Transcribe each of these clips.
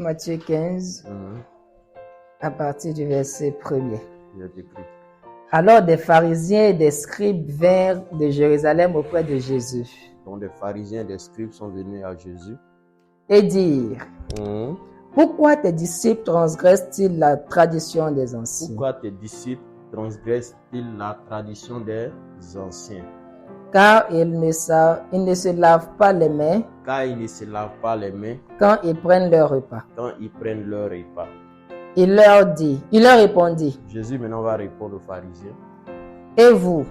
Matthieu 15, à partir du verset 1er. Alors des pharisiens et des scribes vinrent de Jérusalem auprès de Jésus. Donc des pharisiens et des scribes sont venus à Jésus. Et dirent, pourquoi tes disciples transgressent-ils la tradition des anciens? Pourquoi tes disciples transgressent-ils la tradition des anciens? Car ils ne se lavent pas les mains Car ils ne se lavent pas les mains quand ils prennent leur repas. quand ils prennent leur repas. Il leur répondit, Jésus maintenant va répondre aux pharisiens. et vous,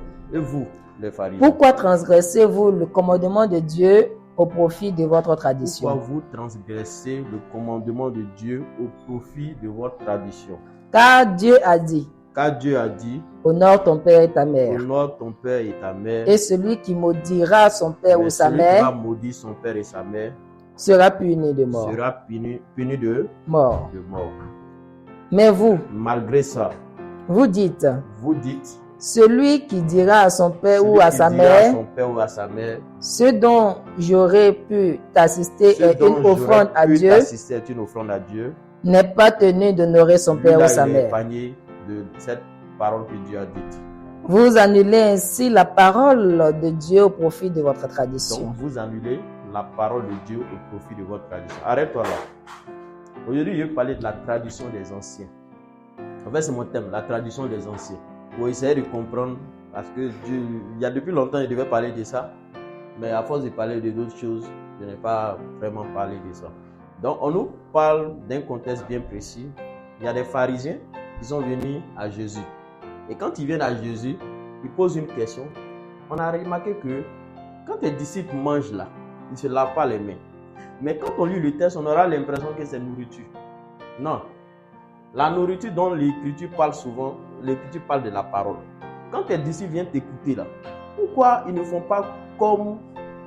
les pharisiens, pourquoi transgressez-vous le commandement de Dieu au profit de votre tradition? pourquoi vous transgressez le commandement de Dieu au profit de votre tradition? Car Dieu a dit, honore ton père et ta mère. Honore ton père et ta mère. Et celui qui maudira son père ou sa celui qui va mère maudire son père et sa mère sera puni de mort. sera puni de Mort. mort. Mais vous, Malgré ça, vous dites, dites, celui qui dira à son père celui ou à qui sa dira mère, à son père ou à sa mère, ce dont j'aurais pu t'assister ce est dont une offrande à j'aurais pu Dieu, t'assister est une offrande à Dieu, n'est pas tenu d'honorer son père lui-là, ou sa il est mère. épargné de cette parole que Dieu a dite. Vous annulez ainsi la parole de Dieu au profit de votre tradition. Donc vous annulez la parole de Dieu au profit de votre tradition. Arrête-toi là. Aujourd'hui, je vais parler de la tradition des anciens. En fait, c'est mon thème, la tradition des anciens. Pour essayer de comprendre, parce que Dieu, il y a depuis longtemps, je devais parler de ça, mais à force de parler de d'autres choses, je n'ai pas vraiment parlé de ça. Donc, on nous parle d'un contexte bien précis. Il y a des pharisiens qui sont venus à Jésus. Et quand ils viennent à Jésus, ils posent une question. On a remarqué que quand tes disciples mangent là, ils ne se lavent pas les mains. Mais quand on lit le texte, on aura l'impression que c'est nourriture. Non. La nourriture dont l'Écriture parle souvent, l'Écriture parle de la parole. Quand tes disciples viennent t'écouter là, pourquoi ils ne font pas comme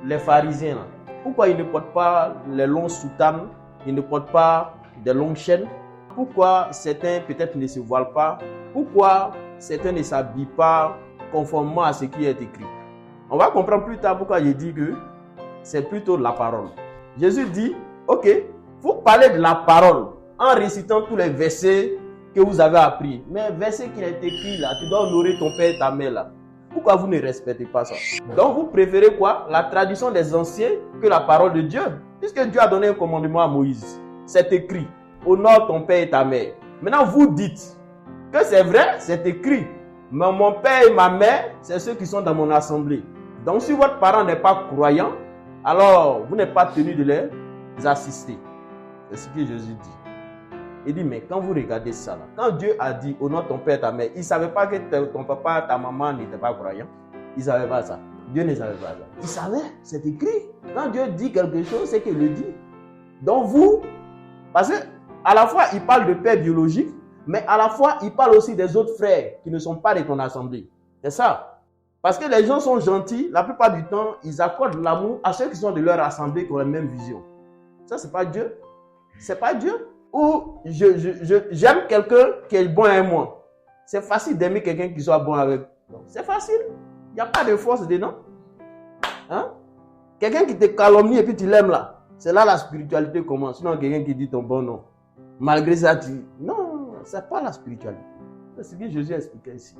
les pharisiens là? Pourquoi ils ne portent pas les longs soutanes? Ils ne portent pas des longues chaînes? Pourquoi certains peut-être ne se voilent pas? Pourquoi certains ne s'habillent pas conformément à ce qui est écrit? On va comprendre plus tard pourquoi il dit que c'est plutôt la parole. Jésus dit, ok, vous parlez de la parole en récitant tous les versets que vous avez appris. Mais verset qui a été écrit là, tu dois honorer ton père et ta mère là. Pourquoi vous ne respectez pas ça? Donc vous préférez quoi? La tradition des anciens que la parole de Dieu. Puisque Dieu a donné un commandement à Moïse. C'est écrit, honore ton père et ta mère. Maintenant vous dites que c'est vrai, c'est écrit. Mais mon père et ma mère, c'est ceux qui sont dans mon assemblée. Donc si votre parent n'est pas croyant, alors vous n'êtes pas tenu de les assister. C'est ce que Jésus dit. Il dit, mais quand vous regardez ça, là, quand Dieu a dit, honore ton père et ta mère, il ne savait pas que ton papa, ta maman n'étaient pas croyants. Il ne savait pas ça. Dieu ne savait pas ça. Il savait, c'est écrit. Quand Dieu dit quelque chose, c'est qu'il le dit. Donc vous, parce qu'à la fois, il parle de père biologique, mais à la fois, il parle aussi des autres frères qui ne sont pas de ton assemblée. C'est ça. Parce que les gens sont gentils, la plupart du temps, ils accordent l'amour à ceux qui sont de leur assemblée qui ont la même vision. Ça, c'est pas Dieu. C'est pas Dieu. Ou j'aime quelqu'un qui est bon avec moi. C'est facile d'aimer quelqu'un qui soit bon avec moi. C'est facile. Il n'y a pas de force dedans. Hein? Quelqu'un qui te calomnie et puis tu l'aimes là. C'est là la spiritualité commence. Sinon, quelqu'un qui dit ton bon nom. Malgré ça, tu... Non, ce n'est pas la spiritualité. C'est ce que Jésus a expliqué ici.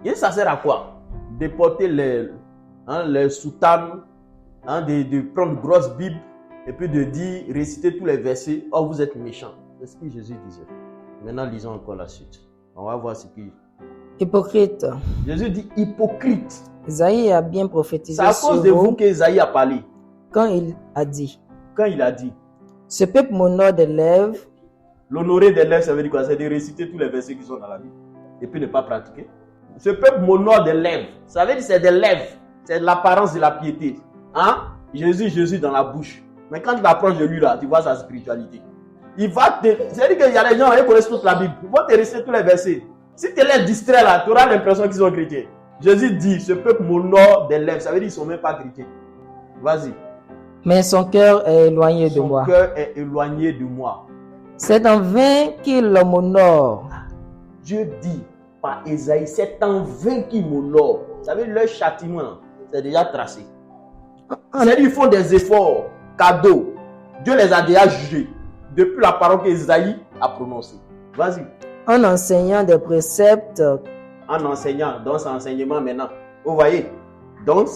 Et ça sert à quoi? De porter les soutanes, de prendre une grosse Bible, et puis de dire, réciter tous les versets, oh vous êtes méchants. C'est ce que Jésus disait. Maintenant, lisons encore la suite. On va voir ce qui... Hypocrite. Jésus dit hypocrite. Isaïe a bien prophétisé. C'est à cause de vous qu'Isaïe a parlé. Quand il a dit. Ce peuple m'honore des lèvres. L'honorer des lèvres, ça veut dire quoi? C'est de réciter tous les versets qui sont dans la Bible. Et puis ne pas pratiquer. Ce peuple m'honore des lèvres. Ça veut dire c'est des lèvres. C'est l'apparence de la piété. Hein? Jésus dans la bouche. Mais quand tu t'approches de lui là, tu vois sa spiritualité. Il va te... C'est-à-dire qu'il y a des gens qui connaissent toute la Bible. Ils vont te réciter tous les versets. Si tu les distrait là, tu auras l'impression qu'ils sont chrétiens. Jésus dit, ce peuple m'honore des lèvres. Ça veut dire qu'ils ne sont même pas chrétiens. Vas-y. Mais son cœur est éloigné de moi. Son cœur est éloigné de moi. C'est en vain qu'il m'honore. Dieu dit par Esaïe, c'est en vain qu'il m'honore. Vous savez, leur châtiment, c'est déjà tracé. C'est-à-dire qu'ils font des efforts cadeaux. Dieu les a déjà jugés. depuis la parole qu'Ésaïe a prononcée. Vas-y. En enseignant des préceptes. En enseignant, dans son enseignement maintenant. Vous voyez? Donc,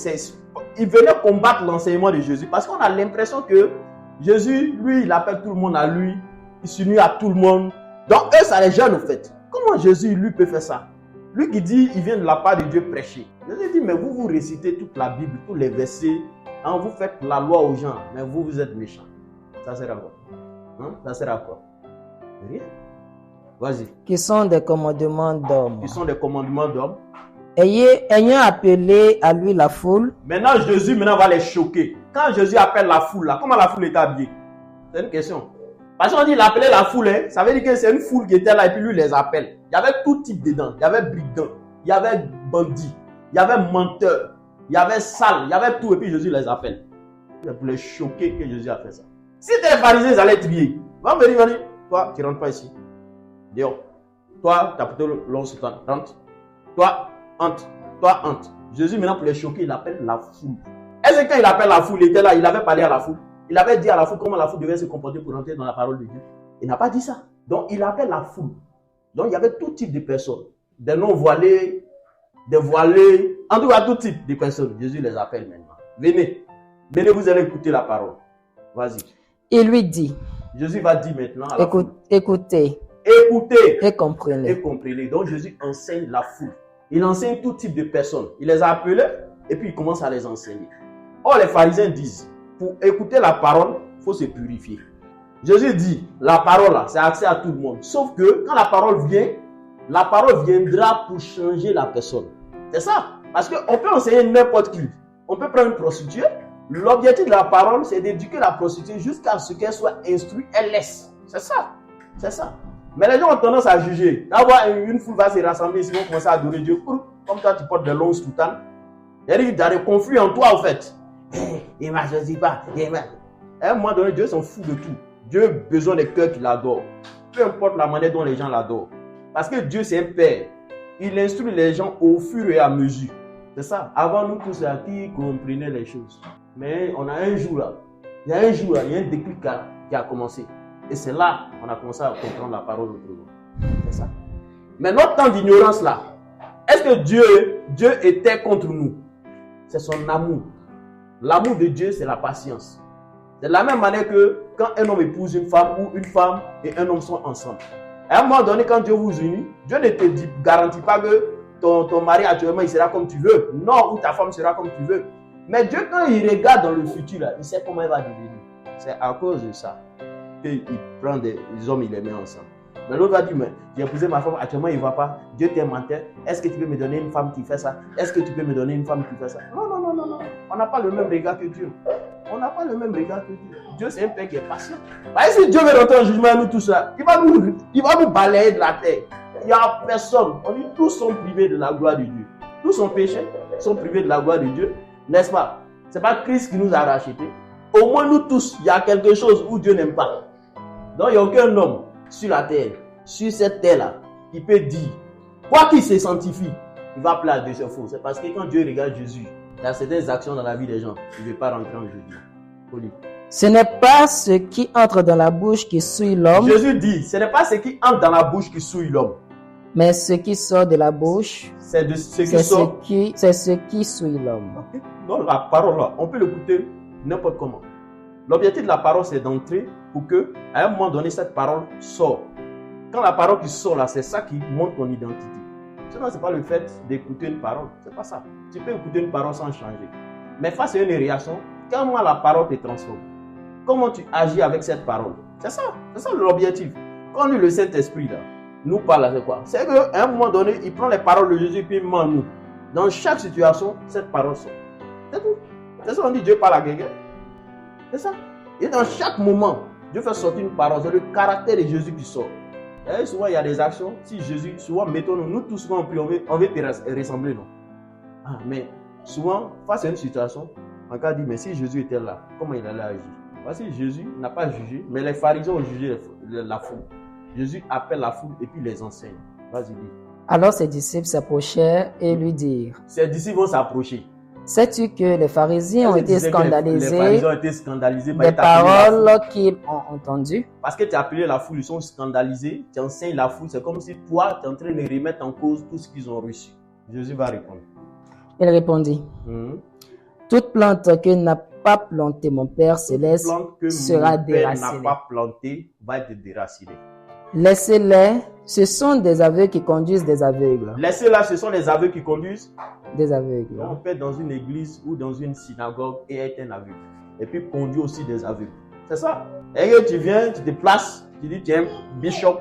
il venait combattre l'enseignement de Jésus parce qu'on a l'impression que Jésus, lui, il appelle tout le monde à lui. Il s'unit à tout le monde. Donc, eux, ça les gêne au fait. Comment Jésus, lui, peut faire ça? Lui qui dit, il vient de la part de Dieu prêcher. Jésus dit, mais vous récitez toute la Bible, tous les versets. Hein, vous faites la loi aux gens, mais vous êtes méchants. Ça sert à quoi? Hein? Ça sert à quoi? Rien. Vas-y. Qui sont des commandements d'hommes. Qui sont des commandements d'hommes. Ayant appelé à lui la foule. Maintenant, Jésus va les choquer. Quand Jésus appelle la foule, là, comment la foule est habillée? C'est une question. Parce qu'on dit il appelait la foule, hein, ça veut dire que c'est une foule qui était là et puis lui les appelle. Il y avait tout type dedans. Il y avait brigands, il y avait bandits, il y avait menteurs, il y avait sales, il y avait tout et puis Jésus les appelle. C'est pour les choquer que Jésus a fait ça. Si t'es pharisien, ils allaient trier. Va me dire, toi, tu rentres pas ici. Dehors. Toi, tu as plutôt le long soutane. Rentre. Toi, entre. Toi, entre. Jésus, maintenant, pour les choquer, il appelle la foule. Est-ce que quand il appelle la foule, il était là, il avait parlé à la foule? Il avait dit à la foule comment la foule devait se comporter pour entrer dans la parole de Dieu. Il n'a pas dit ça. Donc, il appelle la foule. Donc, il y avait tout type de personnes. Des non-voilés, des voilés, en tout cas, tout type de personnes. Jésus les appelle maintenant. Venez. Venez, vous allez écouter la parole. Vas-y. Il lui dit. Jésus va dire maintenant à la foule. Écoutez. Écoutez. Et comprenez. Et comprenez. Donc, Jésus enseigne la foule. Il enseigne tout type de personnes. Il les a appelés et puis il commence à les enseigner. Or, les pharisiens disent, pour écouter la parole, il faut se purifier. Jésus dit, la parole, là, c'est accès à tout le monde. Sauf que quand la parole vient, la parole viendra pour changer la personne. C'est ça. Parce qu'on peut enseigner n'importe qui. On peut prendre une prostituée. L'objectif de la parole, c'est d'éduquer la prostituée jusqu'à ce qu'elle soit instruite, elle laisse. C'est ça. C'est ça. Mais les gens ont tendance à juger. D'avoir une foule va se rassembler, ils vont commencer à adorer Dieu. Comme toi, tu portes des longues soutanes. Il y a des conflits en toi, en fait. Il ne m'a choisi pas. À un moment donné, Dieu s'en fout de tout. Dieu a besoin des cœurs qui l'adorent. Peu importe la manière dont les gens l'adorent. Parce que Dieu, c'est un Père. Il instruit les gens au fur et à mesure. C'est ça. Avant, nous tous là, qui comprenaient les choses. Mais on a un jour là. Il y a un jour là, il y a un déclic qui a commencé. Et c'est là qu'on a commencé à comprendre la parole autrement. C'est ça. Mais notre temps d'ignorance là, est-ce que Dieu était contre nous? C'est son amour. L'amour de Dieu, c'est la patience. C'est de la même manière que quand un homme épouse une femme ou une femme et un homme sont ensemble. À un moment donné, quand Dieu vous unit, Dieu ne te garantit pas que ton mari actuellement il sera comme tu veux. Non, ou ta femme sera comme tu veux. Mais Dieu, quand il regarde dans le futur, là, il sait comment il va devenir. C'est à cause de ça qu'il prend des hommes, il les met ensemble. Mais l'autre va dire, mais j'ai épousé ma femme, actuellement il ne va pas. Dieu t'est menteur. Est-ce que tu peux me donner une femme qui fait ça? Est-ce que tu peux me donner une femme qui fait ça? Non, non, non, non, non. On n'a pas le même regard que Dieu. On n'a pas le même regard que Dieu. Dieu, c'est un Père qui est patient. Si Dieu veut rentrer en jugement à nous tous là, il va nous balayer de la terre. Il n'y a personne. On dit tous sont privés de la gloire de Dieu. Tous sont péchés, sont privés de la gloire de Dieu. N'est-ce pas? Ce n'est pas Christ qui nous a rachetés. Au moins nous tous, il y a quelque chose où Dieu n'aime pas. Donc il n'y a aucun homme sur la terre, sur cette terre-là, qui peut dire, quoi qu'il se sanctifie, il va appeler à Dieu, c'est faux. C'est parce que quand Dieu regarde Jésus, il y a certaines actions dans la vie des gens, il ne veut pas rentrer en jugement. Ce n'est pas ce qui entre dans la bouche qui souille l'homme. Jésus dit, ce n'est pas ce qui entre dans la bouche qui souille l'homme. Mais ce qui sort de la bouche, c'est ce qui souille l'homme. Okay. Donc la parole là, on peut l'écouter n'importe comment. L'objectif de la parole, c'est d'entrer pour que, à un moment donné, cette parole sort. Quand la parole qui sort là, c'est ça qui montre ton identité. Sinon, ce n'est pas le fait d'écouter une parole. Ce n'est pas ça. Tu peux écouter une parole sans changer. Mais face à une réaction, comment la parole te transforme? Comment tu agis avec cette parole? C'est ça l'objectif. Quand le Saint-Esprit là, nous parle, c'est quoi? C'est qu'à un moment donné, il prend les paroles de Jésus et puis il met en nous. Dans chaque situation, cette parole sort. C'est tout. C'est ça qu'on dit, Dieu parle à quelqu'un. C'est ça. Et dans chaque moment, Dieu fait sortir une parole. C'est le caractère de Jésus qui sort. Et souvent, il y a des actions. Si Jésus, souvent, mettons-nous, nous tous, quand on prie, on veut te ressembler, non? Mais souvent, face à une situation, on dit, mais si Jésus était là, comment il allait agir? Voici, Jésus n'a pas jugé, mais les pharisiens ont jugé la foule. Jésus appelle la foule et puis les enseigne. Vas-y, dis. Alors ses disciples s'approchèrent et lui dirent. Ses disciples vont s'approcher. Sais-tu que les pharisiens ont été scandalisés par des paroles qu'ils ont entendues? Parce que tu as appelé la foule, ils sont scandalisés, tu enseignes la foule, c'est comme si toi, tu es en train de remettre en cause tout ce qu'ils ont reçu. Jésus va répondre. Il répondit, toute plante que n'a pas plantée mon Père Céleste sera déracinée. N'a pas planté va être déracinée. Laissez-les, ce sont des aveugles qui conduisent des aveugles. Laissez-les, ce sont les aveugles qui conduisent des aveugles. On peut être dans une église ou dans une synagogue et être un aveugle. Et puis conduire aussi des aveugles. C'est ça. Et que tu viens, tu te places, tu dis tu es un bishop,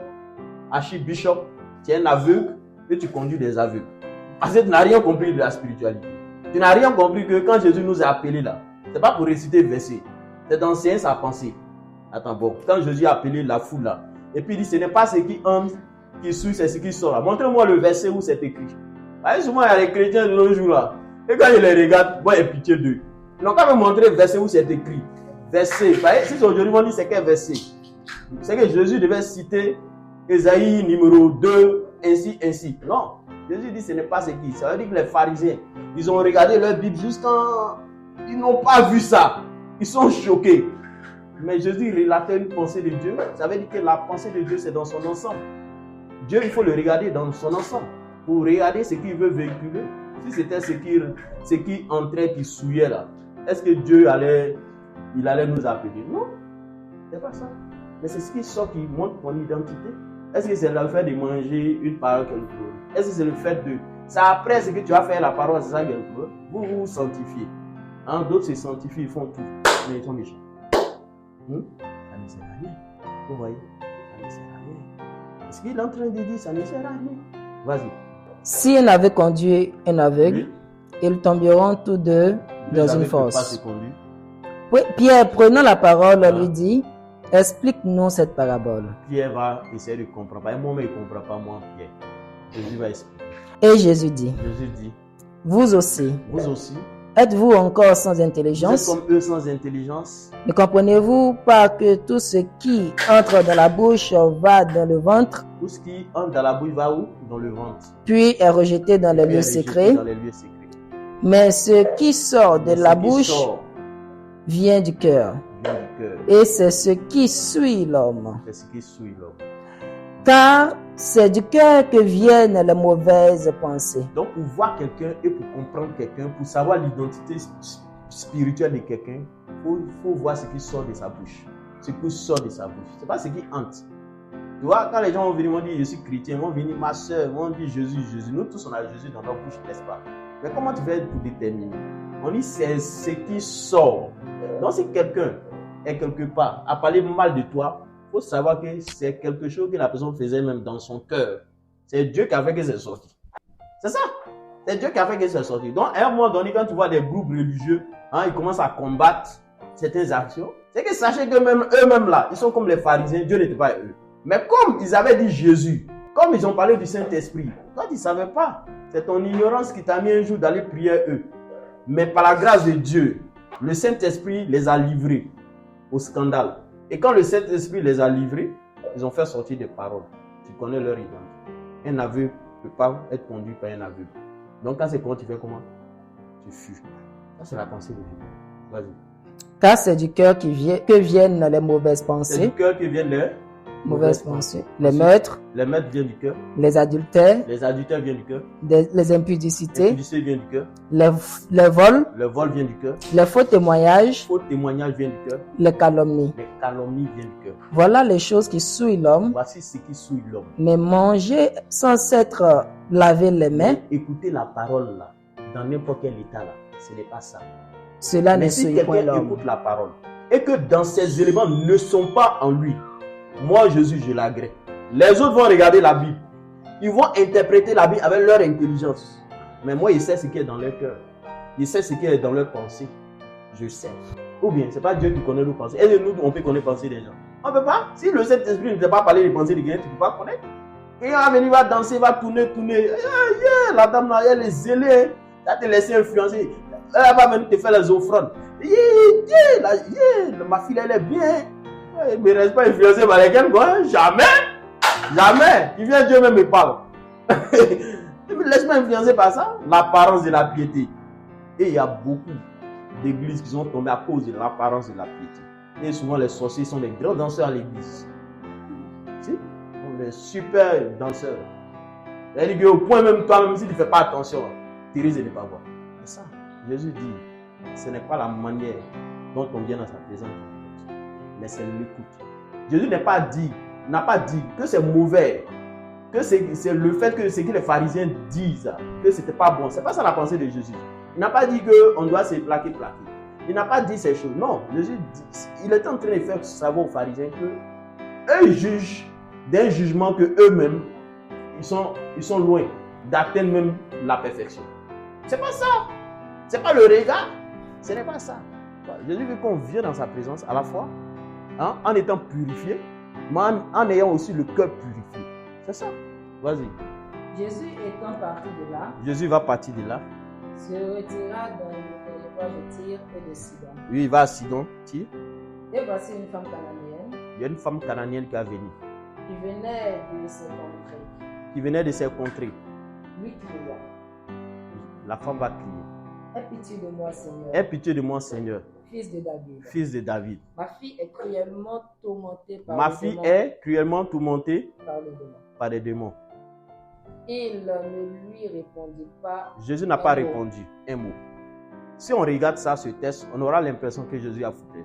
archibishop, tu es un aveugle et tu conduis des aveugles. Parce que tu n'as rien compris de la spiritualité. Tu n'as rien compris que quand Jésus nous a appelés là, c'est pas pour réciter le verset, c'est d'enseigner sa pensée. Attends, bon, quand Jésus a appelé la foule là, et puis il dit ce n'est pas ce qui entre, qui suit, c'est ce qui sort là. Montrez-moi le verset où c'est écrit. Souvent, il y a les chrétiens de nos jours là. Et quand ils les regardent, moi, j'ai pitié d'eux. Ils n'ont qu'à me montrer le verset où c'est écrit. Verset. Si aujourd'hui, on dit c'est quel verset? C'est que Jésus devait citer Ésaïe numéro 2, ainsi. Non. Jésus dit ce n'est pas ce qui. Ça veut dire que les pharisiens, ils ont regardé leur Bible jusqu'en. Ils n'ont pas vu ça. Ils sont choqués. Mais Jésus relatait une pensée de Dieu. Ça veut dire que la pensée de Dieu, c'est dans son ensemble. Dieu, il faut le regarder dans son ensemble. Pour regarder ce qu'il veut véhiculer. Si c'était ce qui entrait, qui souillait là, est-ce que Dieu allait nous appeler? Non, c'est pas ça. Mais c'est ce qui sort qui montre ton identité. Est-ce que c'est le fait de manger une parole quelque chose? Est-ce que c'est le fait de... C'est après ce que tu as fait la parole, c'est ça quelque chose? Vous vous sanctifiez. D'autres se sanctifient, ils font tout. Mais ils sont méchants. Ça ne sert à rien. Vous voyez? Ça ne sert à rien. Ce qu'il est en train de dire, ça ne sert à rien. Vas-y. Si on avait conduit un aveugle, ils tomberont tous deux dans une fosse. Oui, Pierre, prenant la parole, lui dit, explique-nous cette parabole. Pierre va essayer de comprendre. Moi, mais il ne comprend pas, moi, Pierre. Jésus va expliquer. Et Jésus dit, vous aussi, êtes-vous encore sans intelligence? Vous êtes comme eux sans intelligence. Ne comprenez-vous pas que tout ce qui entre dans la bouche va dans le ventre? Tout ce qui entre dans la bouche va où? Dans le ventre. Puis est rejeté dans les lieux secrets. Mais ce qui sort de la bouche vient du cœur. Et c'est ce qui suit l'homme. Car c'est du cœur que viennent les mauvaises pensées. Donc pour voir quelqu'un et pour comprendre quelqu'un, pour savoir l'identité spirituelle de quelqu'un, il faut voir ce qui sort de sa bouche. Ce qui sort de sa bouche. Ce n'est pas ce qui entre. Tu vois, quand les gens vont venir, vont dire je suis chrétien, vont venir ma soeur, vont dire Jésus. Nous tous on a Jésus dans notre bouche, n'est-ce pas? Mais comment tu fais pour déterminer? On dit c'est ce qui sort. Donc si quelqu'un est quelque part à parler mal de toi, il faut savoir que c'est quelque chose que la personne faisait même dans son cœur. C'est Dieu qui a fait que c'est sorti. C'est ça. C'est Dieu qui a fait que c'est sorti. Donc à un moment donné, quand tu vois des groupes religieux, ils commencent à combattre certaines actions, c'est que sachez que même eux-mêmes là, ils sont comme les pharisiens, Dieu n'était pas eux. Mais comme ils avaient dit Jésus, comme ils ont parlé du Saint-Esprit, toi tu ne savais pas. C'est ton ignorance qui t'a mis un jour d'aller prier eux. Mais par la grâce de Dieu, le Saint-Esprit les a livrés au scandale. Et quand le Saint-Esprit les a livrés, ils ont fait sortir des paroles. Tu connais leur identité. Un aveugle ne peut pas être conduit par un aveugle. Donc quand c'est comment, tu fais comment? Tu fuis. Ça c'est la pensée de Dieu. Vas-y. Car c'est du cœur que viennent les mauvaises pensées. C'est du cœur que viennent les mauvaises pensées. Les meurtres. Les meurtres viennent du cœur. Les adultères. Les adultères viennent du cœur. Les impudicités. L'impudicité vient du cœur. Les vols. Le vol vient du cœur. Les faux témoignages. Faux témoignages viennent du cœur. Les calomnies. Les calomnies viennent du cœur. Voilà les choses qui souillent l'homme. Voici ce qui souille l'homme. Mais manger sans s'être lavé les mains. Écoutez la parole là, dans n'importe quel état là, ce n'est pas ça. Cela mais ne si souille point quelqu'un l'homme. écoute la parole et que dans ces éléments ne sont pas en lui, moi Jésus je l'agrée. Les autres vont regarder la Bible. Ils vont interpréter la Bible avec leur intelligence. Mais moi, je sais ce qui est dans leur cœur. Je sais ce qui est dans leur pensée. Je sais. Ou bien, ce n'est pas Dieu qui connaît nos pensées. Et nous, on peut connaître les pensées des gens. On ne peut pas. Si le Saint-Esprit ne peut pas parler des pensées des gens, tu ne peux pas connaître. Quelqu'un va venir, va danser, va tourner. La dame là, elle est zélée. Elle va te laisser influencer. Elle va venir te faire les offrandes. Ma fille, elle est bien. Elle ne me reste pas influencée par quelqu'un, quoi. Jamais. Jamais. Il vient, Dieu même me parle. Laisse-moi influencer par ça. L'apparence de la piété. Et il y a beaucoup d'églises qui sont tombées à cause de l'apparence de la piété. Et souvent, les sorciers sont des grands danseurs à l'église. Si? Des super danseurs. C'est-à-dire qu'au point même toi, même si tu ne fais pas attention, tu risques de ne pas voir. C'est ça. Jésus dit, ce n'est pas la manière dont on vient dans sa présence, mais c'est l'écoute. Jésus n'a pas dit que c'est mauvais, que c'est le fait que ce que les pharisiens disent, que ce n'était pas bon. Ce n'est pas ça la pensée de Jésus. Il n'a pas dit qu'on doit se plaquer. Il n'a pas dit ces choses. Non, Jésus dit, il était en train de faire savoir aux pharisiens que eux jugent d'un jugement que eux-mêmes, ils sont loin d'atteindre même la perfection. C'est pas ça. C'est pas le regard. Ce n'est pas ça. Jésus veut qu'on vienne dans sa présence à la fois en étant purifié, mais en ayant aussi le cœur purifié. C'est ça. Vas-y. Jésus étant parti de là. Jésus va partir de là. Se retira dans le territoire de Tyr et de Sidon. Oui, il va à Sidon, Tyr. Et voici une femme cananéenne. Il y a une femme cananéenne qui est venue. Qui venait de ses contrées. Qui venait de ses contrées. Lui cria. La femme va crier. Aie pitié de moi, Seigneur. Aie pitié de moi, Seigneur. Fils de David. Fils de David. Ma fille est cruellement tourmentée par les démons. Il ne lui répondit pas. Jésus n'a pas répondu un mot. Si on regarde ça, ce texte, on aura l'impression que Jésus a foutu.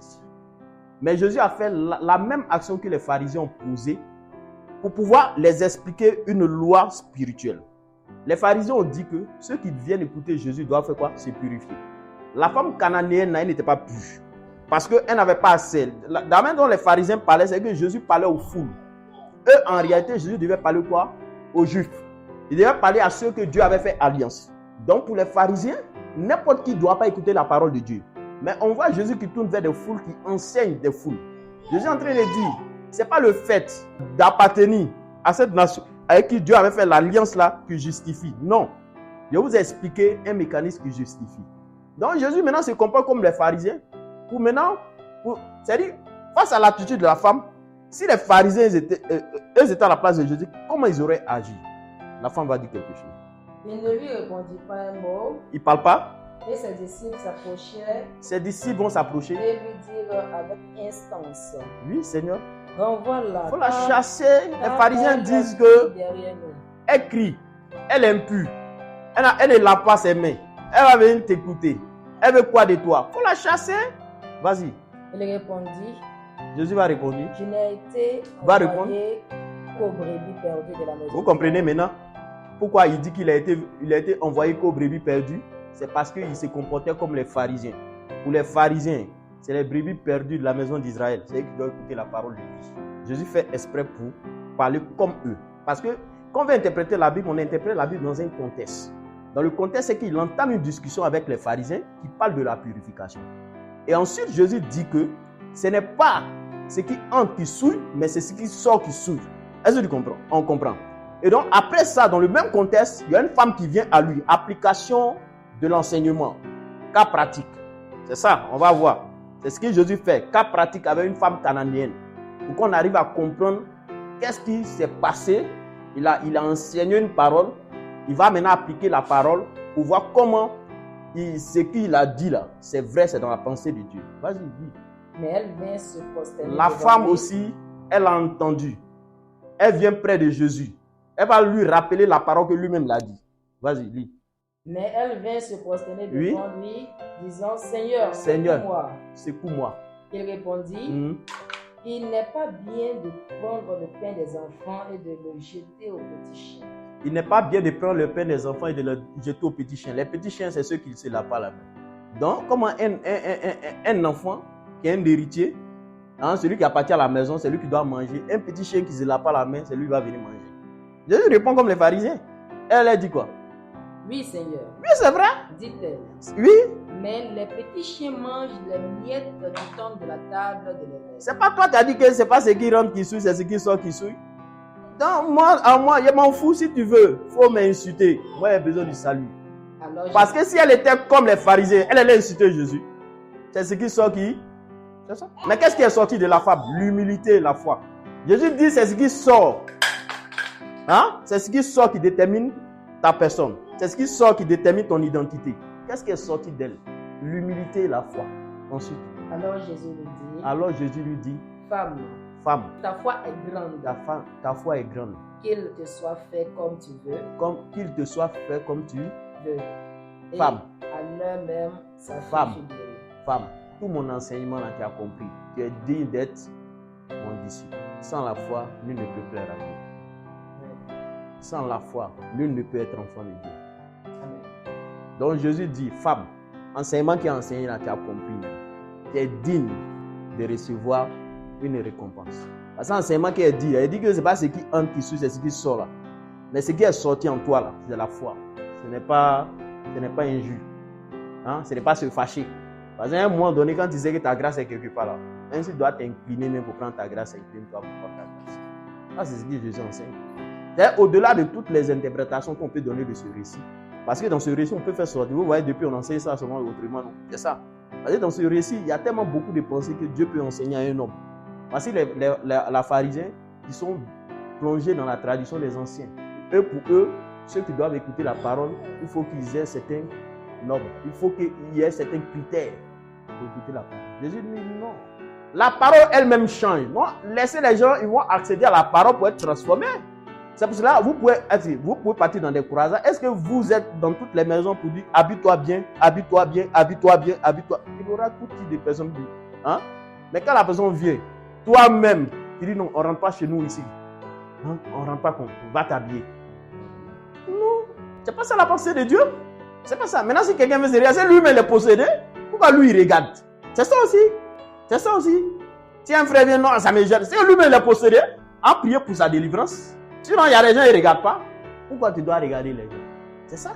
Mais Jésus a fait la même action que les pharisiens ont posée pour pouvoir les expliquer une loi spirituelle. Les pharisiens ont dit que ceux qui viennent écouter Jésus doivent faire quoi? Se purifier. La femme cananéenne, elle n'était pas pure. Parce qu'elle n'avait pas assez. La manière dont les pharisiens parlaient, c'est que Jésus parlait aux foules. Eux, en réalité, Jésus devait parler quoi? Aux juifs. Il devait parler à ceux que Dieu avait fait alliance. Donc pour les pharisiens, n'importe qui ne doit pas écouter la parole de Dieu. Mais on voit Jésus qui tourne vers des foules, qui enseigne des foules. Jésus est en train de dire, ce n'est pas le fait d'appartenir à cette nation avec qui Dieu avait fait l'alliance là qui justifie. Non. Je vous ai expliqué un mécanisme qui justifie. Donc Jésus maintenant se comporte comme les pharisiens. C'est-à-dire, face à l'attitude de la femme, si les pharisiens eux étaient à la place de Jésus, comment ils auraient agi? La femme va dire quelque chose. Il ne lui répondit pas un mot. Il ne parle pas. Et ses disciples s'approchaient. Ses disciples vont s'approcher. Et lui dire avec instance. Oui, Seigneur. Renvoie-la. Il faut la chasser. Les pharisiens disent que elle crie. Elle est impure. Elle ne lave pas ses mains. Elle va venir t'écouter. Elle veut quoi de toi? Il faut la chasser. Vas-y. Il répondit. Jésus va répondre. Je n'ai été envoyé qu'aux brebis perdues de la maison. Vous comprenez maintenant pourquoi il dit qu'il a été envoyé qu'aux brebis perdues? C'est parce qu'il se comportait comme les pharisiens. Pour les pharisiens, c'est les brebis perdues de la maison d'Israël. C'est eux qui doivent écouter la parole de Dieu. Jésus fait exprès pour parler comme eux. Parce que quand on veut interpréter la Bible, on interprète la Bible dans un contexte. Dans le contexte, c'est qu'il entame une discussion avec les pharisiens qui parlent de la purification. Et ensuite, Jésus dit que ce n'est pas ce qui entre qui souille, mais c'est ce qui sort qui souille. Est-ce que tu comprends? On comprend. Et donc, après ça, dans le même contexte, il y a une femme qui vient à lui. Application de l'enseignement. Cas pratique. C'est ça, on va voir. C'est ce que Jésus fait. Cas pratique avec une femme cananéenne. Pour qu'on arrive à comprendre qu'est-ce qui s'est passé. Il a enseigné une parole. Il va maintenant appliquer la parole pour voir comment ce qu'il a dit là, c'est vrai, c'est dans la pensée de Dieu. Vas-y, dis. Mais elle vient se prosterner. La femme aussi, elle a entendu. Elle vient près de Jésus. Elle va lui rappeler la parole que lui-même l'a dit. Vas-y, lis. Mais elle vient se prosterner devant lui, disant, Seigneur, secoue-moi. Il répondit, il n'est pas bien de prendre le pain des enfants et de le jeter aux petits chiens. Il n'est pas bien de prendre le pain des enfants et de le jeter aux petits chiens. Les petits chiens, c'est ceux qui ne se lavent pas la main. Donc, comment un enfant qui est un héritier, celui qui appartient à la maison, c'est lui qui doit manger. Un petit chien qui ne se lave pas la main, c'est lui qui va venir manger. Jésus répond comme les pharisiens. Elle dit quoi? Oui, Seigneur. Oui, c'est vrai. Dit-elle. Oui. Mais les petits chiens mangent les miettes qui tombent de la table de l'élève. C'est pas toi qui as dit que c'est pas ce qui rentre qui souille, c'est ce qui sort qui souille. Donc, moi, je m'en fous si tu veux. Il faut m'insulter. Moi, j'ai besoin du salut. Alors, parce que si elle était comme les pharisiens, elle allait insulter Jésus. C'est ce qui sort qui? C'est ça. Mais qu'est-ce qui est sorti de la femme? L'humilité et la foi. Jésus dit c'est ce qui sort. C'est ce qui sort qui détermine ta personne. C'est ce qui sort qui détermine ton identité. Qu'est-ce qui est sorti d'elle? L'humilité et la foi. Ensuite. Alors Jésus lui dit, Femme, ta foi est grande. Ta foi est grande. Qu'il te soit fait comme tu veux. Qu'il te soit fait comme tu veux. Et femme. À l'heure même, sa femme. fille guérie. Femme, tout mon enseignement là, tu as compris. Tu es digne d'être mon disciple. Sans la foi, nul ne peut plaire à Dieu. Sans la foi, nul ne peut être enfant de Dieu. Amen. Donc Jésus dit, femme, enseignement qui a enseigné là, tu as compris. Tu es digne de recevoir une récompense. Parce que l'enseignement qui est dit, il dit que ce n'est pas ce qui entre qui suit, c'est ce qui sort là. Mais ce qui est sorti en toi là, c'est la foi. Ce n'est pas injure. Hein? Ce n'est pas se fâcher. Parce qu'à un moment donné, quand tu sais que ta grâce est quelque part là, même si tu dois t'incliner même pour prendre ta grâce, incline-toi pour prendre ta grâce. Ça, c'est ce que Jésus enseigne. C'est au-delà de toutes les interprétations qu'on peut donner de ce récit. Parce que dans ce récit, on peut faire sortir. Vous voyez, depuis, on enseigne ça seulement autrement. Non, c'est ça. Parce que dans ce récit, il y a tellement beaucoup de pensées que Dieu peut enseigner à un homme. Parce que les pharisiens, ils sont plongés dans la tradition des anciens. Eux, pour eux, ceux qui doivent écouter la parole, il faut qu'ils aient certains normes. Il faut qu'il y ait certains critères pour écouter la parole. Jésus dit non. La parole elle-même change. Non, laissez les gens, ils vont accéder à la parole pour être transformés. C'est pour cela que vous pouvez partir dans des croisades. Est-ce que vous êtes dans toutes les maisons pour dire habille-toi bien, habille-toi bien, habille-toi bien, habille-toi. Il y aura tout type de personnes. Hein? Mais quand la personne vient, toi-même, tu dis non, on ne rentre pas chez nous ici. Hein? On ne rentre pas, on va t'habiller. Non, c'est pas ça la pensée de Dieu. C'est pas ça. Maintenant, si quelqu'un veut se regarder, c'est lui-même le possédé. Pourquoi lui il regarde? C'est ça aussi. C'est ça aussi. Si un frère vient, non, ça me gêne. C'est lui-même le possédé. En prier pour sa délivrance. Sinon, il y a des gens qui ne regardent pas. Pourquoi tu dois regarder les gens? C'est ça.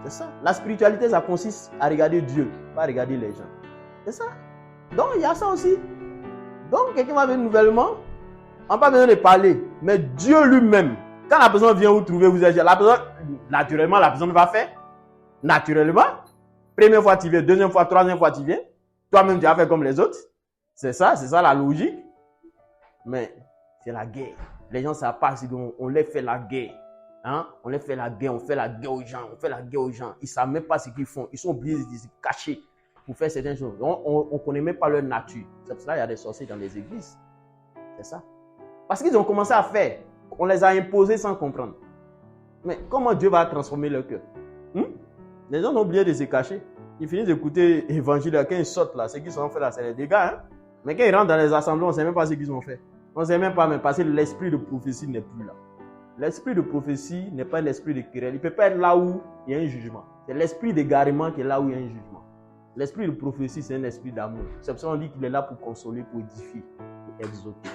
C'est ça. La spiritualité, ça consiste à regarder Dieu, pas à regarder les gens. C'est ça. Donc, il y a ça aussi. Donc, quelqu'un va venir nouvellement, on n'a pas besoin de parler. Mais Dieu lui-même, quand la personne vient vous trouver, vous êtes la personne, naturellement, la personne va faire. Naturellement. Première fois, tu viens. Deuxième fois, troisième fois, tu viens. Toi-même, tu vas faire comme les autres. C'est ça la logique. Mais c'est la guerre. Les gens ne savent pas si on les fait la guerre. Hein? On les fait la guerre, on fait la guerre aux gens, Ils ne savent même pas ce qu'ils font. Ils sont obligés de se cacher pour faire certaines choses. On ne connaît même pas leur nature. C'est pour ça qu'il y a des sorciers dans les églises. C'est ça. Parce qu'ils ont commencé à faire. On les a imposés sans comprendre. Mais comment Dieu va transformer leur cœur? Les gens ont oublié de se cacher. Ils finissent d'écouter l'évangile. Quand ils sortent là, ce qu'ils ont fait là, c'est les dégâts. Hein? Mais quand ils rentrent dans les assemblées, on ne sait même pas ce qu'ils ont fait. On ne sait même pas, mais parce que l'esprit de prophétie n'est plus là. L'esprit de prophétie n'est pas l'esprit de querelle. Il ne peut pas être là où il y a un jugement. C'est l'esprit d'égarement qui est là où il y a un jugement. L'esprit de prophétie, c'est un esprit d'amour. C'est pour ça qu'on dit qu'il est là pour consoler, pour édifier, pour exhorter.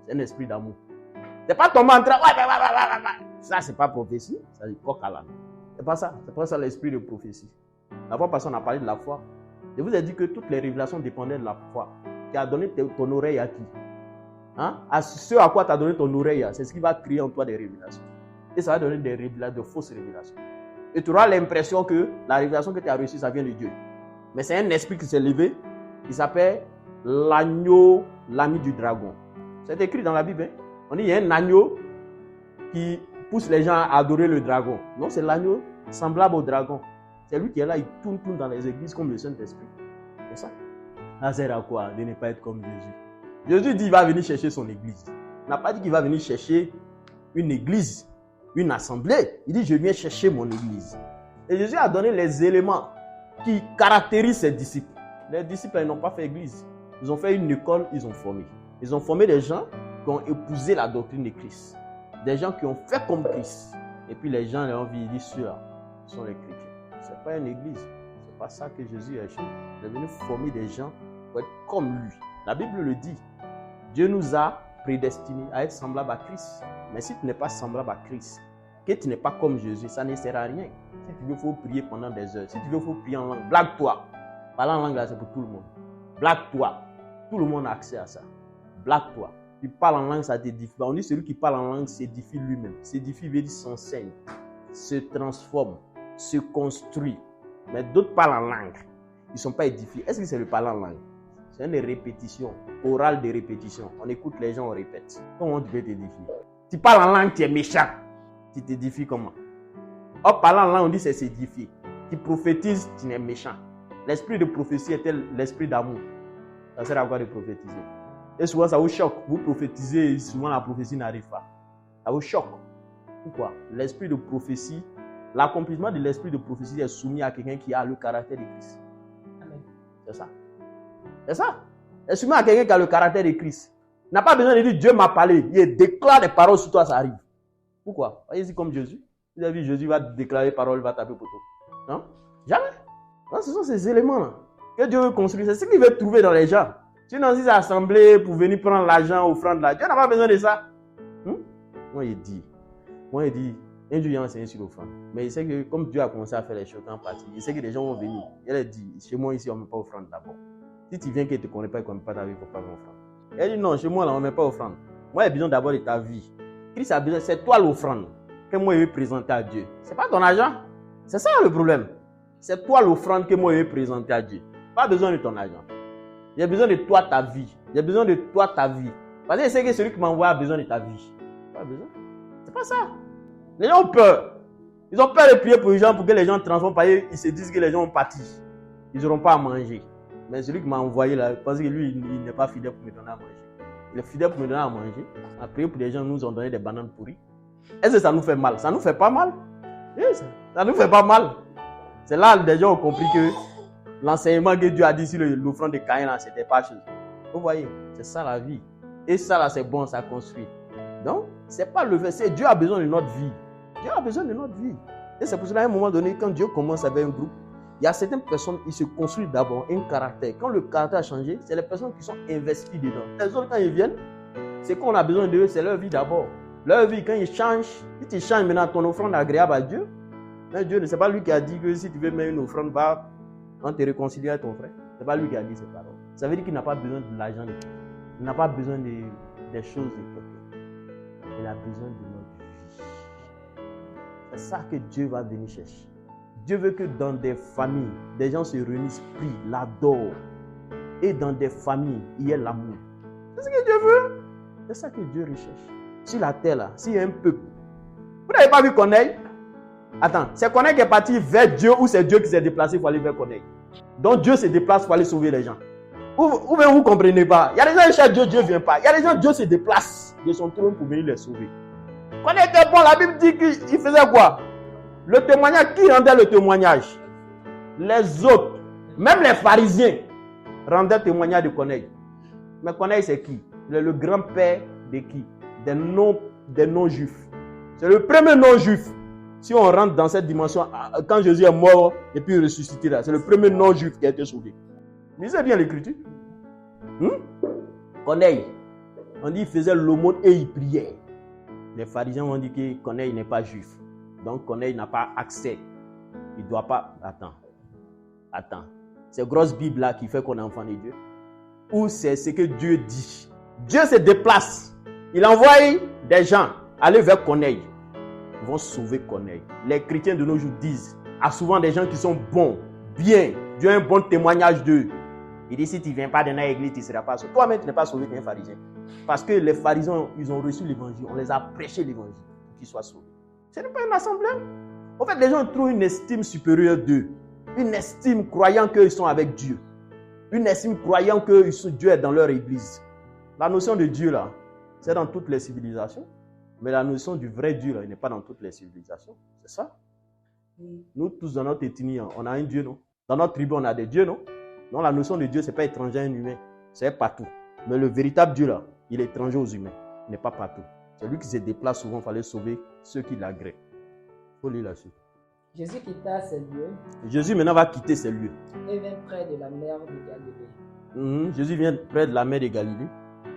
C'est un esprit d'amour. C'est pas tomber en train. Ça, c'est pas prophétie. Ça dit coq à l'âne. C'est pas ça. C'est pas ça l'esprit de prophétie. La fois passée, on a parlé de la foi. Je vous ai dit que toutes les révélations dépendaient de la foi. Tu as donné ton oreille à qui? Hein? À ce à quoi tu as donné ton oreille, c'est ce qui va créer en toi des révélations. Et ça va donner des révélations, de fausses révélations. Et tu auras l'impression que la révélation que tu as reçue, ça vient de Dieu. Mais c'est un esprit qui s'est levé, qui s'appelle l'agneau, l'ami du dragon. C'est écrit dans la Bible. Hein? On dit qu'il y a un agneau qui pousse les gens à adorer le dragon. Non, c'est l'agneau semblable au dragon. C'est lui qui est là, il tourne dans les églises comme le Saint-Esprit. C'est ça. Ça sert à quoi de ne pas être comme Jésus? Jésus dit qu'il va venir chercher son église. Il n'a pas dit qu'il va venir chercher une église, une assemblée. Il dit je viens chercher mon église. Et Jésus a donné les éléments qui caractérisent ses disciples. Les disciples, ils n'ont pas fait église. Ils ont fait une école, ils ont formé. Ils ont formé des gens qui ont épousé la doctrine de Christ. Des gens qui ont fait comme Christ. Et puis les gens leur ont dit ceux-là sont les chrétiens. Ce n'est pas une église. Ce n'est pas ça que Jésus a fait. Il est venu former des gens pour être comme lui. La Bible le dit. Dieu nous a prédestinés à être semblables à Christ. Mais si tu n'es pas semblable à Christ, que tu n'es pas comme Jésus, ça ne sert à rien. Si tu veux, il faut prier pendant des heures. Si tu veux, il faut prier en langue. Blague-toi. Parler en langue, là, c'est pour tout le monde. Blague-toi. Tout le monde a accès à ça. Blague-toi. Tu parles en langue, ça t'édifie. On dit celui qui parle en langue s'édifie lui-même. S'édifie veut dire s'enseigne, se transforme, se construit. Mais d'autres parlent en langue. Ils ne sont pas édifiés. Est-ce que c'est le parler en langue? C'est une répétition, orale de répétition. On écoute les gens, on répète. Comment tu peux t'édifier? Tu parles en langue, tu es méchant. Tu t'édifies comment? Or, parler en langue, on dit c'est s'édifier. tu prophétises, tu es méchant. L'esprit de prophétie était l'esprit d'amour. Ça sert à quoi de prophétiser? Et souvent, ça vous choque. Vous prophétisez et souvent la prophétie n'arrive pas. Ça vous choque. Pourquoi? L'esprit de prophétie, l'accomplissement de l'esprit de prophétie est soumis à quelqu'un qui a le caractère de Christ. Amen. C'est ça. C'est ça. C'est soumis à quelqu'un qui a le caractère de Christ. Il n'a pas besoin de dire Dieu m'a parlé. Il déclare des paroles sur toi, ça arrive. Pourquoi? Voyez-y comme Jésus. Vous avez vu, Jésus va déclarer des paroles, il va taper poteau. Non? Jamais. Non, ce sont ces éléments-là que Dieu veut construire. C'est ce qu'il veut trouver dans les gens. Si dans ces assemblées pour venir prendre l'argent, offrande là, Dieu n'a pas besoin de ça. Moi, il dit, un Dieu a enseigné sur l'offrande. Mais il sait que comme Dieu a commencé à faire les choses en partie, il sait que les gens vont venir. Il a dit, chez moi ici, on ne met pas offrande d'abord. Si tu viens qu'il ne te connaît pas, il ne connaît pas ta vie, il ne faut pas m'offrande. Il a dit, non, chez moi, là, on ne met pas offrande. Moi, j'ai besoin d'abord de ta vie. Christ a besoin, c'est toi l'offrande que moi, je vais présenter à Dieu. Ce n'est pas ton argent. C'est ça le problème. C'est toi l'offrande que moi, je vais présenter à Dieu. Pas besoin de ton argent. J'ai besoin de toi, ta vie. J'ai besoin de toi, ta vie. Parce que c'est que celui qui m'envoie a besoin de ta vie. Pas besoin. C'est pas ça. Les gens ont peur. Ils ont peur de prier pour les gens pour que les gens transforment. Parce qu'ils se disent que les gens ont parti. Ils n'auront pas à manger. Mais celui qui m'a envoyé là, parce que lui, il n'est pas fidèle pour me donner à manger. Il est fidèle pour me donner à manger. À prier pour les gens, nous ont donné des bananes pourries. Est-ce que ça nous fait mal? Ça nous fait pas mal. Yes. Ça nous fait pas mal. C'est là que les gens ont compris que l'enseignement que Dieu a dit sur l'offrande de Caïn, ce n'était pas chose. Vous voyez, c'est ça la vie. Et ça là, c'est bon, ça construit. Donc, c'est pas le verset. Dieu a besoin de notre vie. Dieu a besoin de notre vie. Et c'est pour cela, à un moment donné, quand Dieu commence avec un groupe, il y a certaines personnes, ils se construisent d'abord un caractère. Quand le caractère a changé, c'est les personnes qui sont investies dedans. Les autres, quand ils viennent, c'est qu'on a besoin d'eux, c'est leur vie d'abord. Leur vie, quand ils changent, si tu changes maintenant ton offrande agréable à Dieu, mais Dieu, c'est pas lui qui a dit que si tu veux mettre une offrande, va te réconcilier à ton frère. C'est pas lui qui a dit ces paroles. Ça veut dire qu'il n'a pas besoin de l'argent de quelqu'un. Il n'a pas besoin des choses de quelqu'un. Il a besoin de notre vie. C'est ça que Dieu va venir chercher. Dieu veut que dans des familles, des gens se réunissent, prient, l'adorent. Et dans des familles, il y ait l'amour. C'est ce que Dieu veut. C'est ça que Dieu recherche. Sur la terre, là, s'il y a un peuple. Vous n'avez pas vu Corneille? Attends, c'est Corneille qui est parti vers Dieu ou c'est Dieu qui s'est déplacé pour aller vers Corneille? Donc Dieu se déplace pour aller sauver les gens. Ou bien vous ne comprenez pas. Il y a des gens qui cherchent Dieu, Dieu ne vient pas. Il y a des gens, Dieu se déplace de son trône pour venir les sauver. Corneille était bon, la Bible dit qu'il faisait quoi? Le témoignage, qui rendait le témoignage? Les autres, même les pharisiens, rendaient témoignage de Corneille. Mais Corneille, c'est qui? Il est le grand-père de qui? Des non-juifs. C'est le premier non-juif. Si on rentre dans cette dimension, quand Jésus est mort et puis ressuscité là, c'est le premier non-juif qui a été sauvé. Lisez bien l'écriture. Corneille, on dit qu'il faisait l'aumône et il priait. Les pharisiens ont dit que Corneille n'est pas juif. Donc Corneille n'a pas accès. Il ne doit pas... Attends. C'est grosse Bible là qui fait qu'on est enfant de Dieu. Ou c'est ce que Dieu dit. Dieu se déplace. Il envoie des gens aller vers Corneille. Ils vont sauver Corneille. Les chrétiens de nos jours disent, souvent des gens qui sont bons, bien, Dieu a un bon témoignage d'eux. Il dit, si tu ne viens pas dans l'église, tu ne seras pas sauvé. Toi-même, tu n'es pas sauvé qu'un pharisien. Parce que les pharisiens, ils ont reçu l'évangile. On les a prêché l'évangile pour qu'ils soient sauvés. Ce n'est pas une assemblée. En fait, les gens trouvent une estime supérieure d'eux. Une estime croyant qu'ils sont avec Dieu. Une estime croyant que Dieu est dans leur église. La notion de Dieu, là, c'est dans toutes les civilisations. Mais la notion du vrai Dieu, là, il n'est pas dans toutes les civilisations. C'est ça. Nous tous, dans notre ethnie, on a un Dieu, non? Dans notre tribu, on a des dieux, non? Non, la notion de Dieu, ce n'est pas étranger à un humain. C'est partout. Mais le véritable Dieu, là, il est étranger aux humains. Il n'est pas partout. C'est lui qui se déplace souvent, il fallait sauver ceux qui l'agréent. Il faut lire la suite. Jésus quitta ces lieux. Jésus maintenant va quitter ces lieux. Et vint près de la mer de Galilée. Jésus vient près de la mer de Galilée.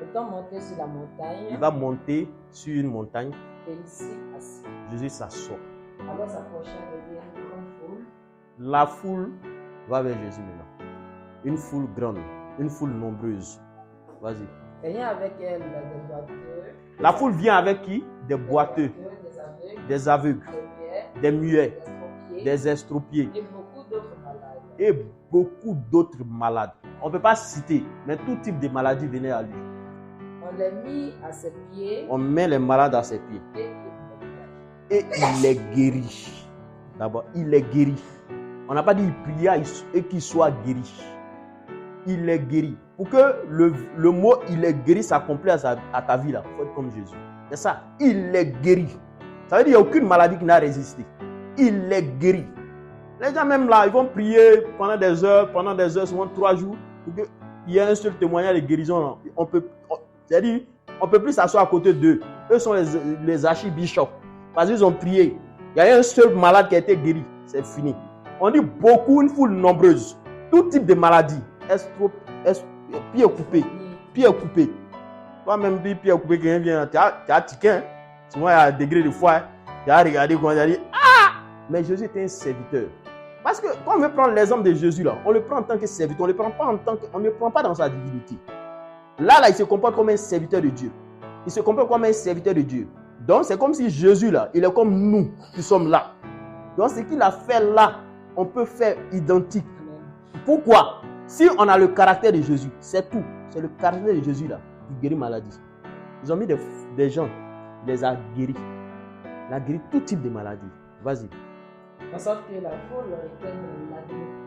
Étant monté sur la montagne. Il va monter sur une montagne. Et il s'y assit. Jésus s'assoit. Alors s'approcha de lui une grande foule. La foule va vers Jésus maintenant. Une foule grande, une foule nombreuse. Vas-y. Ayant avec elle des boiteux. La foule vient avec qui? Des boiteux, des aveugles, des muets, des estropiés et beaucoup d'autres malades. On ne peut pas citer, mais tout type de maladie venait à lui. On les mit à ses pieds. On met les malades à ses pieds. Et il les guérit. D'abord, il les guérit. On n'a pas dit il pria et qu'il soit guéri. Il est guéri. Pour que le mot il est guéri s'accomplisse à ta vie, il faut être comme Jésus. C'est ça. Il est guéri. Ça veut dire qu'il n'y a aucune maladie qui n'a résisté. Il est guéri. Les gens même là, ils vont prier pendant des heures, souvent 3 jours, pour qu'il y ait un seul témoignage de guérison. C'est-à-dire, on ne peut plus s'asseoir à côté d'eux. Eux sont les archibishops. Parce qu'ils ont prié. Il y a un seul malade qui a été guéri. C'est fini. On dit beaucoup, une foule nombreuse. Tout type de maladie. Pied coupé. Toi-même, pied coupé, quelqu'un vient, tu as tiqué. Hein? Souvent, il y a un degré de foi. Tu as regardé, tu as dit, ah! Mais Jésus était un serviteur. Parce que quand on veut prendre l'exemple de Jésus, là, on le prend en tant que serviteur. On ne le prend pas dans sa divinité. Là, il se comporte comme un serviteur de Dieu. Il se comporte comme un serviteur de Dieu. Donc, c'est comme si Jésus, là, il est comme nous qui sommes là. Donc, ce qu'il a fait là, on peut faire identique. Pourquoi? Si on a le caractère de Jésus, c'est tout. C'est le caractère de Jésus, là, qui guérit maladie. Ils ont mis des gens, il les a guéris. Il a guéri tout type de maladie. Vas-y. En sorte que la foule était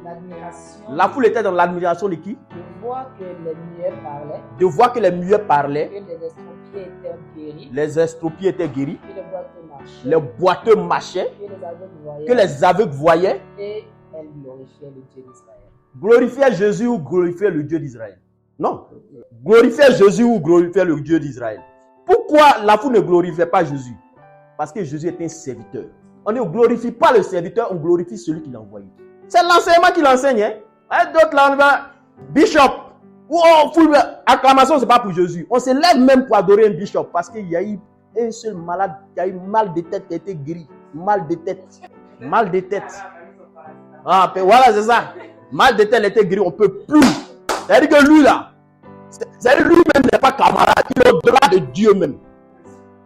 dans l'admiration. La foule était dans l'admiration de qui? De voir que les muets parlaient. De voir que les muets parlaient. Que les estropiés étaient guéris. Les estropiés étaient guéris. Que les boiteux marchaient. Les boiteux marchaient. Que les aveugles voyaient. Et elle glorifiait le Dieu d'Israël. Glorifier Jésus ou glorifier le Dieu d'Israël? Non. Glorifier Jésus ou glorifier le Dieu d'Israël? Pourquoi la foule ne glorifiait pas Jésus? Parce que Jésus est un serviteur. On ne glorifie pas le serviteur, on glorifie celui qui l'a envoyé. C'est l'enseignement qu'il enseigne. Hein? D'autres là, on va, bishop. Oh, full acclamation, ce n'est pas pour Jésus. On se lève même pour adorer un bishop parce qu'il y a eu un seul malade qui a eu mal de tête qui a été guéri. Mal de tête. Mal de tête. Ah, voilà, c'est ça. Mal de tête, il a été guéri, on ne peut plus. C'est-à-dire que lui là, c'est-à-dire lui-même n'est pas camarade, il est au-delà de Dieu même.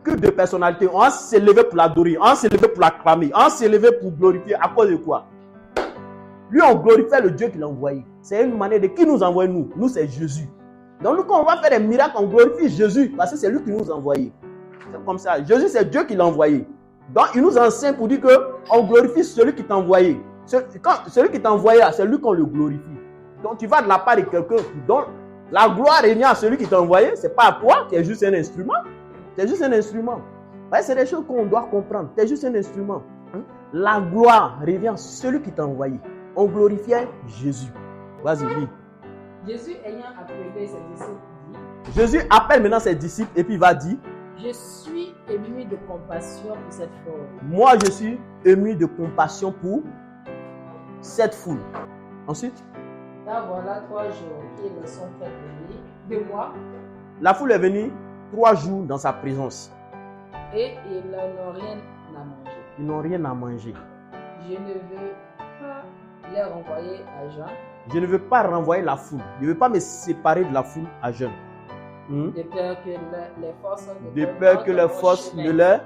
Que de personnalité, on s'est levé pour l'adorer, on s'est levé pour l'acclamer, on s'est levé pour glorifier. À cause de quoi? Lui, on glorifie le Dieu qui l'a envoyé. C'est une manière de qui nous envoie nous. Nous, c'est Jésus. Donc, nous, quand on va faire des miracles, on glorifie Jésus parce que c'est lui qui nous a envoyé. C'est comme ça. Jésus, c'est Dieu qui l'a envoyé. Donc, il nous enseigne pour dire qu'on glorifie celui qui t'a envoyé. Celui qui t'a envoyé, c'est lui qu'on le glorifie. Donc, tu vas de la part de quelqu'un. Donc, la gloire revient à celui qui t'a envoyé. Ce n'est pas à toi, tu es juste un instrument. Tu es juste un instrument. Ouais, c'est des choses qu'on doit comprendre. Tu es juste un instrument. La gloire revient à celui qui t'a envoyé. On glorifiait Jésus. Vas-y, lis. Jésus ayant appelé ses disciples dit. Jésus appelle maintenant ses disciples et puis il va dire. Je suis ému de compassion pour cette foule. Moi, je suis ému de compassion pour cette foule. Ensuite. Là, voilà 3 jours qu'ils sont faits de moi. La foule est venue 3 jours dans sa présence. Et ils n'ont rien à manger. Ils n'ont rien à manger. Je ne veux pas les renvoyer à jeun. Je ne veux pas renvoyer la foule. Je ne veux pas me séparer de la foule à jeun. De peur que les forces ne leur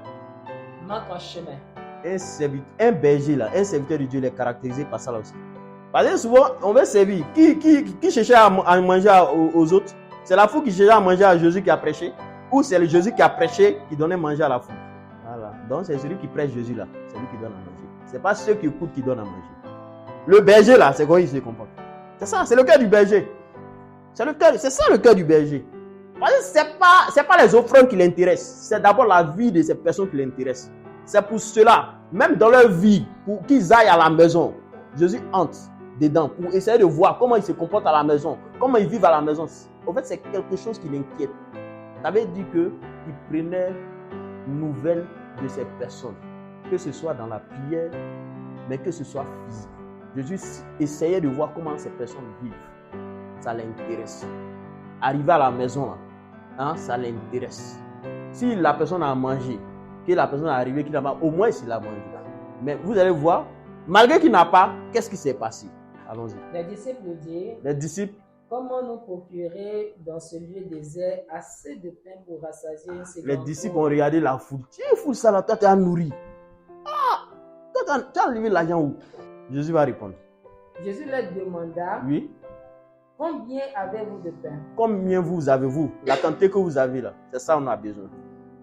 manquent en chemin. Un berger là, un serviteur de Dieu, il est caractérisé par ça là aussi. Parce que souvent, on veut servir. Qui cherchait à manger aux autres? C'est la foule qui cherchait à manger à Jésus qui a prêché? Ou c'est le Jésus qui a prêché qui donnait à manger à la foule? Voilà. Donc c'est celui qui prêche Jésus là, c'est lui qui donne à manger. Ce n'est pas ceux qui écoutent qui donnent à manger. Le berger là, c'est comment il se comporte. C'est ça, c'est le cœur du berger. C'est ça le cœur du berger. Parce que ce n'est pas les offrandes qui l'intéressent. C'est d'abord la vie de ces personnes qui l'intéressent. C'est pour cela, même dans leur vie, pour qu'ils aillent à la maison, Jésus entre dedans pour essayer de voir comment ils se comportent à la maison, comment ils vivent à la maison. En fait, c'est quelque chose qui l'inquiète. Ça veut dire qu'il prenait nouvelle de ces personnes, que ce soit dans la prière, mais que ce soit physique. Jésus essayait de voir comment ces personnes vivent. Ça l'intéresse. Arriver à la maison, là, ça l'intéresse. Si la personne a mangé, que la personne est arrivée, qu'il n'a pas, au moins il a mangé. Mais vous allez voir, malgré qu'il n'a pas, qu'est-ce qui s'est passé? Allons-y. Les disciples dirent. Les disciples. Comment nous procurer dans ce lieu désert assez de pain pour rassasier une seconde? Les disciples ont regardé la foule. Tiens, foule ça là, toi tu as nourri. Ah, toi tu as enlevé l'argent où? Jésus va répondre. Jésus leur demanda. Oui. Combien avez-vous de pain? Combien vous avez-vous? La quantité que vous avez là, c'est ça on a besoin.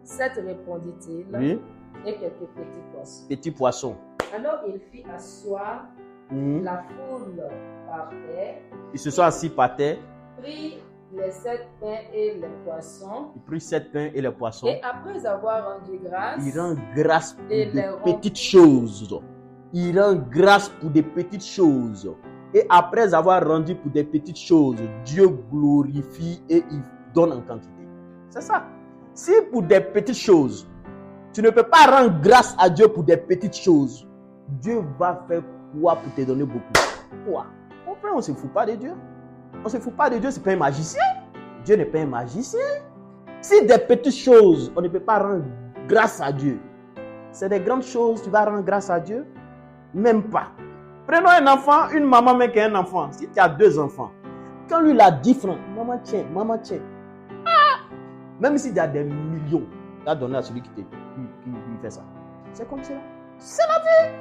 7 répondit-il. Oui. Et quelques petits poissons. Petits poissons. Alors il fit asseoir La foule par terre. Ils se sont assis par terre. Prit les 7 pains et les poissons. Il prit 7 pains et les poissons. Et après avoir rendu grâce. Il rend grâce pour des petites choses. Il rend grâce pour des petites choses. Et après avoir rendu pour des petites choses, Dieu glorifie et il donne en quantité. C'est ça. Si pour des petites choses, tu ne peux pas rendre grâce à Dieu pour des petites choses, Dieu va faire quoi pour te donner beaucoup? Quoi? On ne se fout pas de Dieu. On ne se fout pas de Dieu, ce n'est pas un magicien. Dieu n'est pas un magicien. Si des petites choses, on ne peut pas rendre grâce à Dieu. C'est des grandes choses, tu vas rendre grâce à Dieu? Même pas. Prenons un enfant, une maman même qui a un enfant. Si tu as 2 enfants, quand lui il a 10 francs, maman tiens. Même s'il y a des millions, tu as donné à celui qui fait ça. C'est comme ça. C'est la vie.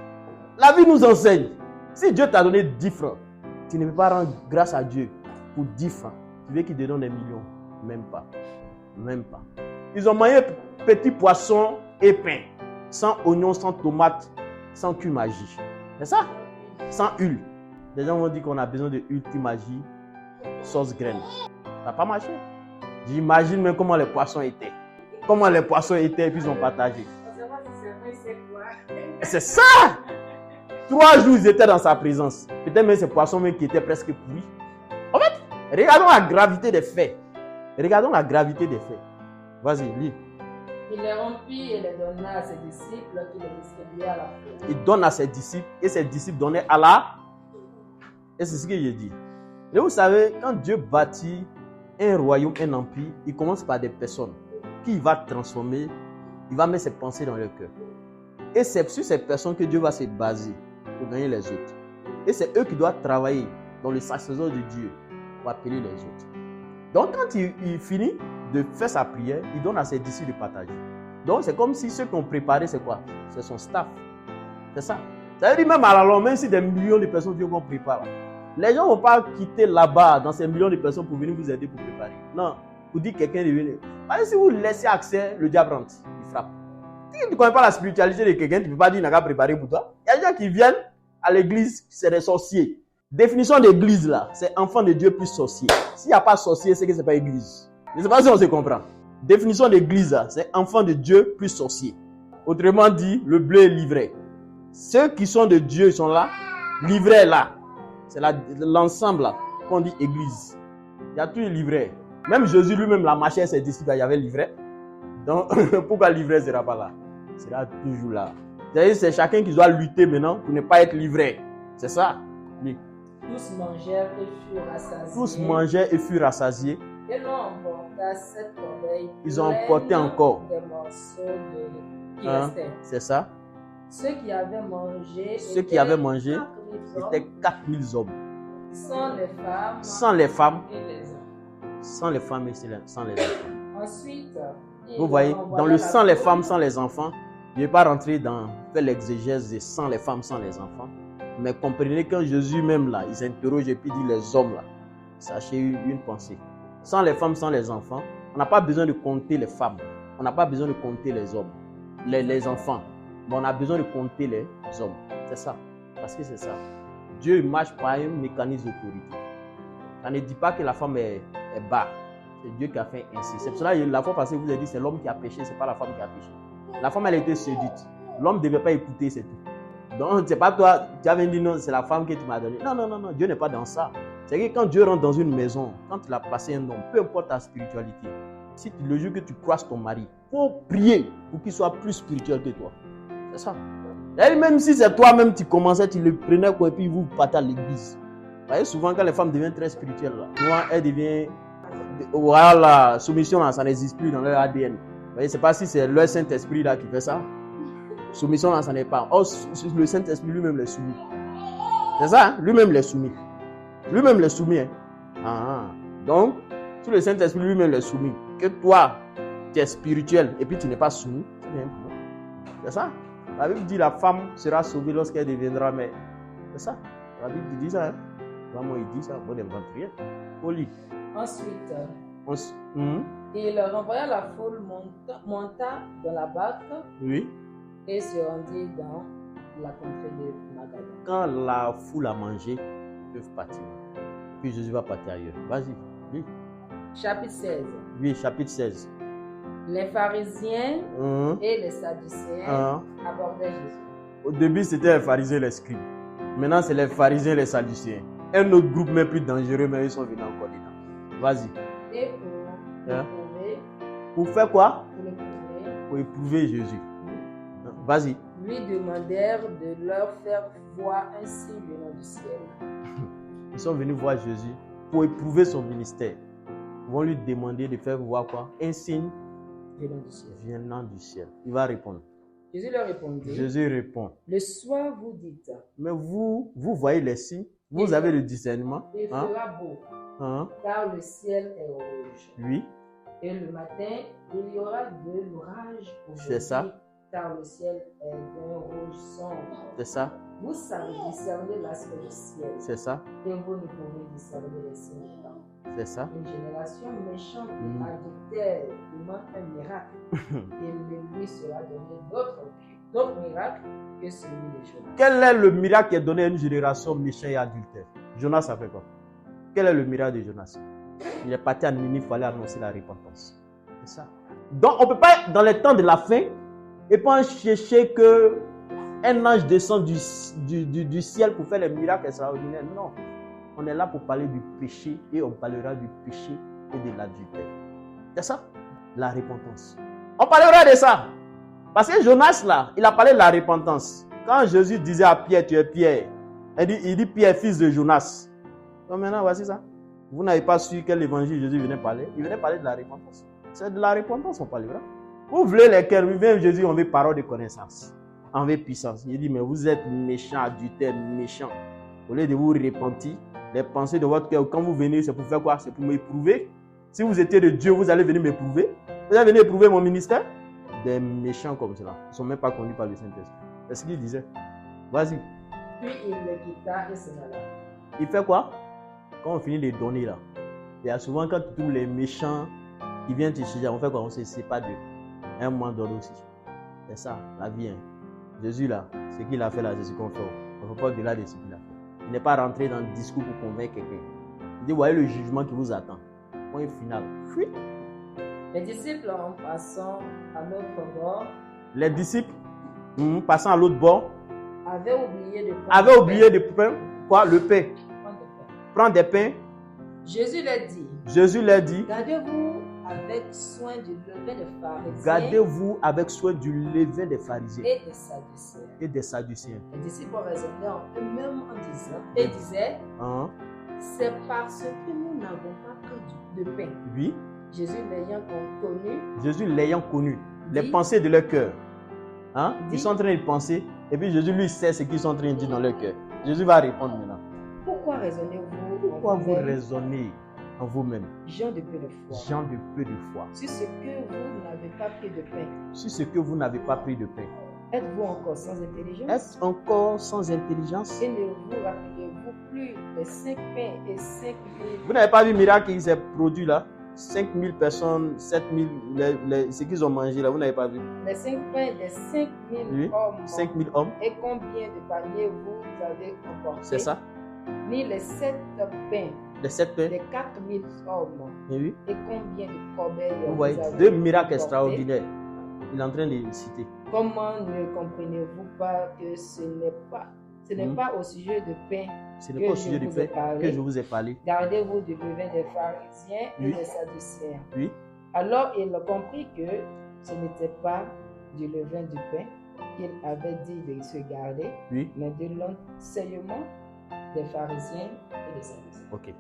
La vie nous enseigne. Si Dieu t'a donné 10 francs, tu ne peux pas rendre grâce à Dieu pour 10 francs. Tu veux qu'il te donne des millions? Même pas. Même pas. Ils ont mangé petits poissons et pain. Sans oignons, sans tomates, sans magie. C'est ça? Sans huile. Les gens vont dire qu'on a besoin de huile, magie, sauce graine. Ça n'a pas marché. J'imagine même comment les poissons étaient. Comment les poissons étaient et puis ils ont partagé. C'est ça! 3 jours, ils étaient dans sa présence. Peut-être même ces poissons même qui étaient presque pourris. En fait, regardons la gravité des faits. Regardons la gravité des faits. Vas-y, lis. Il les rompit et les donna à ses disciples qui les distribuaient à la foule. Il donne à ses disciples et ses disciples donnaient à la... Et c'est ce que j'ai dit. Et vous savez, quand Dieu bâtit un royaume, un empire, il commence par des personnes qu'il va transformer, il va mettre ses pensées dans leur cœur. Et c'est sur ces personnes que Dieu va se baser pour gagner les autres. Et c'est eux qui doivent travailler dans le sacerdoce de Dieu pour appeler les autres. Donc quand il finit de faire sa prière, il donne à ses disciples de partager. Donc c'est comme si ceux qui ont préparé, c'est quoi? C'est son staff. C'est ça. Ça veut dire même à la longue, même si des millions de personnes viennent qu'on prépare, les gens ne vont pas quitter là-bas, dans ces millions de personnes pour venir vous aider pour préparer. Non. Vous dites quelqu'un de venir. Parce que si vous laissez accès, le diable rentre. Il frappe. Si tu ne connais pas la spiritualité de quelqu'un, tu ne peux pas dire qu'il n'a qu'à préparer pour toi. Il y a des gens qui viennent à l'église, c'est des sorciers. Définition d'église là, c'est enfant de Dieu plus sorcier. S'il n'y a pas sorcier, c'est que ce n'est pas église. Je ne sais pas si on se comprend. Définition d'église là, c'est enfant de Dieu plus sorcier. Autrement dit, le bleu est livré. Ceux qui sont de Dieu, ils sont là. Livrés là. C'est l'ensemble là qu'on dit église. Il y a tous les livrets. Même Jésus lui-même l'a marché à ses disciples, il y avait livret. Donc, pourquoi livret ne sera pas là? Il sera toujours là. C'est chacun qui doit lutter maintenant pour ne pas être livré. C'est ça. Oui. Tous mangèrent et furent rassasiés. Tous mangèrent et furent rassasiés. Et l'on emporta 7 corbeilles. Ils ont emporté encore des morceaux qui restaient. C'est ça. Ceux qui avaient mangé étaient 4000 hommes. Sans les femmes. Sans les femmes. Et les hommes. Sans les femmes et sans les enfants. Ensuite, vous voyez, dans le sans les femmes, sans les enfants, je ne vais pas rentrer dans faire l'exégèse de sans les femmes, sans les enfants. Mais comprenez que Jésus même là, il s'interroge et puis dit les hommes là. Sachez une pensée. Sans les femmes, sans les enfants, on n'a pas besoin de compter les femmes. On n'a pas besoin de compter les hommes, les enfants. Mais on a besoin de compter les hommes. C'est ça. Parce que c'est ça. Dieu marche par un mécanisme d'autorité. Ça ne dit pas que la femme est bas. C'est Dieu qui a fait ainsi. C'est pour cela que la fois passée, vous avez dit c'est l'homme qui a péché, c'est pas la femme qui a péché. La femme, elle a été séduite. L'homme ne devait pas écouter, c'est tout. Donc, c'est pas toi, tu avais dit non, c'est la femme que tu m'as donnée. Non, Dieu n'est pas dans ça. C'est que quand Dieu rentre dans une maison, quand il a placé un homme, peu importe ta spiritualité, si le jour que tu croises ton mari, il faut prier pour qu'il soit plus spirituel que toi. C'est ça. Et même si c'est toi-même, tu commençais, tu le prenais quoi, et puis vous partez à l'église. Vous voyez, souvent quand les femmes deviennent très spirituelles, là, souvent elles deviennent. Voilà, soumission, là, ça n'existe plus dans leur ADN. Vous voyez, c'est pas si c'est leur Saint-Esprit là qui fait ça. Soumission, là, ça n'est pas. Oh, le Saint-Esprit lui-même les soumis. C'est ça, hein? Lui-même les soumis. Lui-même les soumis. Hein? Donc, si le Saint-Esprit lui-même les soumis, que toi, tu es spirituel et puis tu n'es pas soumis, c'est ça. La Bible dit la femme sera sauvée lorsqu'elle deviendra mère. C'est ça. La Bible dit ça. Hein? Vraiment, il dit ça. Bon, il n'invente rien. Faut lire. Ensuite, il renvoya la foule, monta dans la barque. Oui. Et se rendit dans la contrée de Magadan. Quand la foule a mangé, ils peuvent partir. Puis Jésus va partir ailleurs. Vas-y, lis. Chapitre 16. Oui, chapitre 16. Les pharisiens et les sadducéens abordaient Jésus. Au début, c'était les pharisiens et les scribes. Maintenant, c'est les pharisiens et les sadducéens. Un autre groupe, mais plus dangereux, mais ils sont venus encore dedans. Vas-y. Et pour l'éprouver. Pour faire quoi? Pour l'éprouver. Pour éprouver Jésus. Vas-y. Lui demandèrent de leur faire voir un signe venant du ciel. Ils sont venus voir Jésus pour éprouver son ministère. Ils vont lui demander de faire voir quoi? Un signe venant du ciel. Il va répondre. Jésus leur répondit. Jésus répond. Le soir, vous dites. Mais vous voyez les signes. Vous avez le discernement. Il fera beau. Car le ciel est rouge. Oui. Et le matin, il y aura de l'orage aujourd'hui. C'est ça. Car le ciel est d'un rouge sombre. C'est ça. Vous savez discerner l'aspect du ciel. C'est ça. Et vous ne pouvez discerner les signes. C'est ça. Une génération méchante et adultère demande un miracle. Et lui sera donné d'autres miracles que celui de Jonas. Quel est le miracle qui est donné à une génération méchante et adultère? Jonas a fait quoi? Quel est le miracle de Jonas? Il est parti à Ninive, il fallait annoncer la repentance. C'est ça. Donc on ne peut pas, dans les temps de la fin, et pas chercher que un ange descend du ciel pour faire les miracles extraordinaires. Non. On est là pour parler du péché et on parlera du péché et de l'adultère. C'est ça, la repentance. On parlera de ça. Parce que Jonas, là, il a parlé de la repentance. Quand Jésus disait à Pierre, tu es Pierre, il dit Pierre, fils de Jonas. Donc maintenant, voici ça. Vous n'avez pas su quel évangile Jésus venait parler. Il venait parler de la repentance. C'est de la repentance qu'on parlera. Vous voulez les cœurs, Jésus, on veut parole de connaissance. On veut puissance. Il dit, mais vous êtes méchants, adultères, méchants. Au lieu de vous repentir, les pensées de votre cœur, quand vous venez, c'est pour faire quoi? C'est pour m'éprouver. Si vous étiez de Dieu, vous allez venir m'éprouver. Vous allez venir éprouver mon ministère. Des méchants comme cela. Ils ne sont même pas conduits par le Saint-Esprit. C'est ce qu'il disait. Vas-y. Puis il les quitta et s'en alla. Il fait quoi? Quand on finit de donner là, il y a souvent quand tous les méchants qui viennent te chercher, on fait quoi? On se sépare d'eux. Un moment donné aussi. C'est ça, la vie. Hein. Jésus là, ce qu'il a fait là, c'est ce qu'on fait. On ne fait pas au-delà de ce qu'il a fait. Il n'est pas rentré dans le discours pour convaincre quelqu'un. Il dit, voyez le jugement qui vous attend. Point final. Fuit. Les disciples, en passant à l'autre bord, les disciples, passant à l'autre bord, avaient oublié de prendre quoi? Le pain. Prendre des pains. Jésus leur dit. Gardez-vous avec soin du levain des pharisiens. Gardez-vous avec soin du levain des pharisiens. Et des sadducéens. Les disciples raisonnaient en eux-mêmes en disant, et disaient, c'est parce que nous n'avons pas pris de pain. Oui. Jésus l'ayant connu, les pensées de leur cœur. Ils sont en train de penser, et puis Jésus lui sait ce qu'ils sont en train de dire dans leur cœur. Jésus va répondre maintenant. Pourquoi raisonnez-vous vous raisonnez en vous-même? Gens de peu de foi. Gens de peu de foi. Sur ce que vous n'avez pas pris de pain. Sur ce que vous n'avez pas pris de pain. Êtes-vous encore sans intelligence? Est-ce encore sans intelligence? Et ne vous rappelez-vous plus les 5 pains et 5 000? Vous n'avez pas vu le miracle qui s'est produit là? 5 000 personnes, 7 000, ce qu'ils ont mangé là, vous n'avez pas vu? Les 5 pains des 5 000 hommes. 5 000 hommes. Et combien de paniers vous avez emporté? C'est ça. Ni les 7 pains. Les 7 pains. Les 4 000 hommes. Oui. Et combien de corbeilles vous voyez, deux miracles extraordinaires. Il est en train de les citer. Comment ne comprenez-vous pas que ce n'est pas au sujet de pain que je vous ai parlé. Gardez-vous du levain des pharisiens et des sadducéens. Oui. Alors il comprit que ce n'était pas du levain du pain qu'il avait dit de se garder, mais de l'enseignement des pharisiens et des sadducéens. Ok.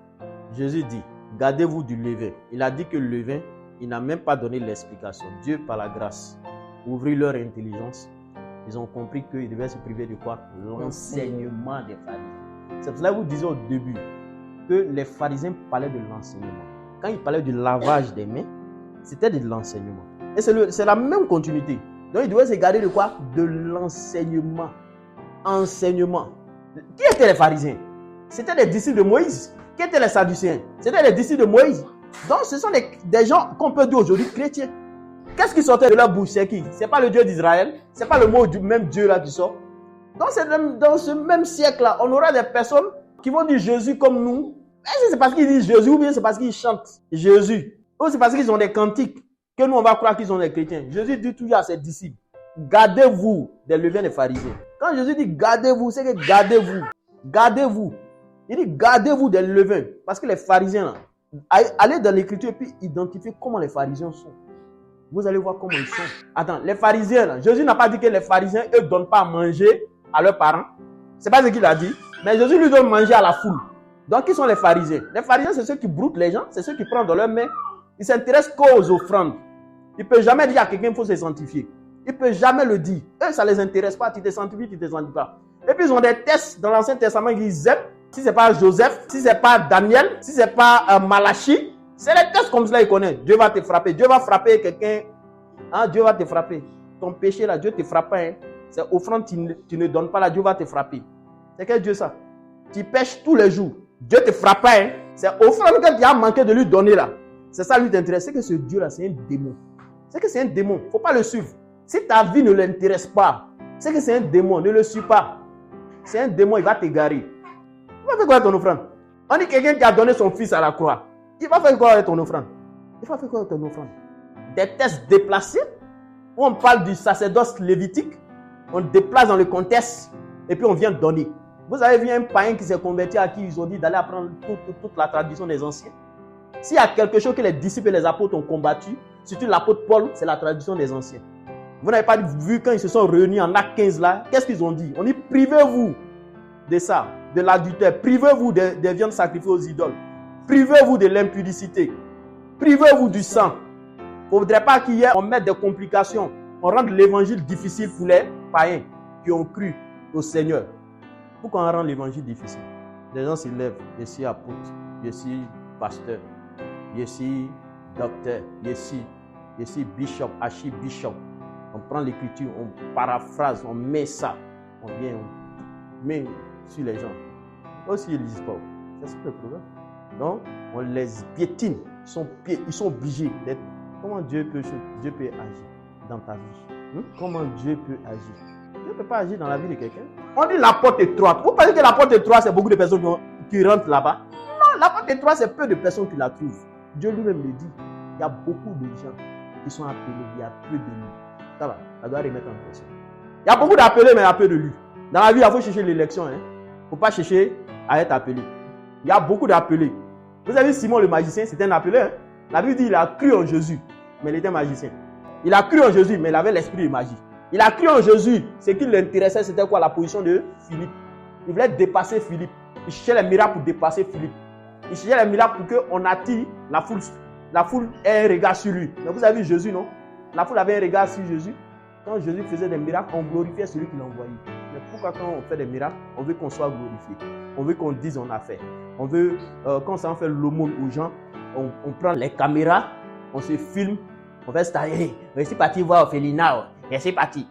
Jésus dit, gardez-vous du levain. Il a dit que le levain, il n'a même pas donné l'explication. Dieu, par la grâce, ouvrit leur intelligence. Ils ont compris qu'ils devaient se priver de quoi? L'enseignement des pharisiens. C'est pour cela que vous disiez au début que les pharisiens parlaient de l'enseignement. Quand ils parlaient du lavage des mains, c'était de l'enseignement. Et c'est la même continuité. Donc ils devaient se garder de quoi? De l'enseignement. Enseignement. Qui étaient les pharisiens? C'était les disciples de Moïse. Qui étaient les sadducéens? C'était les disciples de Moïse. Donc ce sont des gens qu'on peut dire aujourd'hui chrétiens. Qu'est-ce qui sortait de leur bouche? C'est qui? Ce n'est pas le Dieu d'Israël. Ce n'est pas le mot du même Dieu là qui sort. Dans ce même siècle-là, on aura des personnes qui vont dire Jésus comme nous. Est-ce que c'est parce qu'ils disent Jésus ou bien c'est parce qu'ils chantent Jésus? Ou c'est parce qu'ils ont des cantiques que nous on va croire qu'ils sont des chrétiens? Jésus dit toujours à ses disciples, gardez-vous des levains des pharisiens. Quand Jésus dit gardez-vous, c'est que gardez-vous. Gardez-vous. Il dit gardez-vous des levains. Parce que les pharisiens, là, allez dans l'écriture et puis identifiez comment les pharisiens sont. Vous allez voir comment ils sont. Attends, les pharisiens, là, Jésus n'a pas dit que les pharisiens, eux, ne donnent pas à manger à leurs parents. C'est pas ce qu'il a dit. Mais Jésus lui donne manger à la foule. Donc, qui sont les pharisiens? Les pharisiens, c'est ceux qui broutent les gens, c'est ceux qui prennent dans leurs mains. Ils s'intéressent qu'aux offrandes. Ils ne peuvent jamais dire à quelqu'un qu'il faut se sanctifier. Ils ne peuvent jamais le dire. Eux, ça ne les intéresse pas. Tu te sanctifies, tu ne te sanctifies pas. Et puis, ils ont des tests dans l'Ancien Testament qu'ils aiment. Si ce n'est pas Joseph, si ce n'est pas Daniel, si ce n'est pas Malachi, c'est les tests comme cela qu'ils connaissent. Dieu va te frapper. Dieu va frapper quelqu'un. Hein, Dieu va te frapper. Ton péché, là, Dieu ne te frappe pas. Hein. C'est offrande, tu ne donnes pas là, Dieu va te frapper. C'est quel Dieu ça? Tu pêches tous les jours. Dieu te frappe pas. Hein. C'est offrande que tu as manqué de lui donner là. C'est ça qui t'intéresse. C'est que ce Dieu là, c'est un démon. C'est que c'est un démon. Il ne faut pas le suivre. Si ta vie ne l'intéresse pas, c'est que c'est un démon. Ne le suis pas. C'est un démon, il va t'égarer. Il va faire quoi avec ton offrande? On dit quelqu'un qui a donné son fils à la croix. Il va faire quoi avec ton offrande? Il va faire quoi avec ton offrande? Des tests déplacés, où on parle du sacerdoce lévitique, on déplace dans le contexte, et puis on vient donner. Vous avez vu un païen qui s'est converti à qui ils ont dit d'aller apprendre toute la tradition des anciens. S'il y a quelque chose que les disciples et les apôtres ont combattu, surtout l'apôtre Paul, c'est la tradition des anciens. Vous n'avez pas vu quand ils se sont réunis en acte 15 là, qu'est-ce qu'ils ont dit? On dit privez-vous de ça, de l'adultère, privez-vous des viandes sacrifiées aux idoles, privez-vous de l'impudicité, privez-vous du sang. Il ne faudrait pas qu'on mette des complications, on rende l'évangile difficile pour les païens qui ont cru au Seigneur. Pourquoi on rend l'évangile difficile? Les gens s'élèvent, je suis apôtre, je suis pasteur, je suis docteur, je suis bishop, archibishop. On prend l'écriture, on paraphrase, on met ça, on vient, on met sur les gens. Aussi, ils ne lisent pas. C'est ça le problème. Donc, on les piétine. Ils sont obligés d'être. Comment Dieu peut agir dans ta vie? Comment Dieu peut agir? Dieu ne peut pas agir dans la vie de quelqu'un. On dit la porte étroite. Vous pensez que la porte étroite, c'est beaucoup de personnes qui rentrent là-bas? Non, la porte étroite, c'est peu de personnes qui la trouvent. Dieu lui-même le dit. Il y a beaucoup de gens qui sont appelés. Il y a peu de lui. Ça va, ça doit remettre en question. Il y a beaucoup d'appelés, mais il y a peu de lui. Dans la vie, il faut chercher l'élection. Il ne faut pas chercher à être appelé. Il y a beaucoup d'appelés. Vous avez vu Simon le magicien, c'était un appelé. Hein? La Bible dit qu'il a cru en Jésus, mais il était magicien. Il a cru en Jésus, mais il avait l'esprit de magie. Il a cru en Jésus. Ce qui l'intéressait, c'était quoi? La position de Philippe. Il voulait dépasser Philippe. Il cherchait les miracles pour dépasser Philippe. Il cherchait les miracles pour qu'on attire la foule. La foule ait un regard sur lui. Mais vous avez vu Jésus, non? La foule avait un regard sur Jésus. Quand Jésus faisait des miracles, on glorifiait celui qui l'envoyait. Mais pourquoi quand on fait des miracles, on veut qu'on soit glorifié? On veut qu'on dise on a fait. On veut, quand ça en fait l'aumône aux gens, on prend les caméras, on se filme, on fait ça. Hey, je suis parti voir Ophélie-Now. Je suis parti.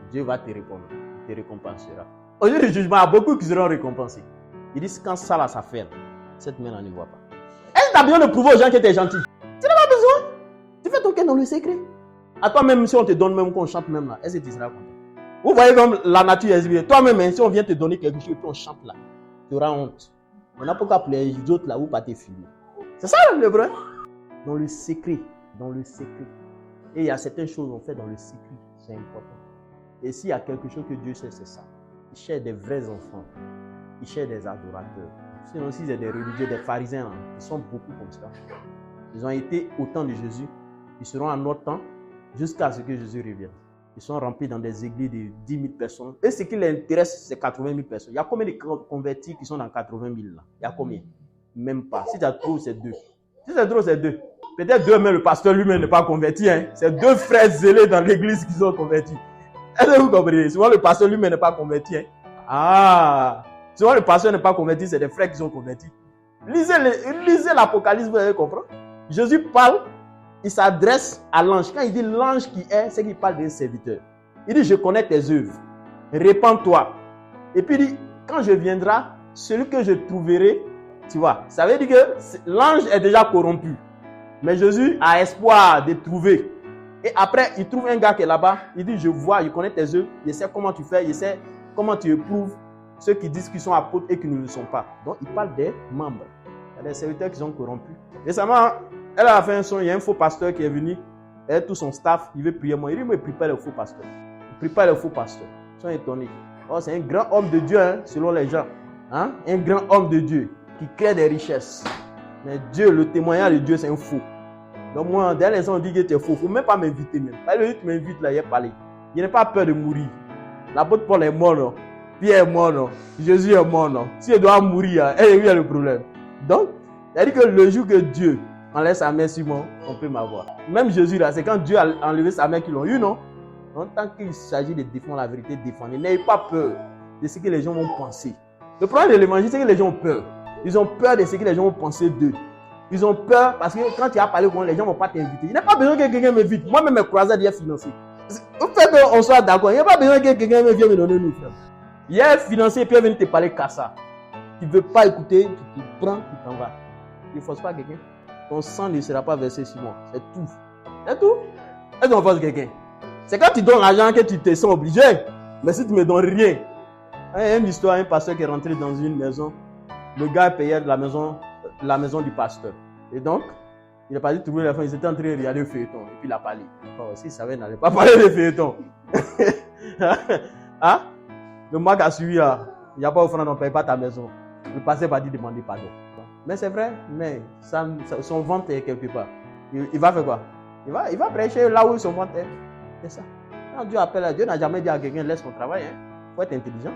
Dieu va te répondre. Il te récompensera. Au jour du jugement, il y a beaucoup qui seront récompensés. Ils disent quand ça là, ça fait, cette main-là ne voit pas. Est-ce que tu as besoin de prouver aux gens que tu es gentil? Tu n'as pas besoin. Tu fais ton cœur dans le secret. À toi-même, si on te donne même qu'on chante même là, est-ce que tu seras content? Vous voyez comme la nature est expliquée. Toi-même, si on vient te donner quelque chose et puis on chante là, tu auras honte. On n'a pas qu'à pour les autres là où pas te filmer. C'est ça le vrai. Dans le secret. Dans le secret. Et il y a certaines choses qu'on fait dans le secret. C'est important. Et s'il y a quelque chose que Dieu sait, c'est ça. Il cherche des vrais enfants. Il cherche des adorateurs. Sinon, si c'est des religieux, des pharisiens, là, ils sont beaucoup comme ça. Ils ont été au temps de Jésus. Ils seront à notre temps jusqu'à ce que Jésus revienne. Ils sont remplis dans des églises de 10 000 personnes. Et ce qui les intéresse, c'est 80 000 personnes. Il y a combien de convertis qui sont dans 80 000 là? Il y a combien? Même pas. Si tu trouves, c'est 2. Si c'est trop, c'est 2. Peut-être 2, mais le pasteur lui-même n'est pas converti. Hein? C'est 2 frères zélés dans l'église qui sont convertis. Est-ce que vous comprenez? Souvent, le pasteur lui-même n'est pas converti. Hein? Ah! Souvent, le pasteur n'est pas converti, c'est des frères qui sont convertis. Lisez l'Apocalypse, vous allez comprendre. Jésus parle. Il s'adresse à l'ange. Quand il dit l'ange qui est, c'est qu'il parle d'un serviteur. Il dit, je connais tes œuvres. Répands-toi. Et puis il dit, quand je viendrai, celui que je trouverai, tu vois, ça veut dire que l'ange est déjà corrompu. Mais Jésus a espoir de trouver. Et après, il trouve un gars qui est là-bas. Il dit, je vois, je connais tes œuvres. Je sais comment tu fais. Je sais comment tu éprouves ceux qui disent qu'ils sont apôtres et qui ne le sont pas. Donc, il parle des membres. Il y a des serviteurs qui sont corrompus. Récemment, elle a fait un son, il y a un faux pasteur qui est venu, et tout son staff, il veut prier. Moi, il dit, moi, il ne prie pas le faux pasteur. Il ne prie pas le faux pasteur. Ils sont étonnés. Oh, c'est un grand homme de Dieu, hein, selon les gens. Hein? Un grand homme de Dieu qui crée des richesses. Mais Dieu, le témoignage de Dieu, c'est un faux. Donc moi, dès l'instant où on dit que tu es faux, il ne faut même pas m'inviter même. Parce que tu m'invites là, il a parlé. Il n'a pas peur de mourir. L'apôtre Paul est mort, non? Pierre est mort, non? Jésus est mort, non? Si il doit mourir, il y a le problème. Donc, il a dit que le jour que Dieu enlève sa main sur moi, on peut m'avoir. Même Jésus là, c'est quand Dieu a enlevé sa main qu'ils l'ont eu, non? En tant qu'il s'agit de défendre la vérité, défendez. N'ayez pas peur de ce que les gens vont penser. Le problème de l'évangile, c'est que les gens ont peur. Ils ont peur de ce que les gens vont penser d'eux. Ils ont peur parce que quand tu as parlé aux gens, les gens ne vont pas t'inviter. Il n'y a pas besoin que quelqu'un m'invite. Moi-même, mes croisades, il est financé. Au fait qu'on soit d'accord, il n'y a pas besoin que quelqu'un vienne me donner une frère. Il est financé et puis il vient te parler qu'à ça. Tu ne veux pas écouter, tu te prends, tu t'en vas. Tu ne forces pas quelqu'un. Ton sang ne sera pas versé sur moi. C'est tout. C'est tout. Est-ce qu'on force quelqu'un? C'est quand tu donnes l'argent que tu te sens obligé. Mais si tu ne me donnes rien. Il y a une histoire, un pasteur qui est rentré dans une maison. Le gars payait la maison du pasteur. Et donc, il est parti trouver la fin. Ils étaient en train de regarder le feuilleton. Et puis il a parlé. Oh, s'il savait, il n'allait pas parler de feuilleton. Hein? Le mois qui a suivi, il n'y a pas offrande, on ne paye pas ta maison. Le pasteur va dire demander pardon. Mais c'est vrai, mais son ventre est quelque part. Il va faire quoi? Il va prêcher là où son ventre est. C'est ça. Quand Dieu appelle, Dieu n'a jamais dit à quelqu'un laisse ton travail. Il faut être intelligent.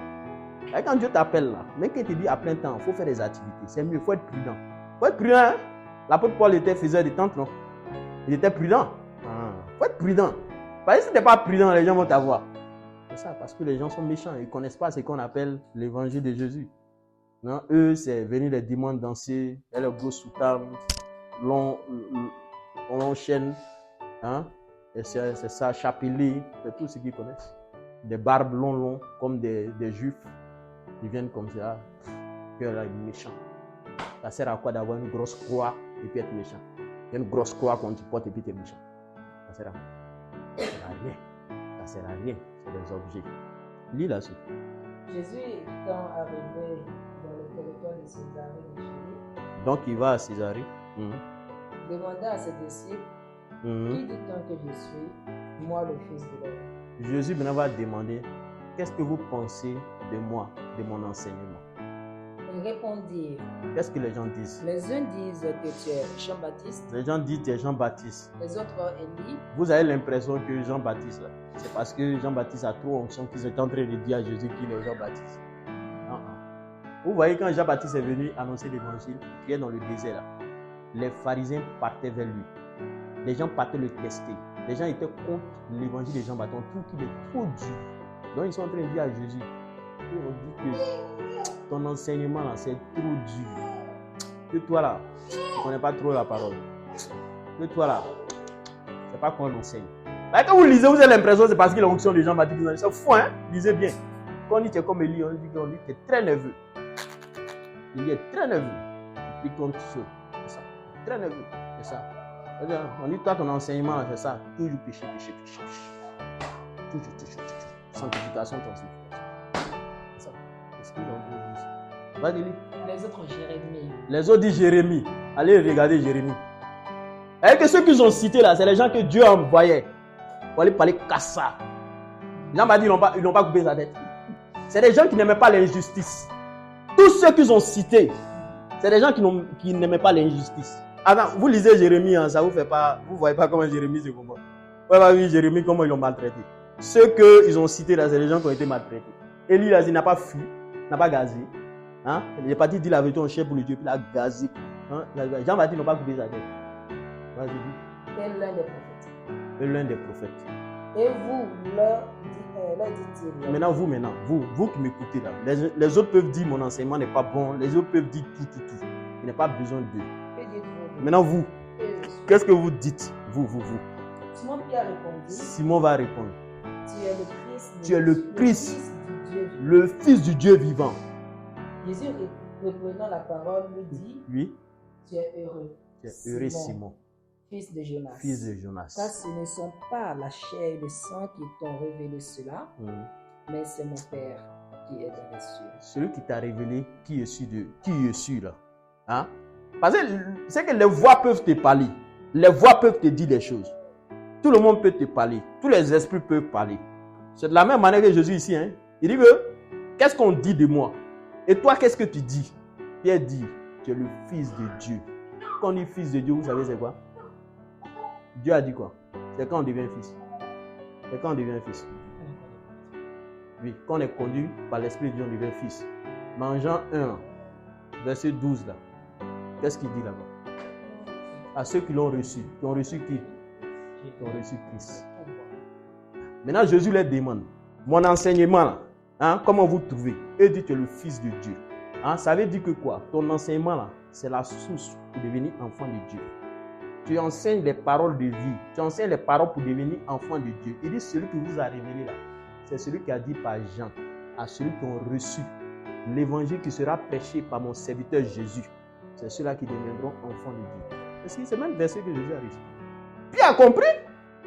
Et quand Dieu t'appelle là, même qu'il te dit à plein temps, il faut faire des activités. C'est mieux, il faut être prudent. Il faut être prudent. Hein? L'apôtre Paul était faiseur de tentes, non? Il était prudent. Il faut être prudent. Parce que si tu n'es pas prudent, les gens vont t'avoir. C'est ça, parce que les gens sont méchants. Ils ne connaissent pas ce qu'on appelle l'évangile de Jésus. Non, eux, c'est venir les dimanches danser, et le gros soutane, long chaîne, hein? Et c'est ça, chapelet, c'est tout ce qu'ils connaissent. Des barbes longs, comme des juifs. Ils viennent comme ça, puis là, ils sont méchants. Ça sert à quoi d'avoir une grosse croix et puis être méchant? Il y a une grosse croix qu'on te porte et puis tu es méchant. Ça sert à quoi? Ça sert à rien. Ça sert à rien. C'est des objets. Lis là-dessus. Jésus étant arrivé dans le territoire de Césarée de Philippe, donc il va à Césarée. Demanda à ses disciples, qui dit-on que je suis, moi le Fils de l'homme? Jésus maintenant va demander, qu'est-ce que vous pensez de moi, de mon enseignement? Ils répondirent. Qu'est-ce que les gens disent? Les uns disent que tu es Jean-Baptiste. Les gens disent que tu es Jean-Baptiste. Les autres Élie. Vous avez l'impression que Jean-Baptiste, là, c'est parce que Jean-Baptiste a trop onction qu'ils étaient en train de dire à Jésus qu'il est Jean-Baptiste. Non. Vous voyez, quand Jean-Baptiste est venu annoncer l'évangile, il est dans le désert là. Les pharisiens partaient vers lui. Les gens partaient le tester. Les gens étaient contre l'évangile de Jean-Baptiste. On trouve qu'il est trop dur. Donc ils sont en train de dire à Jésus, on dit que ton enseignement là, c'est trop dur. Que toi là, tu ne connais pas trop la parole. Que toi là, c'est pas qu'on enseigne. Quand vous lisez, vous avez l'impression que c'est parce qu'il a l'onction de Jean-Baptiste. C'est fou, hein? Lisez bien. Quand on dit que tu es comme Élie, on dit que tu es très nerveux. Il est très nerveux. Il compte feu. C'est ça. Très nerveux. C'est ça. On dit, toi, ton enseignement, c'est ça. Toujours péché. Toujours. Sanctification, sanctification. C'est ça. C'est ce qu'ils ont dit. Vas-y, lis. Les autres, Jérémie. Les autres disent Jérémie. Allez regarder Jérémie. Et que ceux qu'ils ont cités là, c'est les gens que Dieu envoyait pour aller parler cassa. Jean m'a dit, ils n'ont pas coupé sa tête. C'est des gens qui n'aimaient pas l'injustice. Tous ceux qu'ils ont cités, c'est des gens qui n'aimaient pas l'injustice. Attends, vous lisez Jérémie, hein, ça vous fait pas, vous voyez pas comment Jérémie se comporte. Vous voyez pas Jérémie, comment ils l'ont maltraité. Ceux qu'ils ont cités là, c'est les gens qui ont été maltraités. Élie là, il n'a pas fui, n'a pas gazé. Hein? Il est parti dire la vérité au chef pour le Dieu, puis il a gazé. Hein? Jean-Baptiste n'a pas coupé sa tête. Vas-y, dis. Et l'un des prophètes. Et l'un des prophètes. Et vous, leur dit-il. Maintenant, vous qui m'écoutez là, les autres peuvent dire mon enseignement n'est pas bon, les autres peuvent dire tout. Il n'y a pas besoin d'eux. Maintenant, vous, qu'est-ce que vous dites? Vous. Simon Pierre répondit. Simon va répondre. Tu es le Christ. Le Fils du Dieu vivant. Jésus, reprenant la parole, lui dit. Oui. Tu es heureux. Tu es heureux, Simon. Fils de Jonas. Fils de Jonas. Car ce ne sont pas la chair et le sang qui t'ont révélé cela, mais c'est mon Père qui est dans les cieux. Celui qui t'a révélé qui est sûr là. Hein? Parce que c'est que les voix peuvent te parler. Les voix peuvent te dire des choses. Tout le monde peut te parler. Tous les esprits peuvent parler. C'est de la même manière que Jésus ici. Hein? Il dit que, qu'est-ce qu'on dit de moi? Et toi, qu'est-ce que tu dis? Pierre dit, tu es le fils de Dieu. Quand on dit fils de Dieu, vous savez c'est quoi? Dieu a dit quoi? C'est quand on devient fils. C'est quand on devient fils. Oui, quand on est conduit par l'Esprit de Dieu, on devient fils. Mais en Jean 1, verset 12 là, qu'est-ce qu'il dit là-bas? À ceux qui l'ont reçu. Qui ont reçu qui? Qui ont reçu Christ. Maintenant, Jésus leur demande, mon enseignement là, hein, comment vous trouvez? Et dit, tu es le fils de Dieu. Hein, ça veut dire que quoi? Ton enseignement là, c'est la source pour devenir enfant de Dieu. Tu enseignes les paroles de vie. Tu enseignes les paroles pour devenir enfant de Dieu. Il dit, celui qui vous a révélé là, c'est celui qui a dit par Jean, à celui qui ont reçu l'évangile qui sera prêché par mon serviteur Jésus. C'est ceux-là qui deviendront enfants de Dieu. Parce que c'est même le verset que Jésus a reçu. Pierre a compris.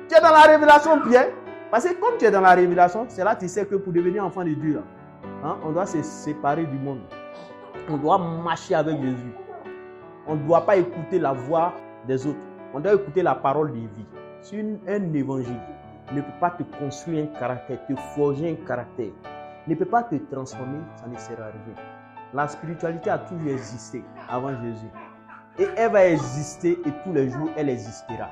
Tu es dans la révélation, Pierre. Parce que comme tu es dans la révélation, c'est là que tu sais que pour devenir enfant de Dieu, là, hein, on doit se séparer du monde. On doit marcher avec Jésus. On ne doit pas écouter la voix des autres. On doit écouter la parole de vie. Si un évangile ne peut pas te construire un caractère, te forger un caractère, ne peut pas te transformer, ça ne sert à rien. La spiritualité a toujours existé avant Jésus. Et elle va exister et tous les jours, elle existera.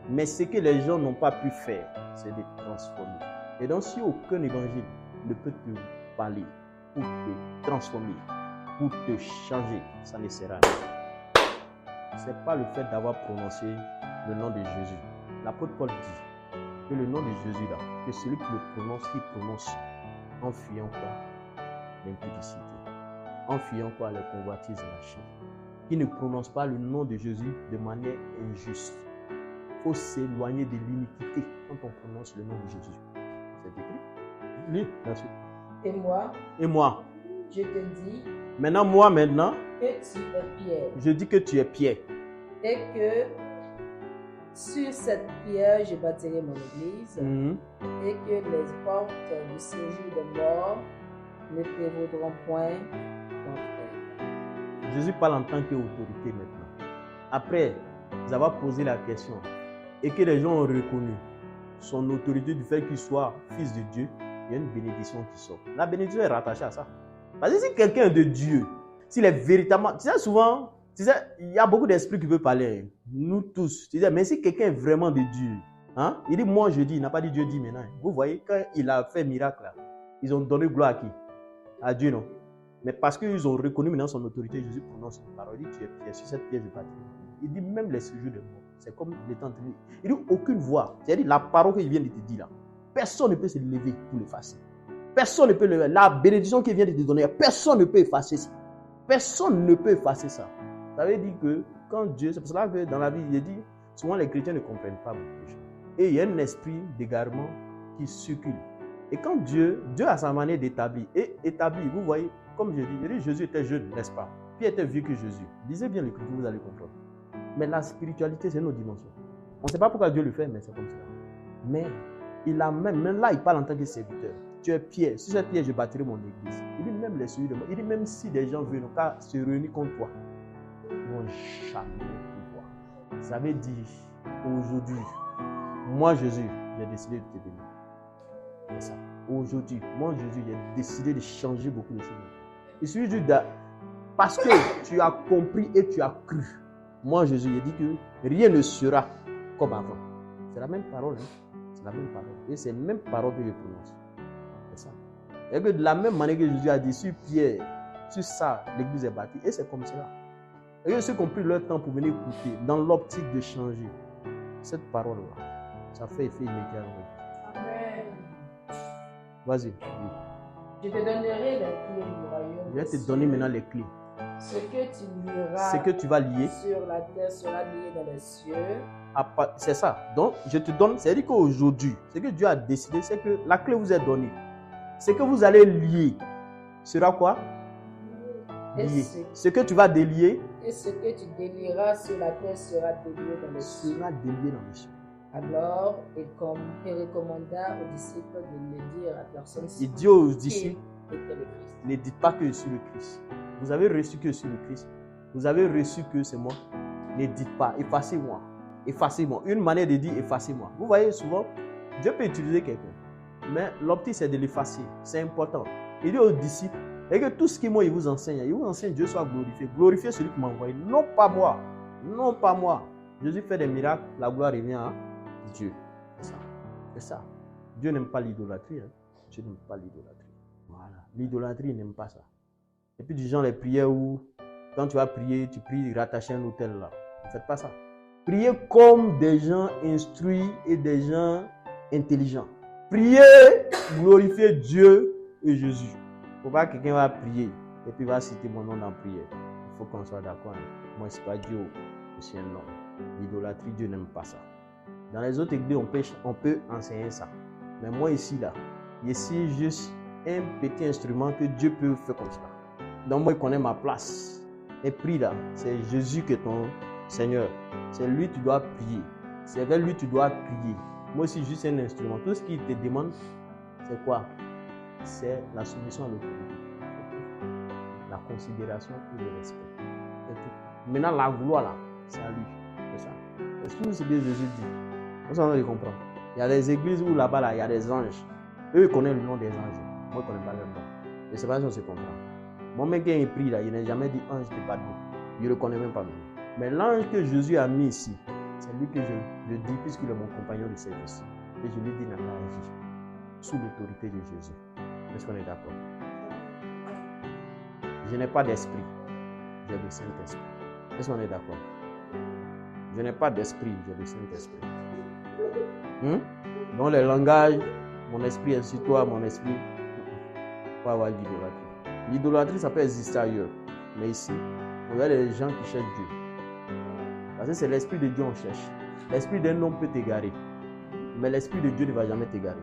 Mais ce que les gens n'ont pas pu faire, c'est de transformer. Et donc, si aucun évangile ne peut te parler pour te transformer, pour te changer, ça ne sert à rien. Ce n'est pas le fait d'avoir prononcé le nom de Jésus. L'apôtre Paul dit que le nom de Jésus là, que celui qui le prononce, il prononce en fuyant quoi? L'impudicité. En fuyant quoi? La convoitise de la chair. Qui ne prononce pas le nom de Jésus de manière injuste. Il faut s'éloigner de l'iniquité quand on prononce le nom de Jésus. C'est écrit. Lis la suite. Et moi, je te dis, maintenant, que tu es Pierre. Je dis que tu es Pierre. Et que sur cette pierre, je bâtirai mon église. Et que les portes du séjour des morts ne prévaudront point contre elle. Jésus parle en tant qu'autorité maintenant. Après avoir posé la question et que les gens ont reconnu son autorité du fait qu'il soit fils de Dieu, il y a une bénédiction qui sort. La bénédiction est rattachée à ça. Parce que si quelqu'un est de Dieu, s'il est véritablement... Tu sais, souvent, il y a beaucoup d'esprits qui veulent parler. Nous tous. Tu sais, mais si quelqu'un est vraiment de Dieu, hein, il dit moi je dis, il n'a pas dit Dieu dit maintenant. Vous voyez, quand il a fait miracle, là, ils ont donné gloire à qui? À Dieu, non? Mais parce qu'ils ont reconnu maintenant son autorité, Jésus prononce une parole. Il dit tu es Pierre, sur cette pierre je bâtirai. Il dit même les séjours de mort. C'est comme l'étant entendu. Il dit aucune voix. C'est-à-dire la parole qu'il vient de te dire là. Personne ne peut se lever pour l'effacer. Personne ne peut lever. La bénédiction qu'il vient de te donner, personne ne peut effacer ça. Personne ne peut effacer ça. Ça veut dire que quand Dieu, c'est pour cela que dans la vie, il dit, souvent les chrétiens ne comprennent pas beaucoup de choses. Et il y a un esprit d'égarement qui circule. Et quand Dieu a sa manière d'établir. Et établi, vous voyez, comme je dis, Jésus était jeune, n'est-ce pas? Pierre était vieux que Jésus. Lisez bien l'écriture, vous allez comprendre. Mais la spiritualité, c'est une autre dimension. On ne sait pas pourquoi Dieu le fait, mais c'est comme ça. Mais il a même là, il parle en tant que serviteur. Tu es Pierre. Sur cette pierre, je bâtirai mon église. Il dit même les sujets de moi. Il dit même si des gens veulent se réunir contre toi, ils ne vont jamais pouvoir. Ça veut dire, aujourd'hui, moi Jésus, j'ai décidé de te bénir. C'est ça. Aujourd'hui, moi Jésus, j'ai décidé de changer beaucoup de choses. Il suffit juste parce que tu as compris et tu as cru. Moi Jésus, j'ai dit que rien ne sera comme avant. C'est la même parole. Hein? C'est la même parole. Et c'est la même parole que je prononce. C'est ça. Et que de la même manière que Jésus a dit sur Pierre, sur ça, l'église est bâtie. Et c'est comme cela. Et ceux qui ont pris leur temps pour venir écouter, dans l'optique de changer, cette parole-là, ça fait effet immédiat. Amen. Vas-y. Oui. Je te donnerai les clés du royaume. Je vais te donner maintenant les clés. Ce que tu lieras, ce que tu vas lier sur la terre sera lié dans les cieux. C'est ça. Donc, je te donne, c'est-à-dire qu'aujourd'hui, ce que Dieu a décidé, c'est que la clé vous est donnée. Ce que vous allez lier sera quoi? Lié. Ce que tu vas délier. Et ce que tu délieras sur la terre sera délié dans les cieux. Sera délié dans les cieux. Alors, il recommanda aux disciples de le dire à personne. Il dit aux disciples, était le Christ. ne dites pas que je suis le Christ. Vous avez reçu que je suis le Christ. Vous avez reçu que c'est moi. Ne dites pas, effacez-moi. Effacez-moi. Une manière de dire effacez-moi. Vous voyez souvent, Dieu peut utiliser quelqu'un. Mais l'optique, c'est de l'effacer. C'est important. Il dit aux disciples, et que tout ce qu'il vous enseigne, il vous enseigne Dieu soit glorifié. Glorifiez celui qui m'a envoyé. Non pas moi. Non pas moi. Jésus fait des miracles, la gloire revient à Dieu. C'est ça. C'est ça. Dieu n'aime pas l'idolâtrie. Dieu n'aime pas l'idolâtrie. Voilà. L'idolâtrie, il n'aime pas ça. Et puis, du genre, les prières où, quand tu vas prier, tu pries rattaché à un hôtel là. Ne faites pas ça. Priez comme des gens instruits et des gens intelligents. Priez, glorifiez Dieu et Jésus. Il ne faut pas que quelqu'un va prier et puis va citer mon nom dans la prière. Il faut qu'on soit d'accord. Moi, ce n'est pas Dieu, c'est un nom. L'idolâtrie, Dieu n'aime pas ça. Dans les autres églises, on peut enseigner ça. Mais moi, ici, juste un petit instrument que Dieu peut faire comme ça. Donc, moi, je connais ma place. Et prie là, c'est Jésus qui est ton Seigneur. C'est lui que tu dois prier. C'est vers lui que tu dois crier. Moi aussi, juste un instrument. Tout ce qu'il te demande, c'est quoi? C'est la soumission à l'autorité. La considération et le respect. C'est tout. Maintenant, la gloire là, c'est à lui. C'est ça. C'est tout ce que Jésus dit. On va comprendre. Il y a des églises où là-bas, là, il y a des anges. Eux, ils connaissent le nom des anges. Moi, je ne connais pas leur nom. Je ne sais pas si on se comprend. Moi, même quand il prie là, il n'a jamais dit ange de Badou. Je ne le connais même pas. Mais l'ange que Jésus a mis ici, c'est lui que je dis, puisqu'il est mon compagnon de service. Et je lui dis n'a pas agi sous l'autorité de Jésus. Est-ce qu'on est d'accord? Je n'ai pas d'esprit, j'ai le Saint-Esprit. Est-ce qu'on est d'accord? Je n'ai pas d'esprit, j'ai le Saint-Esprit. Dans les langages, mon esprit est sur toi, mon esprit. Pas avoir l'idolâtrie. L'idolâtrie, ça peut exister ailleurs. Mais ici, il y a des gens qui cherchent Dieu. Parce que c'est l'esprit de Dieu qu'on cherche. L'esprit d'un homme peut t'égarer. Mais l'esprit de Dieu ne va jamais t'égarer.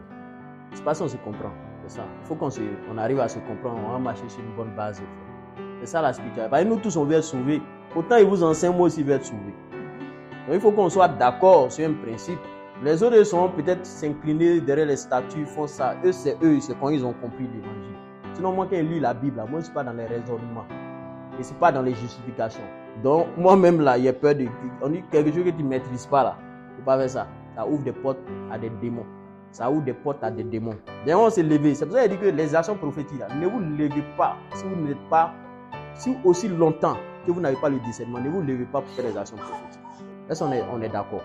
Je ne sais pas si on se comprend. C'est ça. Il faut qu'on arrive à se comprendre. On va marcher sur une bonne base. C'est ça la spiritualité. Parce que nous tous, on veut être sauvés. Autant ils vous enseignent, moi aussi, je veux être sauvé. Donc il faut qu'on soit d'accord sur un principe. Les autres sont peut-être s'incliner derrière les statues, font ça. Eux, c'est quand ils ont compris l'évangile. Sinon, moi, quand je lis la Bible, moi, je ne suis pas dans les raisonnements. Et ce n'est pas dans les justifications. Donc, moi-même, là, il y a peur de... On dit quelque chose que tu ne maîtrises pas, là. Il ne faut pas faire ça. Ça ouvre des portes à des démons. Ça ouvre des portes à des démons. D'ailleurs, on s'est levé. C'est pour ça qu'il dit que les actions prophétiques, là, ne vous levez pas si vous n'êtes pas... Si aussi longtemps que vous n'avez pas le discernement, ne vous levez pas pour faire les actions prophétiques. Est-ce qu'on est d'accord?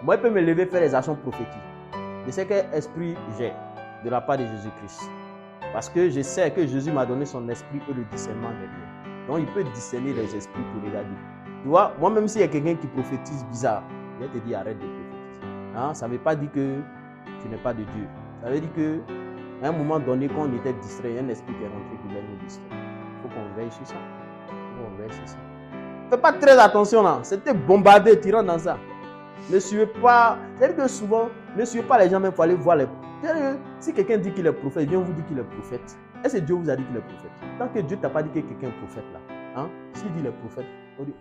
Moi, je peux me lever faire les actions prophétiques. Je sais quel esprit j'ai de la part de Jésus-Christ. Parce que je sais que Jésus m'a donné son esprit et le discernement des biens. Donc, il peut discerner les esprits pour regarder. Tu vois, moi, même s'il y a quelqu'un qui prophétise bizarre, je vais te dire arrête de prophétiser. Ça ne veut pas dire que tu n'es pas de Dieu. Ça veut dire qu'à un moment donné, quand on était distrait, il y a un esprit qui est rentré qui voulait nous distraire. Il faut qu'on veille sur ça. Fais pas très attention là. C'était bombardé, tirant dans ça. Ne suivez pas. C'est-à-dire que souvent, ne suivez pas les gens, même il faut aller voir les. Si quelqu'un dit qu'il est prophète, il vient vous dire qu'il est prophète. Est-ce que Dieu vous a dit qu'il est prophète? Tant que Dieu ne t'a pas dit que quelqu'un est prophète là, s'il dit qu'il est prophète, on dit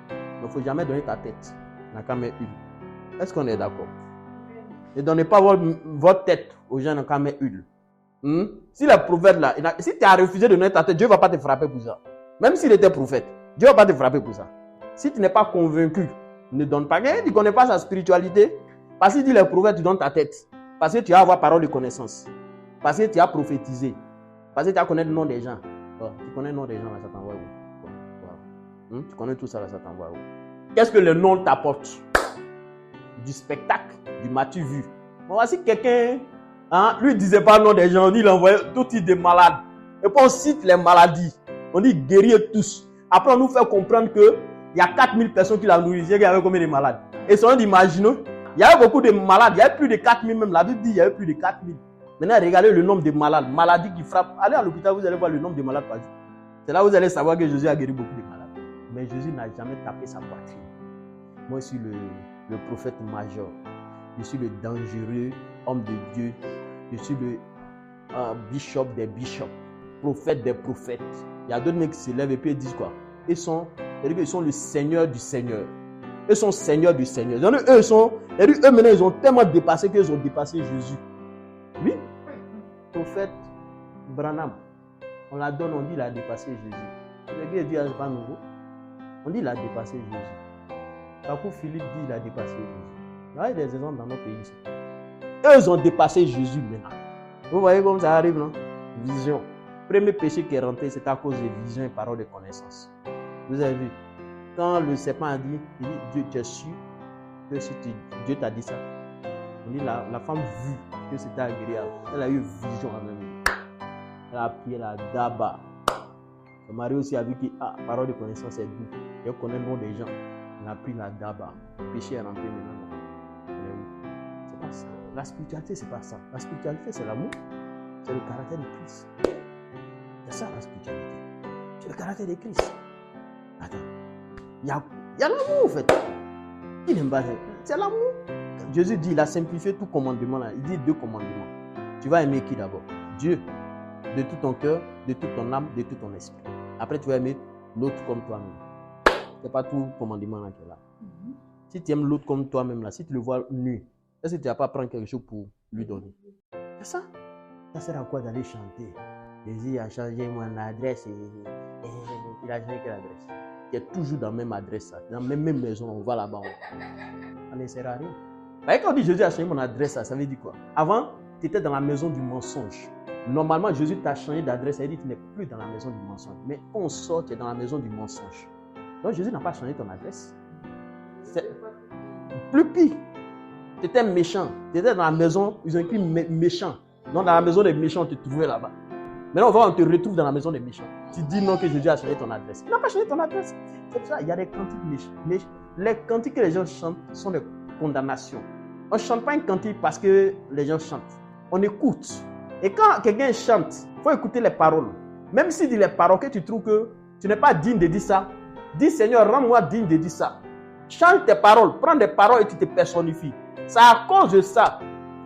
il ne faut jamais donner ta tête. Il n'a qu'à mettre une. Est-ce qu'on est d'accord? Ne donnez pas votre tête aux gens, il n'a qu'à mettre une. Si le prophète là, si tu as refusé de donner ta tête, Dieu ne va pas te frapper pour ça. Même s'il était prophète, Dieu ne va pas te frapper pour ça. Si tu n'es pas convaincu, ne donne pas. Tu ne connais pas sa spiritualité. Parce qu'il dit les prophètes, tu donnes ta tête. Parce que tu vas avoir parole de connaissance. Parce que tu as prophétisé. Parce que tu as connaître le nom des gens. Tu connais le nom des gens, là, ça t'envoie où? Tu connais tout ça, là, ça t'envoie où? Qu'est-ce que le nom t'apporte? Du spectacle, du m'as-tu vu? Bon, voici quelqu'un, lui ne disait pas le nom des gens, il envoyait tout type de malades. Et puis on cite les maladies. On dit guérir tous. Après, on nous fait comprendre que il y a 4000 personnes qui la nourrissent. Il y avait combien de malades? Et ça, on imagine, il y avait beaucoup de malades. Il y avait plus de 4000 même. La Bible dit qu'il y avait plus de 4000. Maintenant, regardez le nombre de malades. Maladies qui frappent. Allez à l'hôpital, vous allez voir le nombre de malades par jour. C'est là où vous allez savoir que Jésus a guéri beaucoup de malades. Mais Jésus n'a jamais tapé sa poitrine. Moi, je suis le prophète major. Je suis le dangereux homme de Dieu. Je suis le bishop des bishops. Prophète des prophètes. Il y a d'autres mecs qui se lèvent et puis ils disent quoi? Ils sont le Seigneur du Seigneur. Eux sont seigneurs du Seigneur. Donc, eux maintenant, ils ont tellement dépassé qu'ils ont dépassé Jésus. Oui. Prophète Branham, on la donne, on dit il a dépassé Jésus. Le gars dit, c'est pas nouveau. On dit il a dépassé Jésus. Kakou Philippe dit il a dépassé Jésus. Il y a des exemples dans nos pays. Eux, ils ont dépassé Jésus maintenant. Vous voyez comment ça arrive, non? Vision. Premier péché qui est rentré, c'est à cause de vision et parole de connaissance. Vous avez vu? Quand le serpent a dit, il dit, Dieu, tu es sûr que si Dieu t'a dit ça? On dit, la femme vit que c'était agréable. Elle a eu vision en même temps. Elle a prié la daba. Son mari aussi a vu que parole de connaissance est doux. Elle connaît le nom des gens. Elle a pris la daba. Le péché est rentré maintenant. C'est pas ça. La spiritualité, c'est pas ça. La spiritualité, c'est l'amour. C'est le caractère de Christ. C'est ça la spiritualité. C'est le caractère de Christ. Attends. Il y a l'amour en fait. Il n'aime pas. C'est l'amour. Jésus dit, il a simplifié tout commandement là. Il dit 2 commandements. Tu vas aimer qui d'abord? Dieu. De tout ton cœur, de toute ton âme, de tout ton esprit. Après, tu vas aimer l'autre comme toi-même. C'est pas tout commandement là qui est là. Si tu aimes l'autre comme toi-même là, si tu le vois nu, est-ce que tu ne vas pas prendre quelque chose pour lui donner? C'est ça. Ça sert à quoi d'aller chanter? Jésus a changé mon adresse et il a changé quelle adresse? Tu es toujours dans la même adresse, dans la même maison, on va là-bas. Ça ne sert à rien. Quand on dit Jésus a changé mon adresse, ça veut dire quoi? Avant, tu étais dans la maison du mensonge. Normalement, Jésus t'a changé d'adresse, ça veut dire que tu n'es plus dans la maison du mensonge. Mais quand on sort, tu es dans la maison du mensonge. Donc Jésus n'a pas changé ton adresse. C'est plus pire. Tu étais méchant. Tu étais dans la maison, ils ont écrit méchant. Donc dans la maison des méchants, tu te trouvais là-bas. Maintenant, on te retrouve dans la maison des méchants. Tu dis non que Jésus a changé ton adresse. Il n'a pas changé ton adresse. C'est pour ça qu'il y a des cantiques méchants. Les cantiques que les gens chantent sont des condamnations. On ne chante pas un cantique parce que les gens chantent. On écoute. Et quand quelqu'un chante, il faut écouter les paroles. Même s'il dit les paroles que tu trouves que tu n'es pas digne de dire ça, dis Seigneur, rends-moi digne de dire ça. Change tes paroles, prends des paroles et tu te personnifies. C'est à cause de ça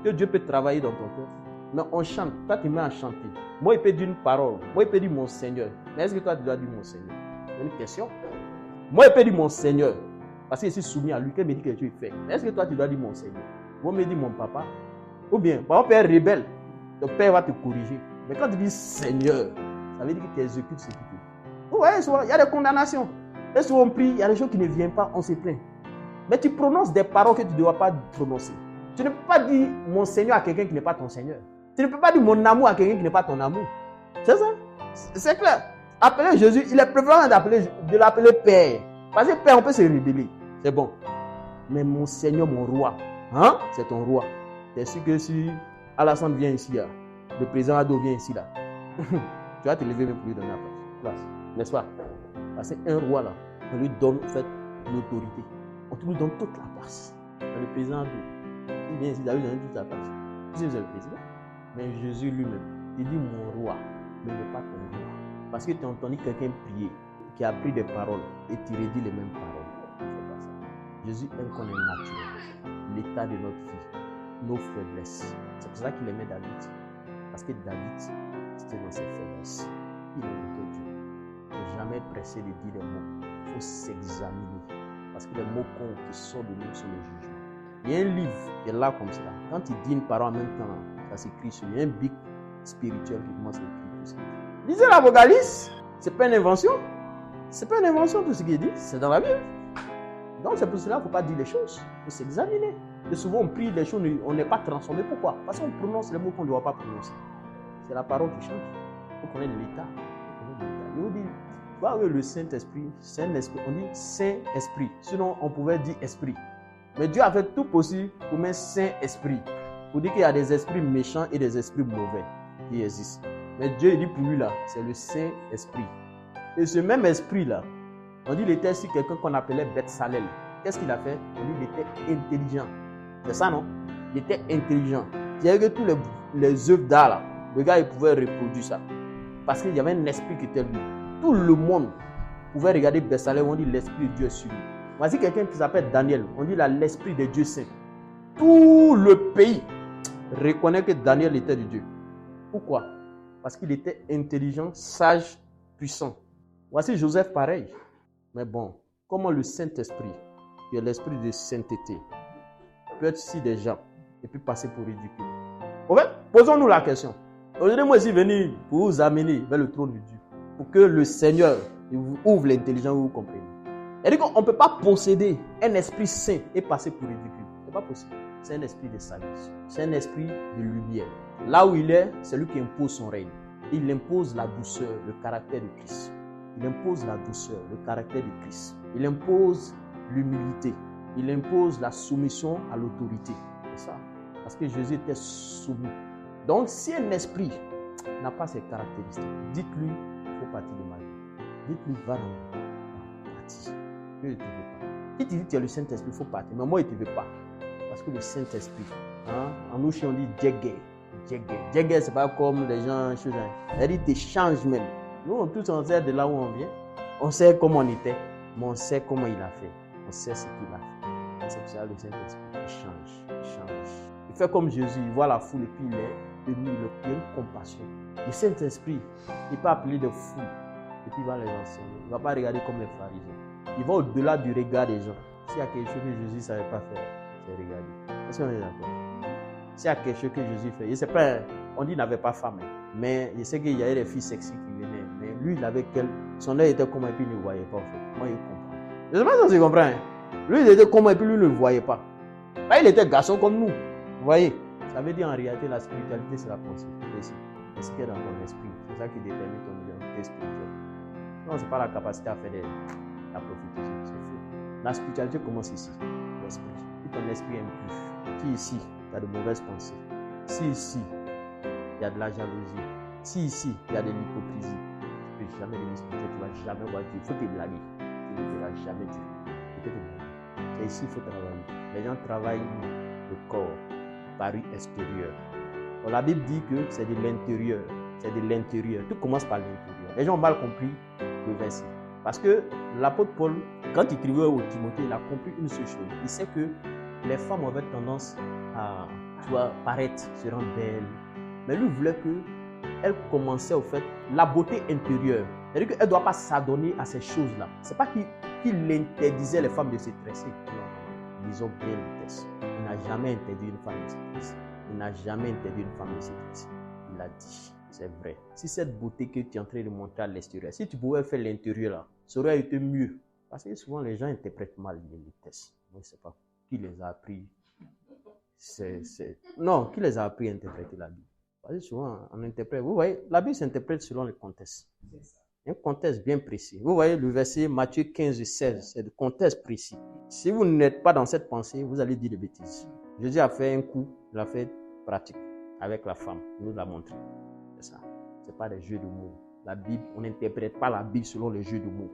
que Dieu peut travailler dans ton cœur. Mais on chante, toi tu mets à chanter. Moi, il peut dire une parole. Moi, il peut dire mon Seigneur. Mais est-ce que toi tu dois dire mon Seigneur? C'est une question. Moi, il peut dire mon Seigneur. Parce que je suis soumis à lui, qu'il me dit que Dieu fait. Mais est-ce que toi tu dois dire mon Seigneur? Moi, il me dit mon papa. Ou bien, par exemple, père rebelle. Ton père va te corriger. Mais quand tu dis Seigneur, ça veut dire que tu exécutes ce qu'il te dit. Vous voyez, il y a des condamnations. Et souvent on prie, il y a des choses qui ne viennent pas, on se plaint. Mais tu prononces des paroles que tu ne dois pas prononcer. Tu ne peux pas dire mon Seigneur à quelqu'un qui n'est pas ton Seigneur. Tu ne peux pas dire mon amour à quelqu'un qui n'est pas ton amour. C'est ça? C'est clair. Appeler Jésus, il est préférable de l'appeler Père. Parce que Père, on peut se rébeller. C'est bon. Mais mon Seigneur, mon roi, hein? C'est ton roi. C'est sûr que si Alassane vient ici, là, le président Ado vient ici, là, tu vas te lever même pour lui donner la place. N'est-ce pas? Parce qu'un roi, là, on lui donne en fait l'autorité. On lui donne toute la place. Le président Ado, il vient ici, il lui donne toute la place. Si vous êtes le président, mais Jésus lui-même, il dit mon roi, mais pas ton roi. Parce que tu as entendu quelqu'un prier, qui a pris des paroles et tu redis les mêmes paroles. C'est pas ça. Jésus aime qu'on est naturel. L'état de notre vie, nos faiblesses. C'est pour ça qu'il aimait David. Parce que David, c'était dans ses faiblesses. Il aimait Dieu. Il ne faut jamais pressé de dire des mots. Il faut s'examiner. Parce que les mots qui sortent de nous sont le jugement. Il y a un livre qui est là comme ça. Quand il dit une parole en même temps, ça s'écrit sur. Il y a un bic spirituel qui commence à écrire tout ça. Lisez l'Apocalypse. C'est pas une invention. C'est pas une invention tout ce qu'il dit. C'est dans la Bible. Donc c'est pour cela qu'il ne faut pas dire les choses. Il faut s'examiner. Et souvent on prie les choses, on n'est pas transformé. Pourquoi? Parce qu'on prononce les mots qu'on ne doit pas prononcer. C'est la parole qui change. Il faut connaître l'état. Je vous dis, voir le Saint-Esprit, on dit Saint-Esprit. Sinon on pouvait dire esprit. Mais Dieu a fait tout possible pour mettre Saint-Esprit. Pour dire qu'il y a des esprits méchants et des esprits mauvais qui existent. Mais Dieu il dit pour lui là, c'est le Saint-Esprit. Et ce même esprit là, on dit qu'il était sur quelqu'un qu'on appelait Beth-Salel. Qu'est-ce qu'il a fait? On dit qu'il était intelligent. C'est ça non? Il était intelligent. C'est-à-dire que tous les œuvres d'art là, le gars il pouvait reproduire ça. Parce qu'il y avait un esprit qui était lui. Tout le monde pouvait regarder Beth-Salel, on dit l'esprit de Dieu est sur lui. Voici quelqu'un qui s'appelle Daniel, on dit là l'esprit de Dieu saint. Tout le pays reconnaît que Daniel était de Dieu. Pourquoi? Parce qu'il était intelligent, sage, puissant. Voici Joseph pareil. Mais bon, comment le Saint-Esprit qui est l'esprit de sainteté, peut être ici des gens et puis passer pour ridicule. En fait, posons-nous la question. Aujourd'hui, moi, je suis venu pour vous amener vers le trône de Dieu, pour que le Seigneur vous ouvre l'intelligence, vous comprenez. C'est-à-dire qu'on ne peut pas posséder un esprit saint et passer pour ridicule. Ce n'est pas possible. C'est un esprit de sagesse. C'est un esprit de lumière. Là où il est, c'est lui qui impose son règne. Il impose la douceur, le caractère de Christ. Il impose la douceur, le caractère de Christ. Il impose l'humilité. Il impose la soumission à l'autorité. C'est ça. Parce que Jésus était soumis. Donc, si un esprit n'a pas ces caractéristiques, dites-lui, il faut partir de ma vie. Dites-lui, va dans ma partie. Je ne te veux pas. Si tu dis que tu es le Saint-Esprit, il faut partir. Mais moi, il ne te veut pas. Parce que le Saint-Esprit, en nous, on dit Djegé. Djegé, ce n'est pas comme les gens. C'est-à-dire, tu changes même. Nous, tous, on sait de là où on vient. On sait comment on était. Mais on sait comment il a fait. On sait ce qu'il a fait. C'est pour ça que le Saint-Esprit, il change. Il fait comme Jésus. Il voit la foule et puis il est ému. Il a une compassion. Le Saint-Esprit, il peut appeler des fous. Et puis il va les enseigner. Il ne va pas regarder comme les pharisiens. Il va au-delà du regard des gens. S'il y a quelque chose que Jésus ne savait pas faire, c'est regarder. Est-ce qu'on est d'accord? S'il y a quelque chose que Jésus fait, je sais pas, on dit qu'il n'avait pas femme, mais je sais qu'il y avait des filles sexy qui venaient, mais lui, il avait son œil était comment et puis il ne voyait pas en fait. Moi, il comprend. Je ne sais pas si tu comprends. Lui, il était comment et puis lui, il ne le voyait pas. Là, il était garçon comme nous. Vous voyez? Ça veut dire en réalité, la spiritualité, c'est la pensée. C'est ce qui est dans ton esprit. C'est ça qui détermine ton identité spirituelle. Non, ce n'est pas la capacité à faire la prophétie. C'est faux. La spiritualité commence ici, l'esprit. Si ton esprit est impur, si ici, il y a de mauvaises pensées, si ici, il y a de la jalousie, si ici, il y a de l'hypocrisie, tu ne peux jamais devenir spirituel, tu ne vas jamais voir Dieu. Il faut te blaguer. Tu ne verras jamais Dieu. Tu peux te blaguer. C'est ici qu'il faut travailler. Les gens travaillent le corps, paru extérieur. Bon, la Bible dit que c'est de l'intérieur. C'est de l'intérieur. Tout commence par l'intérieur. Les gens ont mal compris le verset. Parce que l'apôtre Paul, quand il écrivait au Timothée, il a compris une seule chose. Il sait que les femmes avaient tendance à paraître, se rendre belles. Mais lui voulait qu'elle commençait au fait la beauté intérieure. C'est-à-dire qu'elle ne doit pas s'adonner à ces choses-là. Ce n'est pas qu'il interdisait les femmes de se tresser. Non. Disons bien le texte. Il n'a jamais interdit une femme de se tresser. Il n'a jamais interdit une femme de se tresser. Il a dit. C'est vrai. Si cette beauté que tu es en train de montrer à l'extérieur, si tu pouvais faire l'intérieur là, ça aurait été mieux. Parce que souvent les gens interprètent mal les textes. Je ne sais pas qui les a appris. Non, qui les a appris à interpréter la Bible. Parce que souvent on interprète. Vous voyez, la Bible s'interprète selon le contexte. Un contexte bien précis. Vous voyez le verset Matthieu 15 et 16, c'est le contexte précis. Si vous n'êtes pas dans cette pensée, vous allez dire des bêtises. Jésus a fait un coup, il a fait pratique avec la femme. Il nous l'a montré. C'est ça. Ce n'est pas des jeux de mots. La Bible, on n'interprète pas la Bible selon les jeux de mots.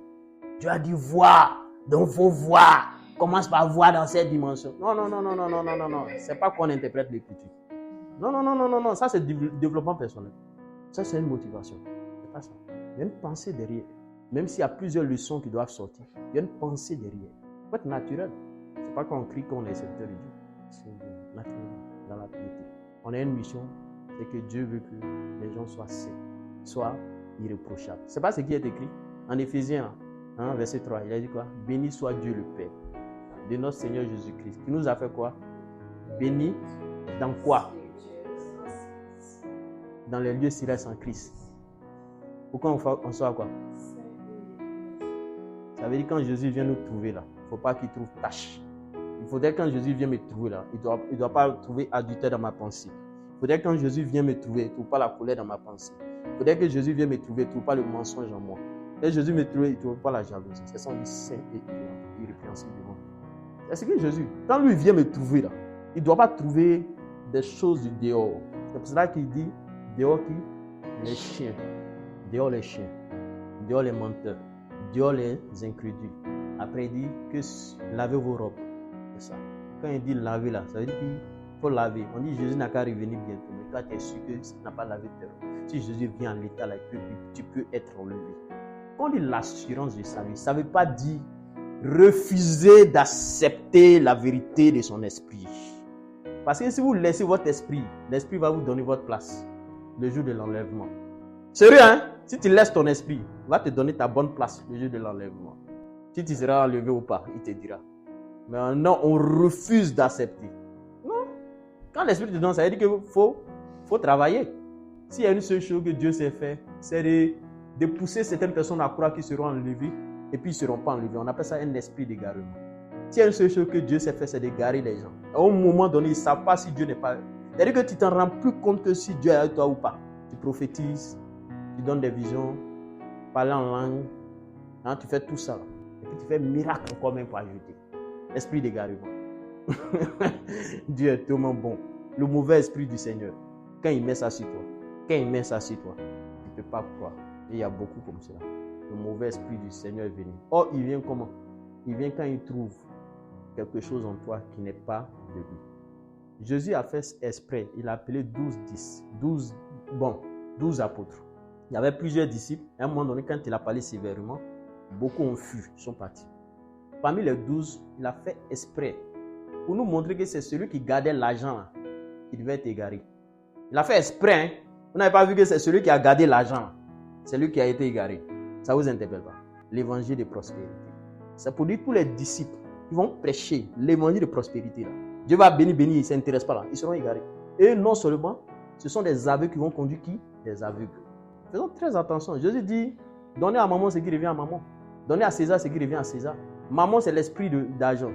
Dieu a dit voir, donc il faut voir. Commence par voir dans cette dimension. Non. C'est pas qu'on interprète l'écriture. Non. Ça, c'est développement personnel. Ça, c'est une motivation. C'est pas ça. Il y a une pensée derrière. Même s'il y a plusieurs leçons qui doivent sortir, il y a une pensée derrière. Il faut être naturel. C'est pas qu'on crie qu'on est serviteur de Dieu. C'est naturel, dans la piété. On a une mission. C'est que Dieu veut que les gens soient saints, soient irréprochables. C'est pas ce qui est écrit en Éphésiens, verset 3. Il a dit quoi? Béni soit Dieu le Père de notre Seigneur Jésus-Christ, qui nous a fait quoi? Béni dans quoi? Dans les lieux célestes en Christ. Pourquoi on soit quoi? Ça veut dire quand Jésus vient nous trouver là, il ne faut pas qu'il trouve tâche. Il faudrait quand Jésus vient me trouver là, il ne doit pas trouver adultère dans ma pensée. Il faudrait que quand Jésus vient me trouver, il ne trouve pas la colère dans ma pensée. Il faudrait que Jésus vienne me trouver, il ne trouve pas le mensonge en moi. Et Jésus me trouve, il ne trouve pas la jalousie. C'est son saint et irrépréhensible devant moi. C'est ce que Jésus, quand lui vient me trouver là, il ne doit pas trouver des choses du dehors. C'est pour cela qu'il dit, dehors qui? Les chiens. Dehors les chiens. Dehors les menteurs. Dehors les incrédules. Après il dit que lavez vos robes. C'est ça. Quand il dit laver là, ça veut dire qu'il faut laver. On dit Jésus n'a qu'à revenir bientôt. Mais toi, tu es sûr que tu n'as pas lavé tes robes. Si Jésus vient en l'état là, tu peux être enlevé. Quand on dit l'assurance du salut, ça ne veut pas dire refuser d'accepter la vérité de son esprit. Parce que si vous laissez votre esprit, l'esprit va vous donner votre place le jour de l'enlèvement. Sérieux, hein? Si tu laisses ton esprit, il va te donner ta bonne place le jour de l'enlèvement. Si tu seras enlevé ou pas, il te dira. Mais maintenant, on refuse d'accepter. Non. Quand l'Esprit te donne, ça veut dire qu'il faut travailler. S'il y a une seule chose que Dieu sait faire, c'est de pousser certaines personnes à croire qu'ils seront enlevés et puis ils ne seront pas enlevés. On appelle ça un esprit d'égarement. S'il y a une seule chose que Dieu sait faire, c'est d'égarer les gens. À un moment donné, ils ne savent pas si Dieu n'est pas... C'est-à-dire que tu ne t'en rends plus compte que si Dieu est avec toi ou pas. Tu prophétises, tu donnes des visions, parles en langue, hein, tu fais tout ça. Et puis tu fais miracle encore même pour ajouter. Esprit d'égarement. Dieu est tellement bon. Le mauvais esprit du Seigneur, quand il met ça sur toi, tu ne peux pas croire. Et il y a beaucoup comme cela. Le mauvais esprit du Seigneur est venu. Or, il vient comment? Il vient quand il trouve quelque chose en toi qui n'est pas de lui. Jésus a fait exprès. Il a appelé 12 apôtres. Il y avait plusieurs disciples. À un moment donné, quand il a parlé sévèrement, beaucoup ont fui, sont partis. Parmi les 12, il a fait exprès pour nous montrer que c'est celui qui gardait l'argent qui devait être égaré. Il a fait exprès. Hein? Vous n'avez pas vu que c'est celui qui a gardé l'argent. C'est lui qui a été égaré. Ça ne vous interpelle pas. L'évangile de prospérité. C'est pour dire tous les disciples qui vont prêcher l'évangile de prospérité. Là. Dieu va bénir, ils ne s'intéressent pas là. Ils seront égarés. Et non seulement, ce sont des aveugles qui vont conduire qui? Des aveugles. Faisons très attention. Jésus dit, donnez à maman ce qui revient à maman. Donnez à César ce qui revient à César. Maman, c'est l'esprit d'argent.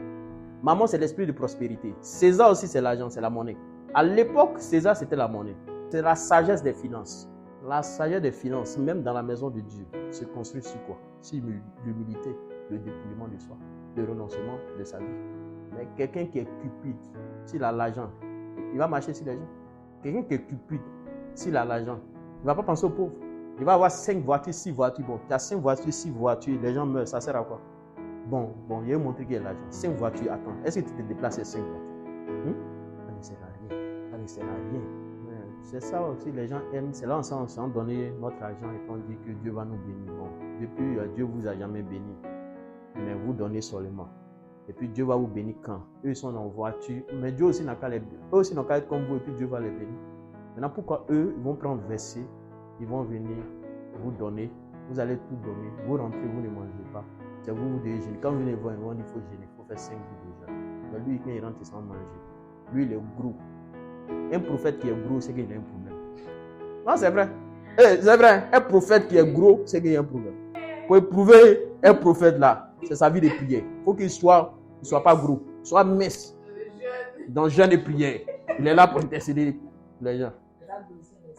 Maman, c'est l'esprit de prospérité. César aussi, c'est l'argent, c'est la monnaie. À l'époque, César, c'était la monnaie. C'est la sagesse des finances. La sagesse des finances, même dans la maison de Dieu, se construit sur quoi? Sur l'humilité, le dépouillement de soi, le renoncement de sa vie. Mais quelqu'un qui est cupide, s'il a l'argent, il va marcher sur les gens. Quelqu'un qui est cupide, s'il a l'argent, il ne va pas penser aux pauvres. Il va avoir 5 voitures, 6 voitures. Bon, tu as 5 voitures, 6 voitures, les gens meurent, ça sert à quoi? Bon, il a montré qu'il y a l'argent. 5 voitures, attends, est-ce que tu te déplaces ces 5 voitures? Ça ne sert à rien. Ça ne sert à rien. C'est ça aussi, les gens aiment. C'est là on s'en donner notre argent et on dit que Dieu va nous bénir. Bon, depuis, Dieu ne vous a jamais béni. Mais vous donnez seulement. Et puis Dieu va vous bénir quand? Eux, ils sont en voiture. Mais Dieu aussi n'a qu'à les bénir. Eux aussi n'ont qu'à être comme vous et puis Dieu va les bénir. Maintenant, pourquoi eux, ils vont prendre verset, ils vont venir vous donner. Vous allez tout donner. Vous rentrez, vous ne mangez pas. C'est vous devez jeûner. Quand vous venez voir, il faut jeûner. Il faut faire 5 jours de jeûne. Mais lui, quand il rentre, il s'en manger. Lui, il est gros. Un prophète qui est gros, c'est qu'il a un problème. Non, c'est vrai. C'est vrai. Un prophète qui est gros, c'est qu'il y a un problème. Pour éprouver un prophète là, c'est sa vie de prière. Il faut qu'il soit pas gros, soit mince. Dans jeûne et prière. Il est là pour intercéder les gens.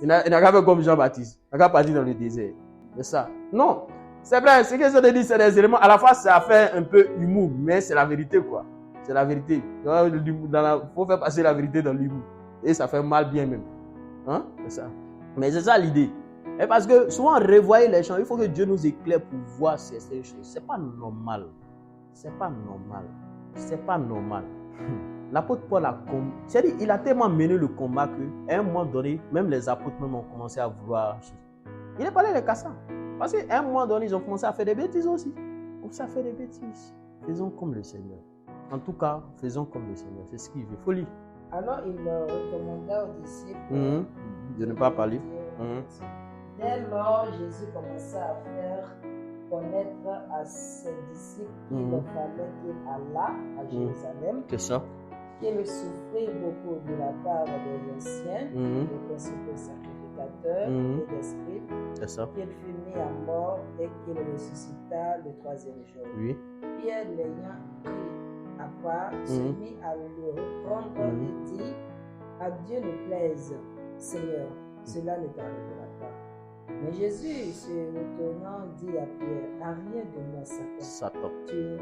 Il n'a qu'à faire comme Jean-Baptiste. Il n'a qu'à partir dans le désert. C'est ça. Non. C'est vrai. Ce que je te dis, c'est des éléments. À la fois, ça fait un peu humour, mais c'est la vérité, quoi. C'est la vérité. Il faut faire passer la vérité dans l'humour. Et ça fait mal bien même. Hein? C'est ça. Mais c'est ça l'idée. Et parce que souvent, revoyer les gens, il faut que Dieu nous éclaire pour voir ces choses. C'est pas normal. C'est pas normal. C'est pas normal. L'apôtre Paul c'est-à-dire, il a tellement mené le combat qu'à un moment donné, même les apôtres même ont commencé à vouloir. Il n'est pas allé les casser. Parce qu'à un moment donné, ils ont commencé à faire des bêtises aussi. On s'est fait des bêtises. Faisons comme le Seigneur. En tout cas, faisons comme le Seigneur. C'est ce qu'il veut. Faut lire. Alors il recommanda aux disciples de ne pas parler. Dès lors, Jésus commença à faire connaître à ses disciples qu'il fallait qu'il allât à Jérusalem, C'est ça. qu'il souffrit beaucoup de la part des anciens, des principaux sacrificateurs et des scribes, C'est ça. qu'il fut mis à mort et qu'il ressuscita le 3e jour. Oui. Pierre, l'ayant pris à part, se mit à le reprendre et dit: à Dieu ne plaise, Seigneur, cela ne t'arrivera pas. Mais Jésus, se retournant, dit à Pierre: à rien de moi, Satan. Tu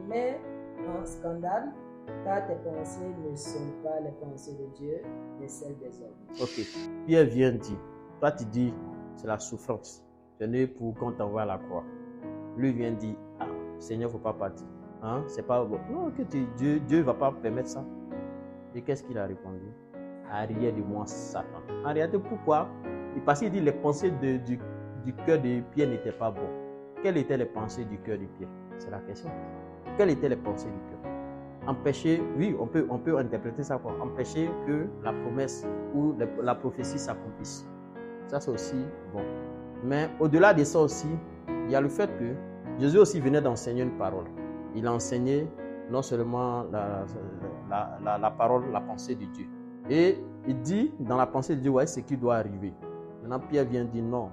mets en scandale, car tes pensées ne sont pas les pensées de Dieu, mais celles des hommes. Ok. Pierre vient dire, toi tu dis, c'est la souffrance. Venez pour qu'on t'envoie à la croix. Lui vient dire, ah, Seigneur, il ne faut pas partir. Hein? C'est pas bon. Non, que Dieu ne va pas permettre ça. Et qu'est-ce qu'il a répondu? Arrière de moi, Satan. En réalité, pourquoi? Parce qu'il dit les pensées du cœur de Pierre n'étaient pas bonnes. Quelles étaient les pensées du cœur de Pierre? C'est la question. Quelles étaient les pensées du cœur? Empêcher, oui, on peut interpréter ça quoi. Empêcher que la promesse ou la prophétie s'accomplisse. Ça, c'est aussi bon. Mais au-delà de ça aussi, il y a le fait que Jésus aussi venait d'enseigner une parole. il a enseigné non seulement la parole, la pensée de Dieu. Et il dit dans la pensée de Dieu, ouais, ce qui doit arriver. Maintenant, Pierre vient dire non,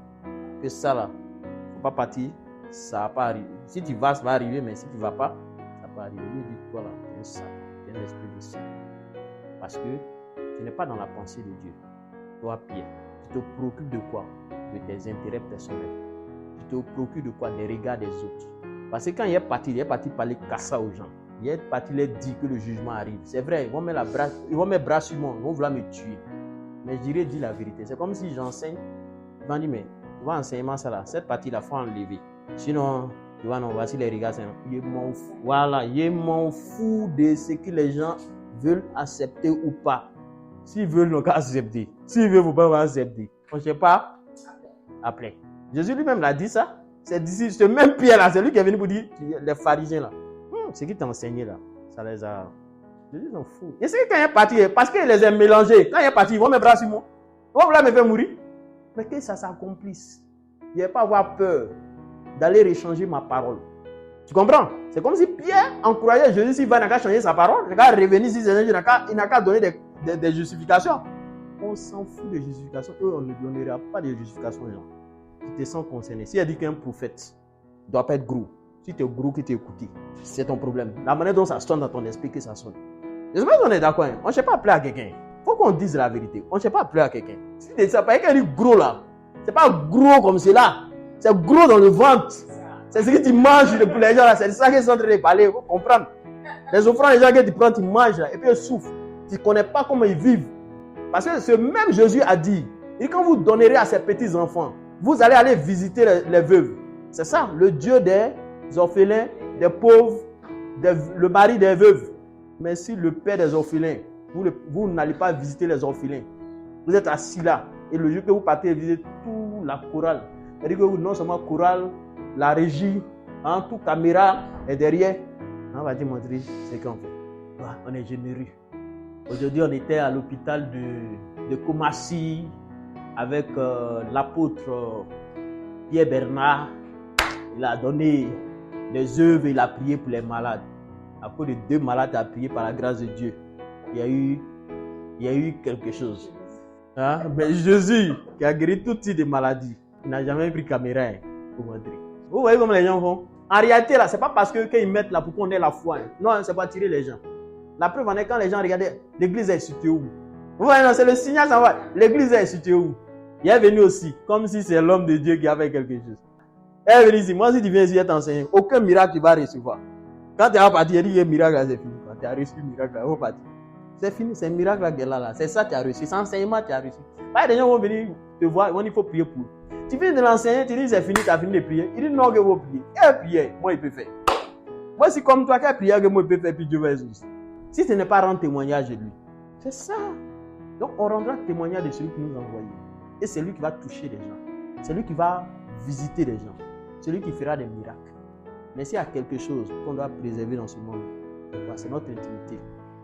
que ça là, il ne faut pas partir, ça va pas arriver. Si tu vas, ça va arriver, mais si tu ne vas pas, ça va pas arriver. Lui dit, toi là, tu es un satan, tu es un esprit de Satan. Parce que tu n'es pas dans la pensée de Dieu. Toi, Pierre, tu te préoccupes de quoi? De tes intérêts personnels. Tu te préoccupes de quoi? Des regards des autres. Parce que quand il est parti parler cassa aux gens. Il est parti leur dire que le jugement arrive. C'est vrai, ils vont mettre bras sur moi, ils vont vouloir me tuer. Mais je dirais, dis la vérité. C'est comme si j'enseigne. Ils vont dire, mais tu vois, enseignement ça là, cette partie-là, il faut enlever. Sinon, tu vois, non, voici les regards. Je m'en fous. Voilà, je m'en fous de ce que les gens veulent accepter ou pas. S'ils veulent, ils vont accepter. S'ils veulent, ils ne vont pas accepter. On ne sait pas après. Jésus lui-même l'a dit ça. C'est d'ici, ce même Pierre là, c'est lui qui est venu pour dire, les pharisiens là, ce qui t'a enseigné là, ça les a. Jésus s'en fout. Et c'est que quand il est parti, parce qu'il les a mélangés, quand il est parti, ils vont me brasser moi. Ils vont vouloir me faire mourir. Mais que ça s'accomplisse. Il ne va pas avoir peur d'aller réchanger ma parole. Tu comprends? C'est comme si Pierre encourageait Jésus, s'il va, il n'a qu'à changer sa parole, il n'a qu'à revenir, il n'a qu'à donner des justifications. On s'en fout des justifications. Eux, on ne donnera pas de justifications aux gens. Tu te sens concerné. Si elle dit qu'un prophète ne doit pas être gros, si tu es gros qui t'es écouté, c'est ton problème. La manière dont ça sonne dans ton esprit, que ça sonne. Je sais pas si on est d'accord. On ne sait pas appeler à quelqu'un. Il faut qu'on dise la vérité. On ne sait pas appeler à quelqu'un. Si tu ne sais pas, quelqu'un dit gros là, c'est pas gros comme cela. C'est gros dans le ventre. C'est ce que tu manges pour les gens là. C'est ça qu'ils sont en train de parler. Il faut comprendre. Les offrandes, les gens que tu prends, tu manges là, et puis ils souffrent. Tu ne connais pas comment ils vivent. Parce que ce même Jésus a dit, et quand vous donnerez à ses petits-enfants, vous allez aller visiter les veuves. C'est ça, le Dieu des orphelins, des pauvres, le mari des veuves. Mais si le père des orphelins, vous n'allez pas visiter les orphelins. Vous êtes assis là. Et le jour que vous partez visiter toute la chorale, c'est-à-dire que vous, non seulement chorale, la régie, toute caméra est derrière. On va te montrer ce qu'on fait. On est généreux. Aujourd'hui, on était à l'hôpital de Koumassi avec l'apôtre Pierre Bernard. Il a donné des œuvres, il a prié pour les malades. À cause de 2 malades à prier par la grâce de Dieu, il y a eu quelque chose. Mais Jésus, qui a guéri tout type de maladies, il n'a jamais pris caméra pour montrer. Vous voyez comment les gens font? En réalité, là, ce n'est pas parce qu'ils mettent là pour qu'on ait la foi. Non, ce n'est pas tirer les gens. La preuve en est quand les gens regardaient, l'église est située où? Vous voyez, c'est le signal, ça va. L'église est située où? Il est venu aussi, comme si c'est l'homme de Dieu qui avait quelque chose. Il est venu ici. Moi, si tu viens ici et t'enseigner, aucun miracle tu vas recevoir. Quand tu es parti, il dit, miracle, c'est fini. Quand tu as reçu le miracle, il est parti. C'est fini, c'est un miracle là. C'est ça que tu as reçu. C'est enseignement que tu as reçu. Pas des gens vont venir te voir, il faut prier pour. Tu viens de l'enseigner, tu dis c'est fini, tu as fini de prier. Il dit non, que vous priez. Quelle prière, moi, il peut faire. Moi, c'est comme toi, quelle prière que moi, il peut faire, puis Dieu va exaucer. Si ce n'est pas rendre témoignage de lui. C'est ça. Donc, on rendra témoignage de celui qui nous a envoyé. Et c'est lui qui va toucher les gens. C'est lui qui va visiter les gens. C'est lui qui fera des miracles. Mais s'il y a quelque chose qu'on doit préserver dans ce monde, c'est notre intimité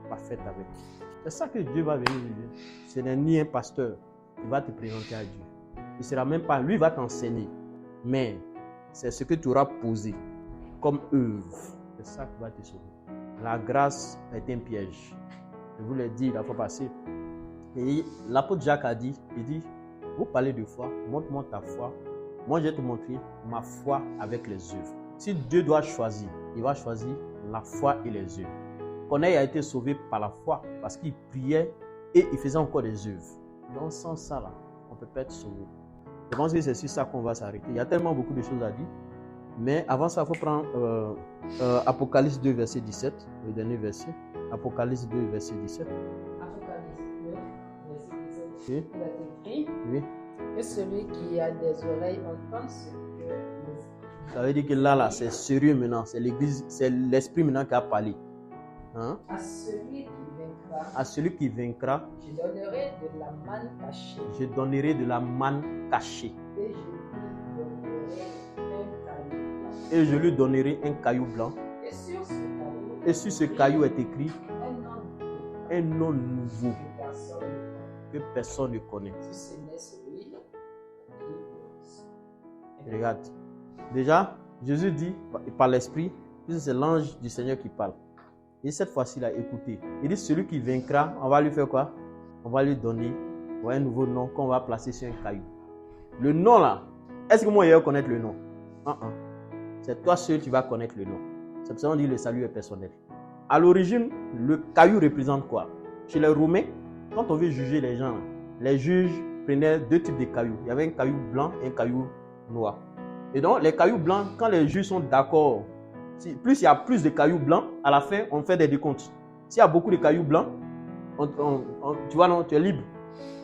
parfaite avec lui. C'est ça que Dieu va venir vivre. Ce n'est ni un pasteur qui va te présenter à Dieu. Il ne sera même pas, lui va t'enseigner. Mais c'est ce que tu auras posé comme œuvre. C'est ça qui va te sauver. La grâce est un piège. Je vous l'ai dit la fois passée. Et l'apôtre Jacques a dit, il dit, vous parlez de foi, montre-moi ta foi. Moi, je vais te montrer ma foi avec les œuvres. Si Dieu doit choisir, il va choisir la foi et les œuvres. Corneille a été sauvé par la foi parce qu'il priait et il faisait encore des œuvres. Donc, sans ça, là, on ne peut pas être sauvé. Je pense que c'est sur ça qu'on va s'arrêter. Il y a tellement beaucoup de choses à dire. Mais avant ça, il faut prendre Apocalypse 2, verset 17, le dernier verset. Apocalypse 2, verset 17. Apocalypse 2, verset 17. Oui. Il a écrit Oui. que celui qui a des oreilles entend ce que l'Esprit. Ça veut dire que là, c'est sérieux maintenant. C'est l'église, c'est l'esprit maintenant qui a parlé. Hein? À celui qui vaincra, À celui qui vaincra, je donnerai de la manne cachée. je donnerai de la manne cachée. Et je lui donnerai un caillou blanc. Et je lui donnerai un caillou blanc. Et sur ce caillou Et sur ce caillou est écrit un nom nouveau que personne ne connaît. Si ce n'est celui qui Regarde. Déjà, Jésus dit par l'Esprit puisque c'est l'ange du Seigneur qui parle. Et cette fois-ci, il a écouté. Il dit, celui qui vaincra, on va lui faire quoi? On va lui donner un nouveau nom qu'on va placer sur un caillou. Le nom là, est-ce que moi je vais connaître le nom? C'est toi seul qui vas connaître le nom. C'est pour ça qu'on dit le salut est personnel. À l'origine, le caillou représente quoi? Chez les Romains, quand on veut juger les gens, les juges prenaient deux types de cailloux. Il y avait un caillou blanc et un caillou noir. Et donc, les cailloux blancs, quand les juges sont d'accord, plus il y a plus de cailloux blancs, à la fin, on fait des décomptes. S'il y a beaucoup de cailloux blancs, tu vois, non, tu es libre.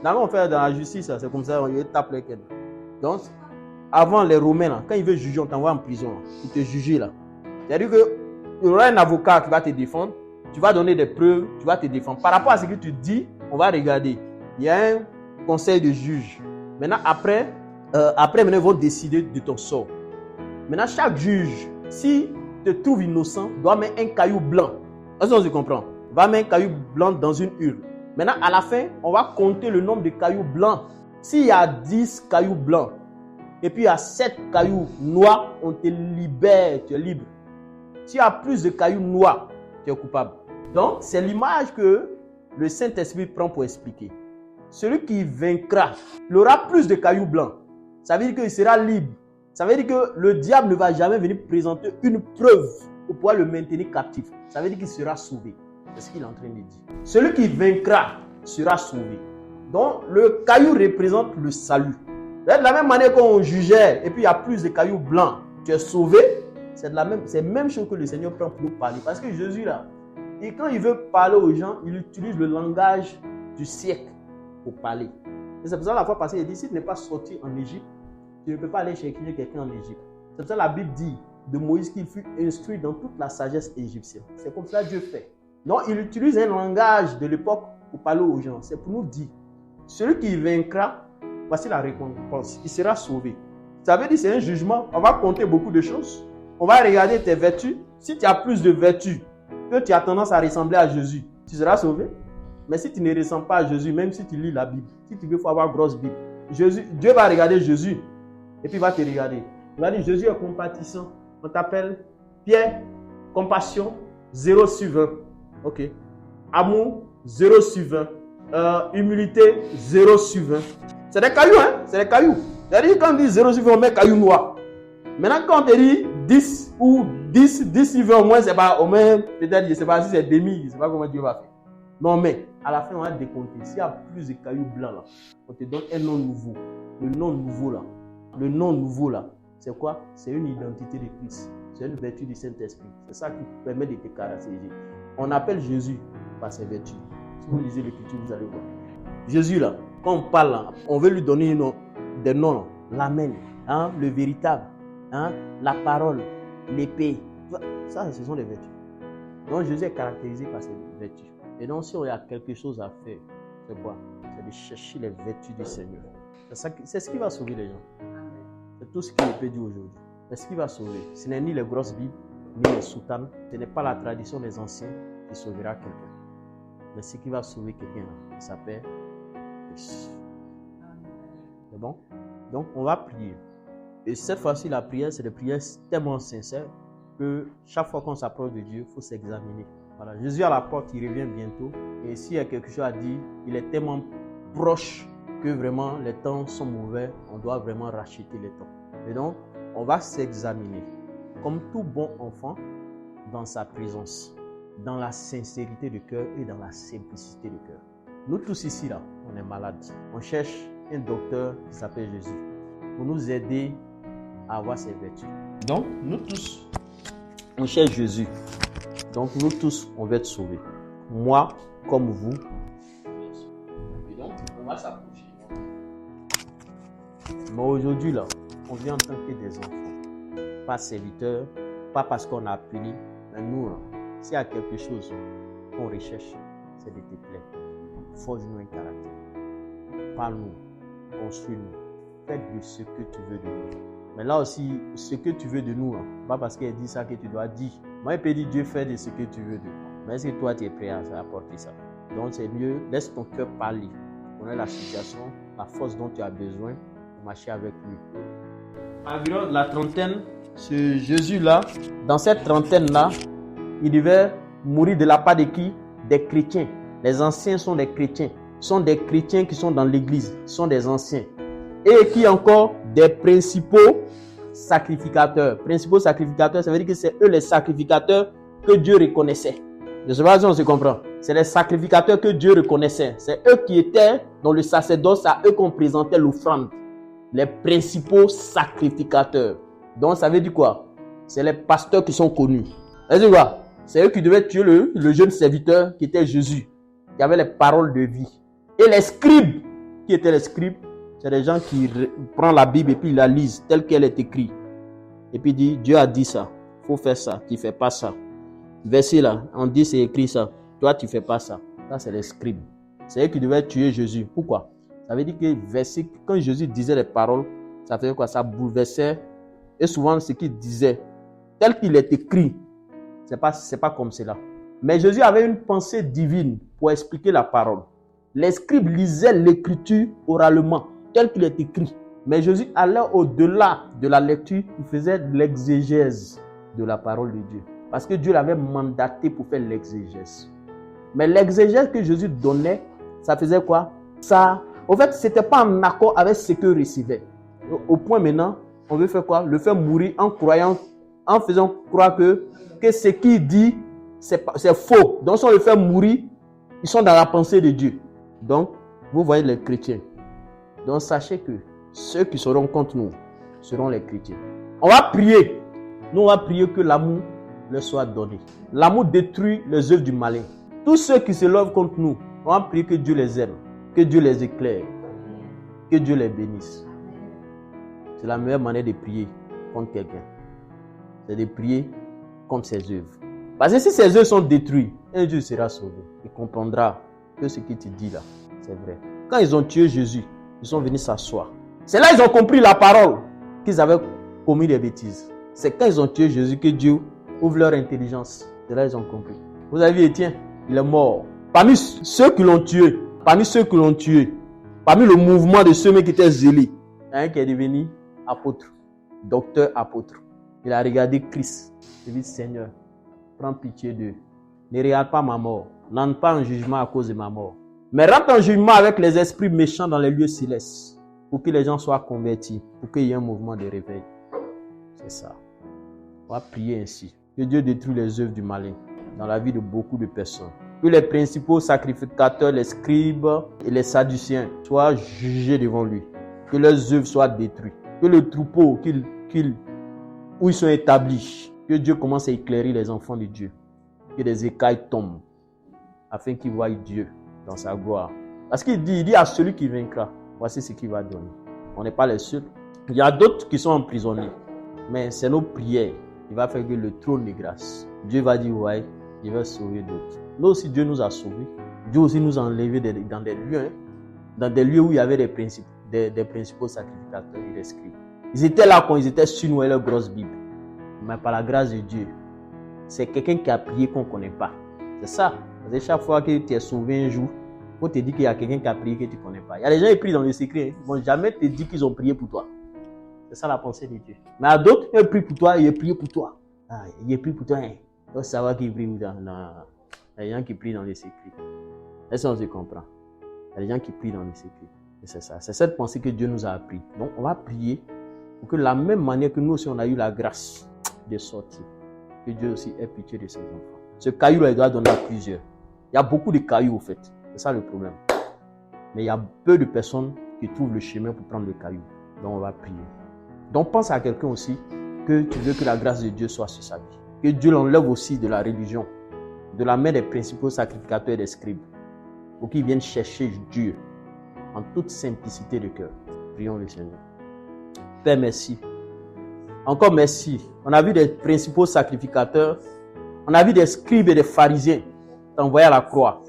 Dans on fait dans la justice, c'est comme ça, on tape les quêtes. Donc, avant les Romains, là, quand ils veulent juger, on t'envoie en prison. Ils te jugent là. C'est-à-dire qu'il y aura un avocat qui va te défendre, tu vas donner des preuves, tu vas te défendre. Par rapport à ce que tu dis, on va regarder. Il y a un conseil de juge. Maintenant, après, maintenant, ils vont décider de ton sort. Maintenant, chaque juge, si te trouve innocent, doit mettre un caillou blanc. Est-ce que tu comprends? Va mettre un caillou blanc dans une urne. Maintenant, à la fin, on va compter le nombre de cailloux blancs. S'il y a 10 cailloux blancs, et puis il y a 7 cailloux noirs, on te libère, tu es libre. S'il y a plus de cailloux noirs, tu es coupable. Donc, c'est l'image que le Saint-Esprit prend pour expliquer. Celui qui vaincra, il aura plus de cailloux blancs. Ça veut dire qu'il sera libre. Ça veut dire que le diable ne va jamais venir présenter une preuve pour pouvoir le maintenir captif. Ça veut dire qu'il sera sauvé. C'est ce qu'il est en train de dire. Celui qui vaincra sera sauvé. Donc, le caillou représente le salut. De la même manière qu'on jugeait, et puis il y a plus de cailloux blancs, tu es sauvé. C'est la même chose que le Seigneur prend pour nous parler. Parce que Jésus, là, et quand il veut parler aux gens, il utilise le langage du siècle pour parler. Et c'est pour ça la fois passée, il dit, si tu n'es pas sorti en Égypte, tu ne peux pas aller chercher quelqu'un en Égypte. C'est pour ça la Bible dit de Moïse qu'il fut instruit dans toute la sagesse égyptienne. C'est comme ça que Dieu fait. Non, il utilise un langage de l'époque pour parler aux gens. C'est pour nous dire, celui qui vaincra, voici la récompense. Il sera sauvé. Ça veut dire que c'est un jugement. On va compter beaucoup de choses. On va regarder tes vertus. Si tu as plus de vertus, que tu as tendance à ressembler à Jésus, tu seras sauvé. Mais si tu ne ressembles pas à Jésus, même si tu lis la Bible, si tu veux, il faut avoir une grosse Bible. Dieu va regarder Jésus et puis il va te regarder. Il va dire, Jésus est compatissant. On t'appelle Pierre, compassion, 0 sur 20. Ok. Amour, 0 sur 20. Humilité, 0 sur 20. C'est des cailloux, hein? C'est des cailloux. C'est-à-dire quand on dit 0 sur 20, on met caillou noir. Maintenant, quand on te dit 10 ou 10 sur 20 au moins, c'est pas, au moins, peut-être, je ne sais pas si c'est demi, je ne sais pas comment Dieu va faire. Non, mais à la fin, on va décompter. S'il y a plus de cailloux blancs là, on te donne un nom nouveau. Le nom nouveau là. Le nom nouveau là, c'est quoi? C'est une identité de Christ. C'est une vertu du Saint-Esprit. C'est ça qui permet de te caractériser. On appelle Jésus par ses vertus. Si vous lisez l'Écriture, vous allez voir. Jésus là, quand on parle là, on veut lui donner des noms. L'Amen, hein, le véritable, hein, la parole, l'épée. Ça, ce sont des vertus. Donc Jésus est caractérisé par ses vertus. Et donc, si on a quelque chose à faire, c'est quoi? C'est de chercher les vertus du Seigneur. C'est ce qui va sauver les gens. C'est tout ce qu'il peut dire aujourd'hui. C'est ce qui va sauver. Ce n'est ni les grosses Bibles, ni les soutanes. Ce n'est pas la tradition des anciens qui sauvera quelqu'un. Mais ce qui va sauver quelqu'un, il s'appelle Christ. C'est bon? Donc, on va prier. Et cette fois-ci, la prière, c'est des prières tellement sincères que chaque fois qu'on s'approche de Dieu, il faut s'examiner. Voilà, Jésus à la porte, il revient bientôt. Et s'il y a quelque chose à dire, il est tellement proche que vraiment les temps sont mauvais. On doit vraiment racheter les temps. Et donc, on va s'examiner comme tout bon enfant dans sa présence, dans la sincérité de cœur et dans la simplicité de cœur. Nous tous ici, là, on est malades. On cherche un docteur qui s'appelle Jésus pour nous aider à avoir ses vertus. Donc, nous tous, on cherche Jésus. Donc, nous tous, on va être sauvés. Moi, comme vous. Et donc, on va s'approcher. Mais aujourd'hui, là, on vient en tant que des enfants. Pas serviteurs, pas parce qu'on a appelé. Mais nous, s'il y a quelque chose qu'on recherche, c'est de te plaire. Forge-nous un caractère. Parle-nous. Construis-nous. Fais de ce que tu veux de nous. Mais là aussi, ce que tu veux de nous, pas parce qu'elle dit ça que tu dois dire. Moi, il peut dire Dieu fait de ce que tu veux de nous. Mais est-ce que toi, tu es prêt à apporter ça? Donc, c'est mieux, laisse ton cœur parler. Connais la situation, la force dont tu as besoin pour marcher avec lui. Environ la trentaine, ce Jésus-là, dans cette trentaine-là, il devait mourir de la part de qui? Des chrétiens. Les anciens sont des chrétiens. Sont des chrétiens qui sont dans l'église. Sont des anciens. Et qui encore? Des principaux sacrificateurs. Principaux sacrificateurs, ça veut dire que c'est eux les sacrificateurs que Dieu reconnaissait. Je ne sais pas si on se comprend. C'est les sacrificateurs que Dieu reconnaissait. C'est eux qui étaient dans le sacerdoce, à eux qu'on présentait l'offrande. Les principaux sacrificateurs. Donc ça veut dire quoi? C'est les pasteurs qui sont connus. Ça veut dire quoi? C'est eux qui devaient tuer le jeune serviteur qui était Jésus, qui avait les paroles de vie. Et les scribes, qui étaient les scribes? C'est des gens qui prennent la Bible et puis ils la lisent telle qu'elle est écrite. Et puis dit, Dieu a dit ça, il faut faire ça, tu ne fais pas ça. Verset là, on dit c'est écrit ça, toi tu ne fais pas ça. Ça c'est les scribes. C'est eux qui devaient tuer Jésus. Pourquoi? Ça veut dire que verset, quand Jésus disait les paroles, ça faisait quoi? Ça bouleversait. Et souvent ce qu'il disait, tel qu'il est écrit, c'est pas comme cela. Mais Jésus avait une pensée divine pour expliquer la parole. Les scribes lisaient l'écriture oralement, tel qu'il est écrit. Mais Jésus allait au-delà de la lecture, il faisait l'exégèse de la parole de Dieu. Parce que Dieu l'avait mandaté pour faire l'exégèse. Mais l'exégèse que Jésus donnait, ça faisait quoi? Ça, en fait, ce n'était pas en accord avec ce que recevait. Au point maintenant, on veut faire quoi? Le faire mourir en croyant, en faisant croire que ce qu'il dit, c'est faux. Donc si on le fait mourir, ils sont dans la pensée de Dieu. Donc, vous voyez les chrétiens. Donc sachez que ceux qui seront contre nous seront les chrétiens. On va prier. Nous, on va prier que l'amour leur soit donné. L'amour détruit les œuvres du malin. Tous ceux qui se lèvent contre nous, on va prier que Dieu les aime, que Dieu les éclaire, que Dieu les bénisse. C'est la meilleure manière de prier contre quelqu'un. C'est de prier contre ses œuvres. Parce que si ses œuvres sont détruites, un Dieu sera sauvé. Il comprendra que ce qu'il te dit là, c'est vrai. Quand ils ont tué Jésus, ils sont venus s'asseoir. C'est là qu'ils ont compris la parole, qu'ils avaient commis des bêtises. C'est quand ils ont tué Jésus que Dieu ouvre leur intelligence. C'est là qu'ils ont compris. Vous avez vu Étienne, il est mort. Parmi ceux qui l'ont tué, parmi le mouvement de ceux qui étaient zélés, il y a un qui est devenu apôtre, docteur apôtre. Il a regardé Christ. Il dit, Seigneur, prends pitié d'eux. Ne regarde pas ma mort. N'entre pas en jugement à cause de ma mort. Mais rentre en jugement avec les esprits méchants dans les lieux célestes. Pour que les gens soient convertis. Pour qu'il y ait un mouvement de réveil. C'est ça. On va prier ainsi. Que Dieu détruise les œuvres du malin dans la vie de beaucoup de personnes. Que les principaux sacrificateurs, les scribes et les sadduciens soient jugés devant lui. Que leurs œuvres soient détruites. Que le troupeau où ils sont établis, que Dieu commence à éclairer les enfants de Dieu. Que des écailles tombent afin qu'ils voient Dieu dans sa gloire. Parce qu'il dit à celui qui vaincra, voici ce qu'il va donner. On n'est pas les seuls. Il y a d'autres qui sont emprisonnés. Mais c'est nos prières qui va faire que le trône de grâce. Dieu va dire, ouais, il va sauver d'autres. Nous aussi, Dieu nous a sauvés. Dieu aussi nous a enlevés dans des lieux où il y avait des principaux sacrificateurs et des scribes. Ils étaient là quand ils étaient sur nous et leur grosse Bible. Mais par la grâce de Dieu, c'est quelqu'un qui a prié qu'on ne connaît pas. C'est ça. Parce que chaque fois que tu es sauvé un jour, on te dit qu'il y a quelqu'un qui a prié que tu ne connais pas. Il y a des gens qui prient dans le secret. Ils ne vont jamais te dire qu'ils ont prié pour toi. C'est ça la pensée de Dieu. Mais à d'autres, ils prient pour toi, ils prient pour toi. Ah, ils prient pour toi. Hein. Il faut savoir qu'ils prient dans... Il y a des gens qui prient dans les secrets. Est-ce qu'on se comprend? Il y a des gens qui prient dans les secrets. Et c'est ça. C'est cette pensée que Dieu nous a appris. Donc, on va prier pour que de la même manière que nous aussi, on a eu la grâce de sortir, que Dieu aussi ait pitié de ses enfants. Ce caillou-là, il doit donner à plusieurs. Il y a beaucoup de cailloux, au fait. C'est ça le problème. Mais il y a peu de personnes qui trouvent le chemin pour prendre le caillou. Donc, on va prier. Donc, pense à quelqu'un aussi que tu veux que la grâce de Dieu soit sur sa vie. Que Dieu l'enlève aussi de la religion, de la main des principaux sacrificateurs et des scribes, pour qu'ils viennent chercher Dieu en toute simplicité de cœur. Prions le Seigneur. Père, merci. Encore merci. On a vu des principaux sacrificateurs, on a vu des scribes et des pharisiens t'envoyer à la croix.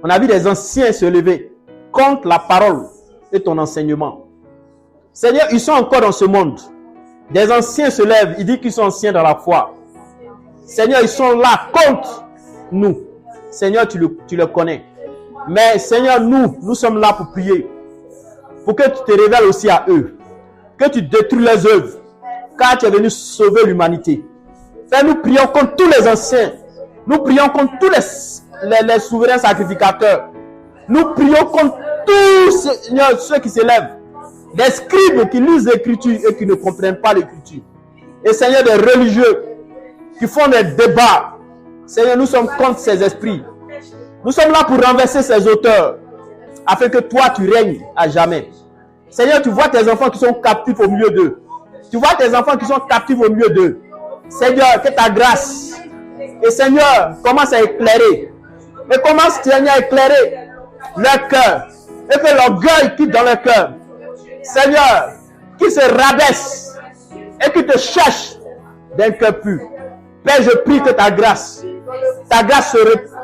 On a vu des anciens se lever contre la parole et ton enseignement. Seigneur, ils sont encore dans ce monde. Des anciens se lèvent, ils disent qu'ils sont anciens dans la foi. Seigneur, ils sont là contre nous. Seigneur, tu le connais. Mais Seigneur, nous sommes là pour prier. Pour que tu te révèles aussi à eux. Que tu détruis les œuvres. car tu es venu sauver l'humanité. Père, nous prions contre tous les anciens. Nous prions contre tous les souverains sacrificateurs. Nous prions contre tous, Seigneur, ceux qui s'élèvent. Des scribes qui lisent l'écriture et qui ne comprennent pas l'écriture. Et Seigneur, des religieux qui font des débats. Seigneur, nous sommes contre ces esprits. Nous sommes là pour renverser ces auteurs, afin que toi, tu règnes à jamais. Seigneur, tu vois tes enfants qui sont captifs au milieu d'eux. Tu vois tes enfants qui sont captifs au milieu d'eux. Seigneur, que ta grâce. Et Seigneur, commence à éclairer. Et commence, Seigneur, à éclairer leur cœur. Et que l'orgueil quitte dans leur cœur. Seigneur, qui se rabaisse et qui te cherche d'un cœur pur. Père, je prie que ta grâce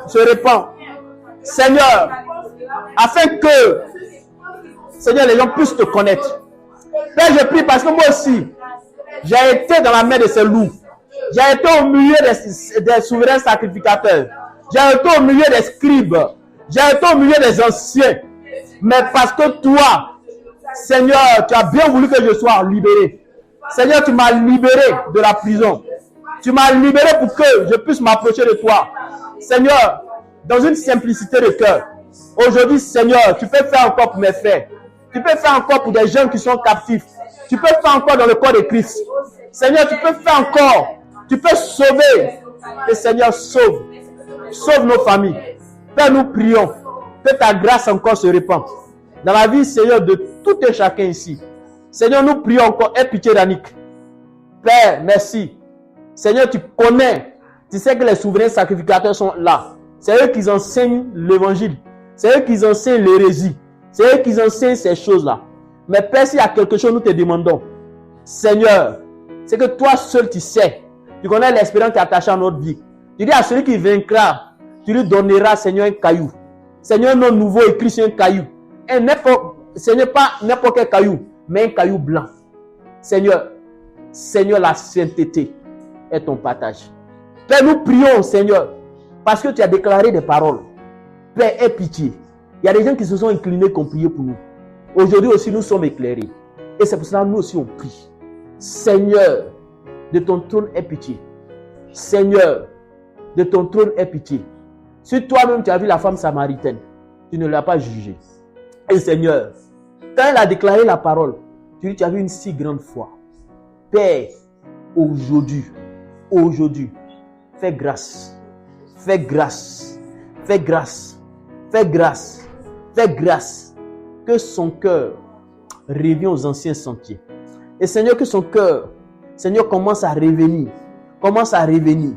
se répand. Seigneur, afin que, Seigneur, les gens puissent te connaître. Père, je prie parce que moi aussi, j'ai été dans la main de ces loups. J'ai été au milieu des souverains sacrificateurs. J'ai été au milieu des scribes. J'ai été au milieu des anciens. Mais parce que toi, Seigneur, tu as bien voulu que je sois libéré. Seigneur, tu m'as libéré de la prison. Tu m'as libéré pour que je puisse m'approcher de toi. Seigneur, dans une simplicité de cœur. Aujourd'hui, Seigneur, tu peux faire encore pour mes frères. Tu peux faire encore pour des gens qui sont captifs. Tu peux faire encore dans le corps de Christ. Seigneur, tu peux faire encore. Tu peux sauver. Et Seigneur, sauve. Sauve nos familles. Père, nous prions que ta grâce encore se répande dans la vie, Seigneur, de tout et chacun ici. Seigneur, nous prions encore. Aie pitié d'Annick. Père, merci. Seigneur, tu connais. Tu sais que les souverains sacrificateurs sont là. C'est eux qui enseignent l'évangile. C'est eux qui enseignent l'hérésie. C'est eux qui enseignent ces choses-là. Mais Père, s'il y a quelque chose, nous te demandons. Seigneur, c'est que toi seul tu sais. Tu connais l'espérance qui est attachée à notre vie. Tu dis à celui qui vaincra, tu lui donneras, Seigneur, un caillou. Seigneur, non nouveau écrit sur un caillou. Seigneur, pas n'importe quel caillou, mais un caillou blanc. Seigneur, la sainteté est ton partage. Père, nous prions, Seigneur, parce que tu as déclaré des paroles. Père, aie pitié. Il y a des gens qui se sont inclinés qui ont prié pour nous. Aujourd'hui aussi, nous sommes éclairés. Et c'est pour cela que nous aussi, on prie. Seigneur, de ton trône, aie pitié. Seigneur, de ton trône, aie pitié. Si toi-même, tu as vu la femme samaritaine, tu ne l'as pas jugée. Et Seigneur, quand elle a déclaré la parole, tu dis, tu as vu une si grande foi. Père, aujourd'hui, fais grâce. Fais grâce. Fais grâce. Fais grâce. Fais grâce. Que son cœur revienne aux anciens sentiers. Et Seigneur, que son cœur, Seigneur, commence à revenir. Commence à revenir.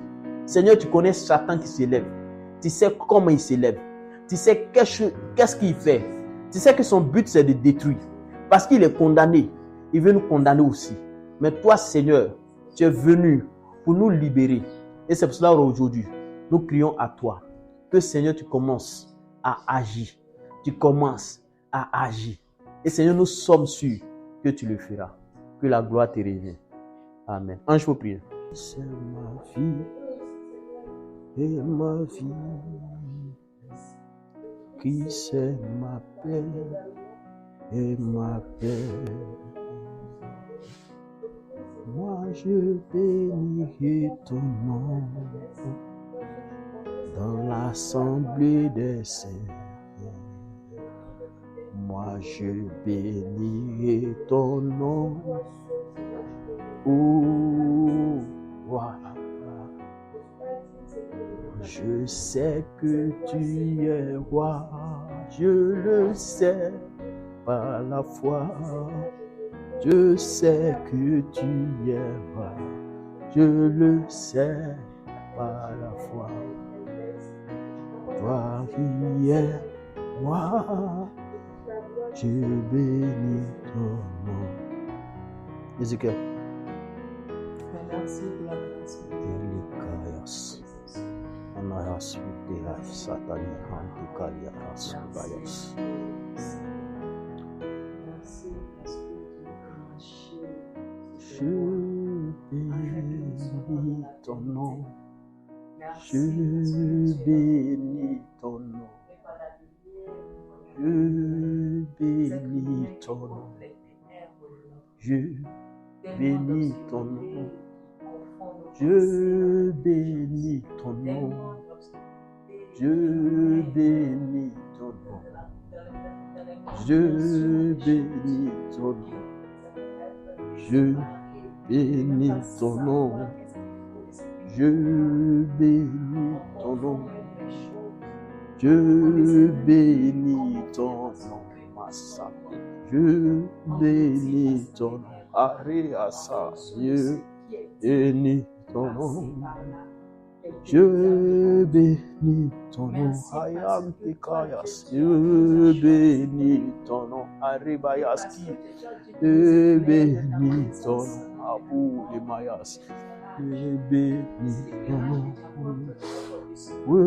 Seigneur, tu connais Satan qui s'élève. Tu sais comment il s'élève. Tu sais qu'est-ce qu'il fait. Tu sais que son but, c'est de détruire. Parce qu'il est condamné. Il veut nous condamner aussi. Mais toi, Seigneur, tu es venu pour nous libérer. Et c'est pour cela aujourd'hui, nous crions à toi. Que Seigneur, tu commences à agir. Tu commences à agir. Et Seigneur, nous sommes sûrs que tu le feras. Que la gloire te revienne. Amen. Ange, faut prier. C'est ma vie et ma vie qui c'est ma paix et ma paix. Moi je bénirai ton nom dans l'assemblée des saints. Moi je bénirai ton nom. Oh, voilà. Je sais que tu es roi, je le sais par la foi. Je sais que tu es roi, je le sais par la foi. Toi qui es roi, je bénis ton nom. Ézéchiel. Merci pour la grâce. Anayas Vidya Satani Hantukalia Rasubayas. Merci parce que tu as marché. Je bénis ton nom. Je Merci. bénis ton nom. Je bénis ton nom. Je bénis ton nom. Je bénis ton nom. Je bénis ton nom. Je bénis ton nom. Je bénis ton nom. Je bénis ton nom. Je bénis ton nom. Massa. Je bénis ton nom. Ariasa. Je bénis ton nom. Je bénis ton nom. Ayam Tekayas. Je bénis ton nom. Aribayaski. Je bénis ton nom. Abu Emayas. Je bénis ton nom. Je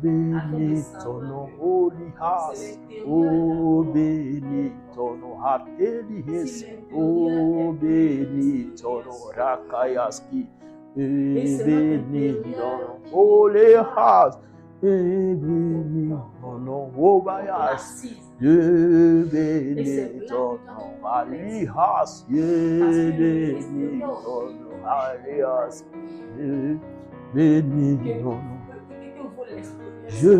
bénis ton nom. Holy Has. Oh, bénis ton nom. Hatelihes. Oh, bénis ton nom. Rakayaski. Bénis ton nom. Holy Has. Bénis ton nom. Obayas. Je bénis ton nom. Alihas. Je bénis ton nom. Alias. Je bénis ton nom. Je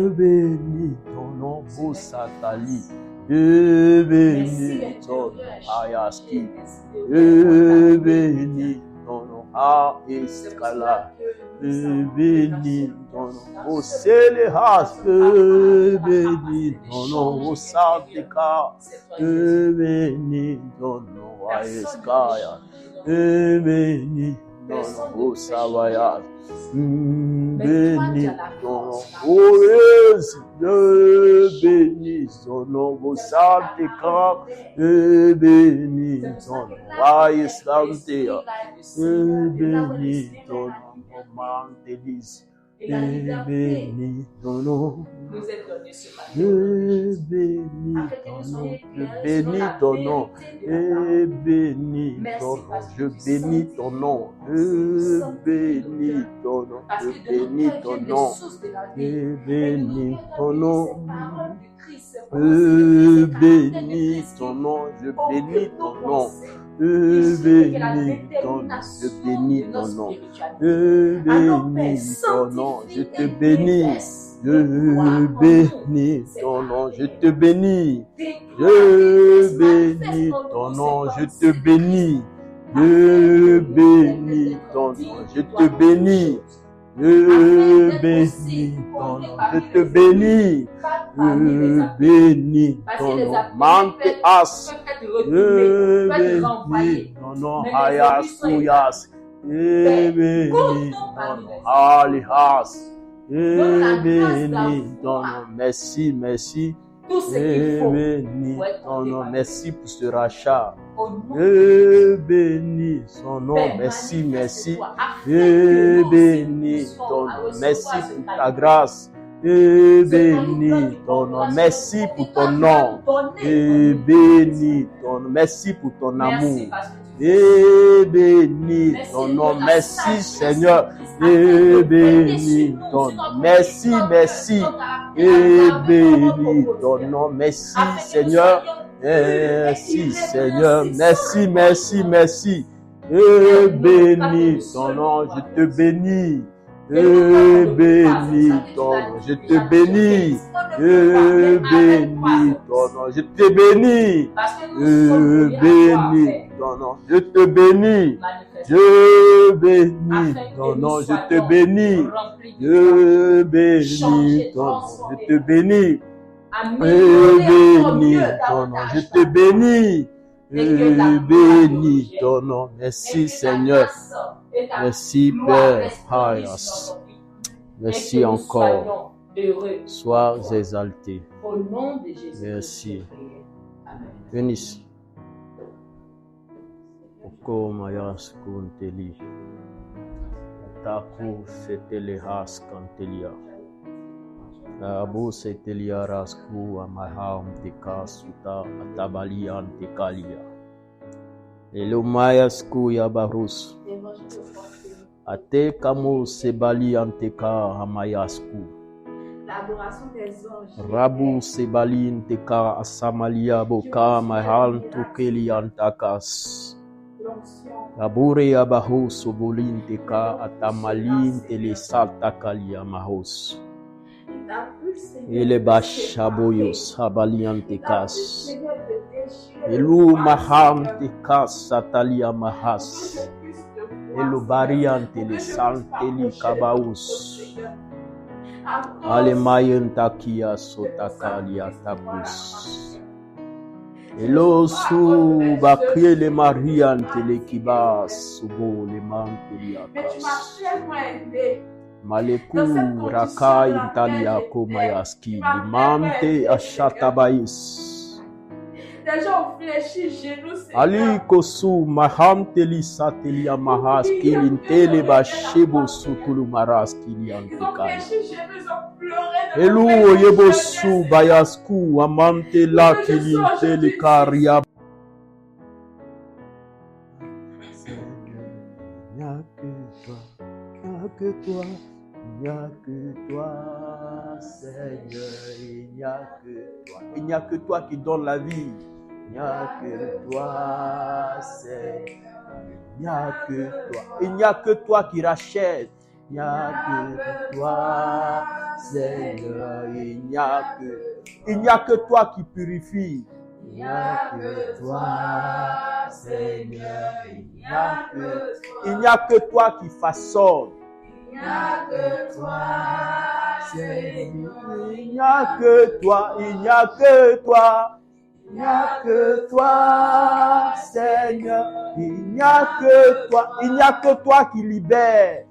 bénis ton nom, Bosatali. Je bénis ton nom, Ayaski. Je bénis ton nom, Aeskala. Je bénis ton nom, Oselehas. Je bénis ton nom, Osateka. Je bénis ton nom, Aeskaya. Je bénis ton nom, Osavayas. Bénis ton nom, oh yes, je bénis ton nom, vos saintes camps, je bénis ton nom, Aïe Santé, je bénis ton nom, Mantelis, je bénis ton nom, je bénis ton nom, je bénis ton nom, je bénis ton nom, je bénis ton nom, je bénis ton nom, je bénis ton nom, je bénis ton nom, je bénis ton nom, je bénis ton nom, je bénis ton nom, je bénis ton nom, je bénis ton nom, je te bénis. Je bénis ton nom, je te bénis. Je bénis ton nom, je te bénis. Je bénis ton nom, je te bénis. Je bénis ton nom, je te bénis. Je bénis ton nom, Mante As. Je bénis ton nom, Hayas Kuyas. Je bénis ton nom, Alihas. Je bénis ton nom, merci, merci. Je bénis ton nom, merci pour ce rachat. Je bénis son nom, merci, merci. Je bénis ton nom, merci pour ta grâce. Je bénis ton nom, merci pour ton nom. Je bénis ton nom, merci pour ton amour. Et bénis ton nom, merci Seigneur, et bénis ton nom, merci, merci, et bénis ton nom, merci Seigneur, merci Seigneur, merci, merci, merci, et bénis ton nom, je te bénis. Je bénis ton nom, je te bénis. Je bénis ton nom, je te bénis. Je bénis ton nom, je te bénis. Je bénis ton nom, je te bénis. Je bénis ton nom, je te bénis. Je bénis ton nom, je te bénis. Je bénis ton nom, merci Seigneur. Merci Père, Hayas. Merci encore. Sois exalté. Merci. Bénisse. Oko mayas kunteli. Taku setelehas kantelia. Abu setelia rasku amaham tekasuta atabalian tekalia. Elomayasku ya barus. Ate kamu sebali anteka hamayasku. L'adoration des anges. Rabu sebali anteka asamalia boka mahal tukeli antakas. l'onction. Kabure abaho sobolin teka atamalin tele salta kalia mahos. Il t'a plu, Seigneur. Ele bashaboyos abalian tekas. Elu maham tekas satalia mahas. Elu barian tele santeli kabaus. Alemayen takia sotakalia tabus. Elo su bakrie le marian tele kibas subo le manteliakas. Maleku rakai italia komayaski limante ashatabais. Les gens ont fléchi genoux, Seigneur. Ali kosu maham teli satelia mahas kilintele bashebo sukulu maras Ils ont kiliantekai. fléchi genoux, ils ont pleuré. De Elu oyebosu bayasku amante la kilintele karia. Il n'y a que toi, il n'y a que toi, Seigneur, il n'y a que toi. Il n'y a que toi qui donne la vie. Il n'y a que toi, Seigneur. Il n'y a que toi. Il n'y a que toi qui rachète. Il n'y a que toi, Seigneur. Il n'y a que toi qui purifie. Il n'y a que toi, Seigneur. Il n'y a que toi qui façonne. Il n'y a que toi, Seigneur. Il n'y a que toi, il n'y a que toi. Il n'y a que toi, Seigneur. Il n'y a que toi, il n'y a que toi qui libère.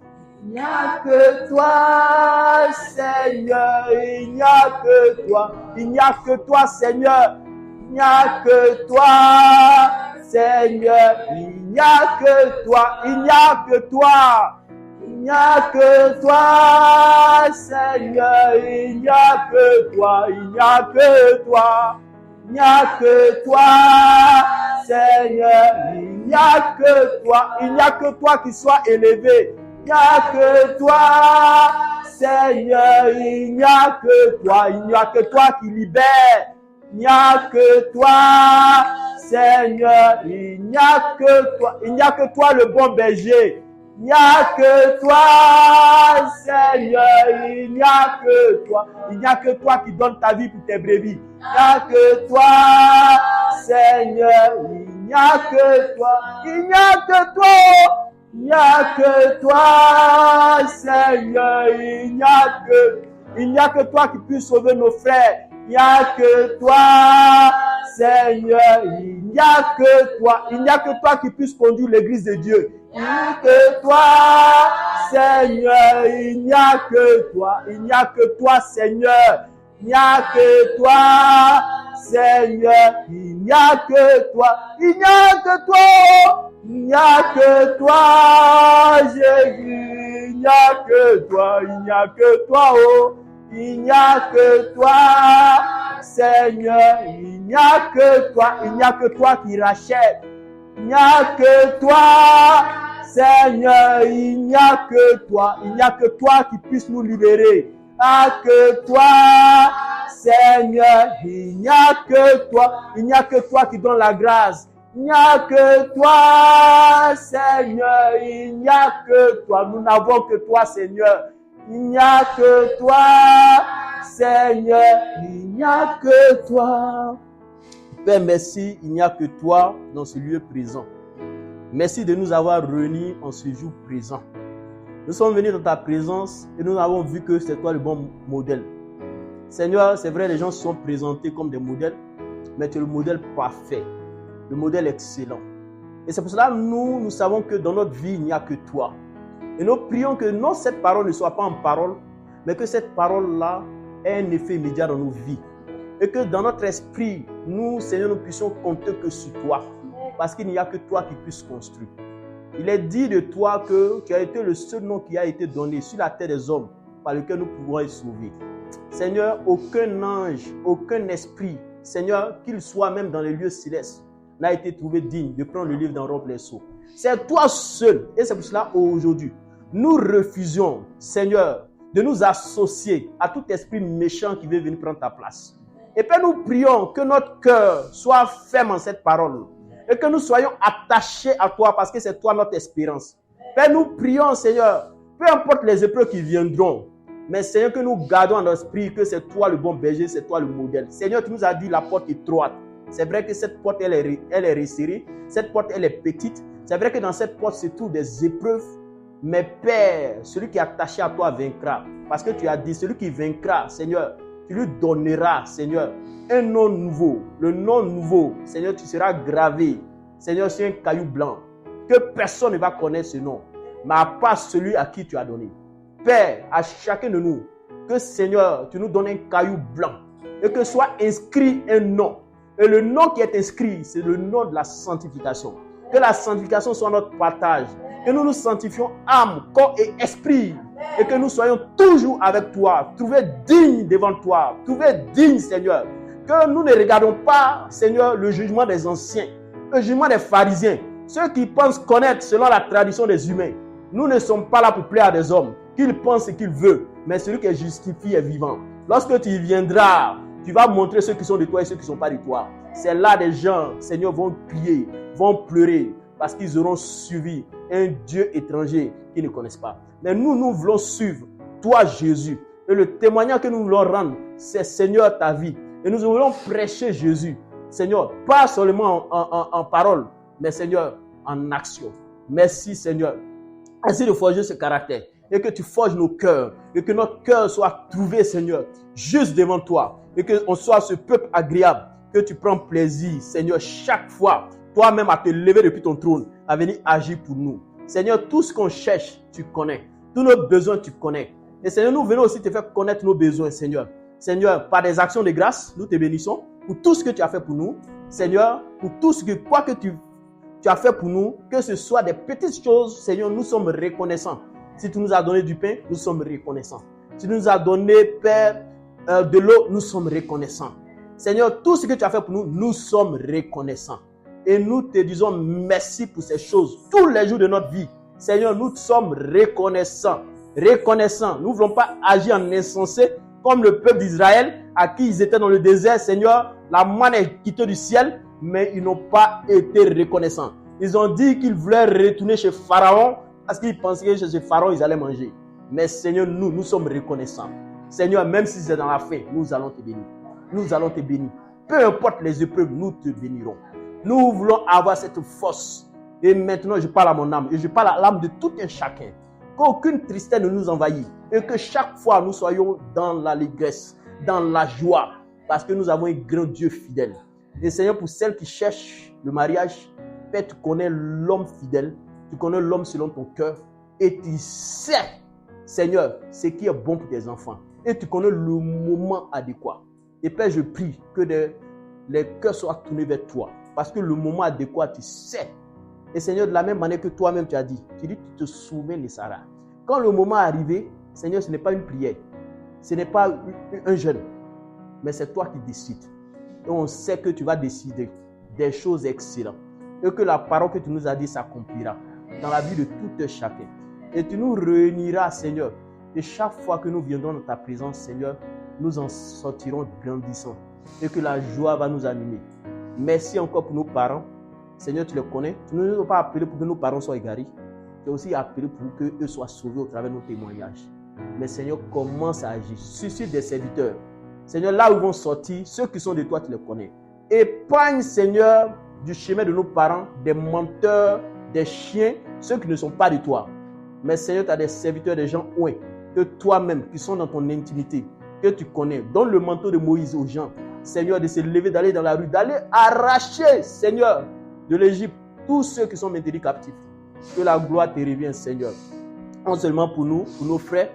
Il n'y a que toi, Seigneur. Il n'y a que toi, il n'y a que toi, Seigneur. Il n'y a que toi, Seigneur. Il n'y a que toi, il n'y a que toi. Il n'y a que toi, Seigneur. Il n'y a que toi, il n'y a que toi. Il n'y a que toi, Seigneur. Il n'y a que toi, il n'y a que toi qui sois élevé. Il n'y a que toi, Seigneur. Il n'y a que toi, il n'y a que toi qui libère. Il n'y a que toi, Seigneur. Il n'y a que toi, il n'y a que toi le bon berger. Il n'y a que toi, Seigneur. Il n'y a que toi. Il n'y a que toi qui donne ta vie pour tes brebis. Il n'y a que toi, Seigneur. Il n'y a que toi. Il n'y a que toi. Il n'y a que toi, Seigneur. Il n'y a que toi qui puisse sauver nos frères. Il n'y a que toi, Seigneur. Il n'y a que toi. Il n'y a que toi qui puisse conduire l'église de Dieu. Il n'y a que toi, Seigneur. Il n'y a que toi. Il n'y a que toi, Seigneur. Il n'y a que toi, Seigneur. Il n'y a que toi. Il n'y a que toi. Il n'y a que toi, Jésus. Il n'y a que toi. Il n'y a que toi, oh. Il n'y a que toi, Seigneur. Il n'y a que toi. Il n'y a que toi qui rachète. Il n'y a que toi, Seigneur. Il n'y a que toi. Il n'y a que toi qui puisse nous libérer. Il n'y a que toi, Seigneur. Il n'y a que toi. Il n'y a que toi qui donne la grâce. Il n'y a que toi, Seigneur. Il n'y a que toi. Nous n'avons que toi, Seigneur. Il n'y a que toi, Seigneur. Il n'y a que toi. Père, merci. Il n'y a que toi dans ce lieu présent. Merci de nous avoir réunis en ce jour présent. Nous sommes venus dans ta présence et nous avons vu que c'est toi le bon modèle. Seigneur, c'est vrai, les gens se sont présentés comme des modèles, mais tu es le modèle parfait, le modèle excellent. Et c'est pour cela que nous savons que dans notre vie, il n'y a que toi. Et nous prions que non, cette parole ne soit pas en parole, mais que cette parole-là ait un effet immédiat dans nos vies. Et que dans notre esprit, nous, Seigneur, nous puissions compter que sur toi. Parce qu'il n'y a que toi qui puisses construire. Il est dit de toi que tu as été le seul nom qui a été donné sur la terre des hommes par lequel nous pouvons être sauvés. Seigneur, aucun ange, aucun esprit, Seigneur, qu'il soit même dans les lieux célestes, n'a été trouvé digne de prendre le livre d'en rompre les sceaux. C'est toi seul. Et c'est pour cela aujourd'hui, nous refusons, Seigneur, de nous associer à tout esprit méchant qui veut venir prendre ta place. Et Père, nous prions que notre cœur soit ferme en cette parole. et que nous soyons attachés à toi parce que c'est toi notre espérance. Père, nous prions, Seigneur, peu importe les épreuves qui viendront, mais Seigneur, que nous gardons en esprit que c'est toi le bon berger, c'est toi le modèle. Seigneur, tu nous as dit la porte est étroite. C'est vrai que cette porte, elle est resserrée. Cette porte, elle est petite. C'est vrai que dans cette porte se trouvent des épreuves. Mais Père, celui qui est attaché à toi vaincra. Parce que tu as dit, celui qui vaincra, Seigneur, tu lui donneras, Seigneur, un nom nouveau. Le nom nouveau, Seigneur, tu seras gravé, Seigneur, sur un caillou blanc. Que personne ne va connaître ce nom, mais à part celui à qui tu as donné. Père, à chacun de nous, que Seigneur, tu nous donnes un caillou blanc et que soit inscrit un nom. Et le nom qui est inscrit, c'est le nom de la sanctification. Que la sanctification soit notre partage. Que nous nous sanctifions âme, corps et esprit. Et que nous soyons toujours avec toi. Trouver digne devant toi. Trouver digne, Seigneur. Que nous ne regardons pas, Seigneur, le jugement des anciens. Le jugement des pharisiens. Ceux qui pensent connaître selon la tradition des humains. Nous ne sommes pas là pour plaire à des hommes. Qu'ils pensent ce qu'ils veulent. Mais celui qui est justifié est vivant. Lorsque tu viendras, tu vas montrer ceux qui sont de toi et ceux qui ne sont pas de toi. C'est là des gens, Seigneur, vont crier, vont pleurer, parce qu'ils auront suivi un Dieu étranger qu'ils ne connaissent pas. Mais nous voulons suivre toi, Jésus. Et le témoignage que nous voulons rendre, c'est Seigneur, ta vie. Et nous voulons prêcher Jésus. Seigneur, pas seulement en parole, mais Seigneur, en action. Merci, Seigneur. Ainsi de forger ce caractère. Et que tu forges nos cœurs. Et que notre cœur soit trouvé, Seigneur, juste devant toi. Et qu'on soit ce peuple agréable. Que tu prends plaisir, Seigneur, chaque fois, toi-même à te lever depuis ton trône, à venir agir pour nous. Seigneur, tout ce qu'on cherche, tu connais. Tous nos besoins, tu connais. Et Seigneur, nous venons aussi te faire connaître nos besoins, Seigneur. Seigneur, par des actions de grâce, nous te bénissons pour tout ce que tu as fait pour nous. Seigneur, pour tout ce que, quoi que tu as fait pour nous, que ce soit des petites choses, Seigneur, nous sommes reconnaissants. Si tu nous as donné du pain, nous sommes reconnaissants. Si tu nous as donné, Père, de l'eau, nous sommes reconnaissants. Seigneur, tout ce que tu as fait pour nous, nous sommes reconnaissants. Et nous te disons merci pour ces choses tous les jours de notre vie. Seigneur, nous sommes reconnaissants. Reconnaissants. Nous ne voulons pas agir en insensé comme le peuple d'Israël à qui ils étaient dans le désert. Seigneur, la manne est quittée du ciel, mais ils n'ont pas été reconnaissants. Ils ont dit qu'ils voulaient retourner chez Pharaon parce qu'ils pensaient que chez Pharaon, ils allaient manger. Mais Seigneur, nous sommes reconnaissants. Seigneur, même si c'est dans la faim, nous allons te bénir. Nous allons te bénir. Peu importe les épreuves, nous te bénirons. Nous voulons avoir cette force. Et maintenant, je parle à mon âme. Et je parle à l'âme de tout un chacun. Qu'aucune tristesse ne nous envahisse. Et que chaque fois, nous soyons dans l'allégresse, dans la joie. Parce que nous avons un grand Dieu fidèle. Et Seigneur, pour celles qui cherchent le mariage, Père, tu connais l'homme fidèle. Tu connais l'homme selon ton cœur. Et tu sais, Seigneur, ce qui est bon pour tes enfants. Et tu connais le moment adéquat. Et Père, je prie que les cœurs soient tournés vers toi. Parce que le moment adéquat, tu sais. Et Seigneur, de la même manière que toi-même tu as dit, tu te souviens de Sarah. Quand le moment est arrivé, Seigneur, ce n'est pas une prière. Ce n'est pas un jeûne. Mais c'est toi qui décides. Et on sait que tu vas décider des choses excellentes. Et que la parole que tu nous as dit s'accomplira dans la vie de tout un chacun. Et tu nous réuniras, Seigneur. Et chaque fois que nous viendrons dans ta présence, Seigneur, nous en sortirons grandissants. Et que la joie va nous animer. Merci encore pour nos parents. Seigneur, tu les connais. Tu ne nous as pas appelés pour que nos parents soient égarés. Tu as aussi appelé pour qu'eux soient sauvés au travers de nos témoignages. Mais Seigneur, commence à agir. Suscite des serviteurs. Seigneur, là où ils vont sortir, ceux qui sont de toi, tu les connais. Épargne, Seigneur, du chemin de nos parents, des menteurs, des chiens, ceux qui ne sont pas de toi. Mais Seigneur, tu as des serviteurs, des gens ouins, que toi-même, qui sont dans ton intimité, que tu connais. Donne le manteau de Moïse aux gens. Seigneur, de se lever, d'aller dans la rue, d'aller arracher, Seigneur, de l'Égypte, tous ceux qui sont maintenus captifs. Que la gloire te revienne, Seigneur. Non seulement pour nous, pour nos frères,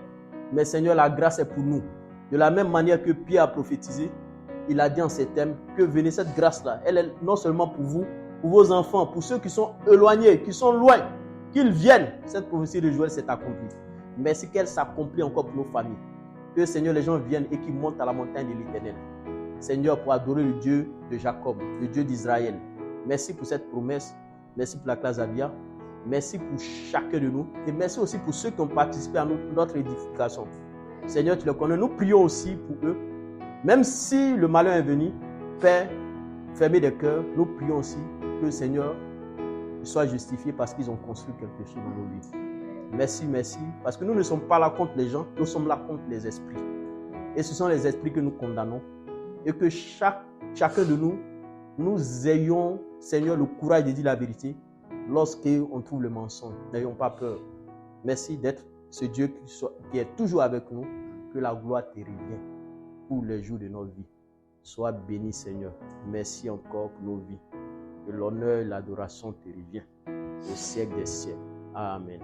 mais Seigneur, la grâce est pour nous. De la même manière que Pierre a prophétisé, il a dit en ces termes que venez cette grâce-là. Elle est non seulement pour vous, pour vos enfants, pour ceux qui sont éloignés, qui sont loin, qu'ils viennent. Cette prophétie de Joël s'est accomplie. Merci qu'elle s'accomplit encore pour nos familles. Que Seigneur, les gens viennent et qu'ils montent à la montagne de l'Éternel. Seigneur, pour adorer le Dieu de Jacob, le Dieu d'Israël. Merci pour cette promesse. Merci pour la classe Abia. Merci pour chacun de nous. Et merci aussi pour ceux qui ont participé à notre édification. Seigneur, tu les connais. Nous prions aussi pour eux. Même si le malheur est venu, Père, fermez des cœurs, nous prions aussi que, Seigneur, ils soient justifiés parce qu'ils ont construit quelque chose dans nos vies. Merci, merci, parce que nous ne sommes pas là contre les gens, nous sommes là contre les esprits. Et ce sont les esprits que nous condamnons. Et que chacun de nous ayons, Seigneur, le courage de dire la vérité lorsqu'on trouve le mensonge. N'ayons pas peur. Merci d'être ce Dieu qui est toujours avec nous. Que la gloire te revienne pour les jours de notre vie. Sois béni, Seigneur. Merci encore pour nos vies. Que l'honneur et l'adoration te reviennent au siècle des siècles. Amen.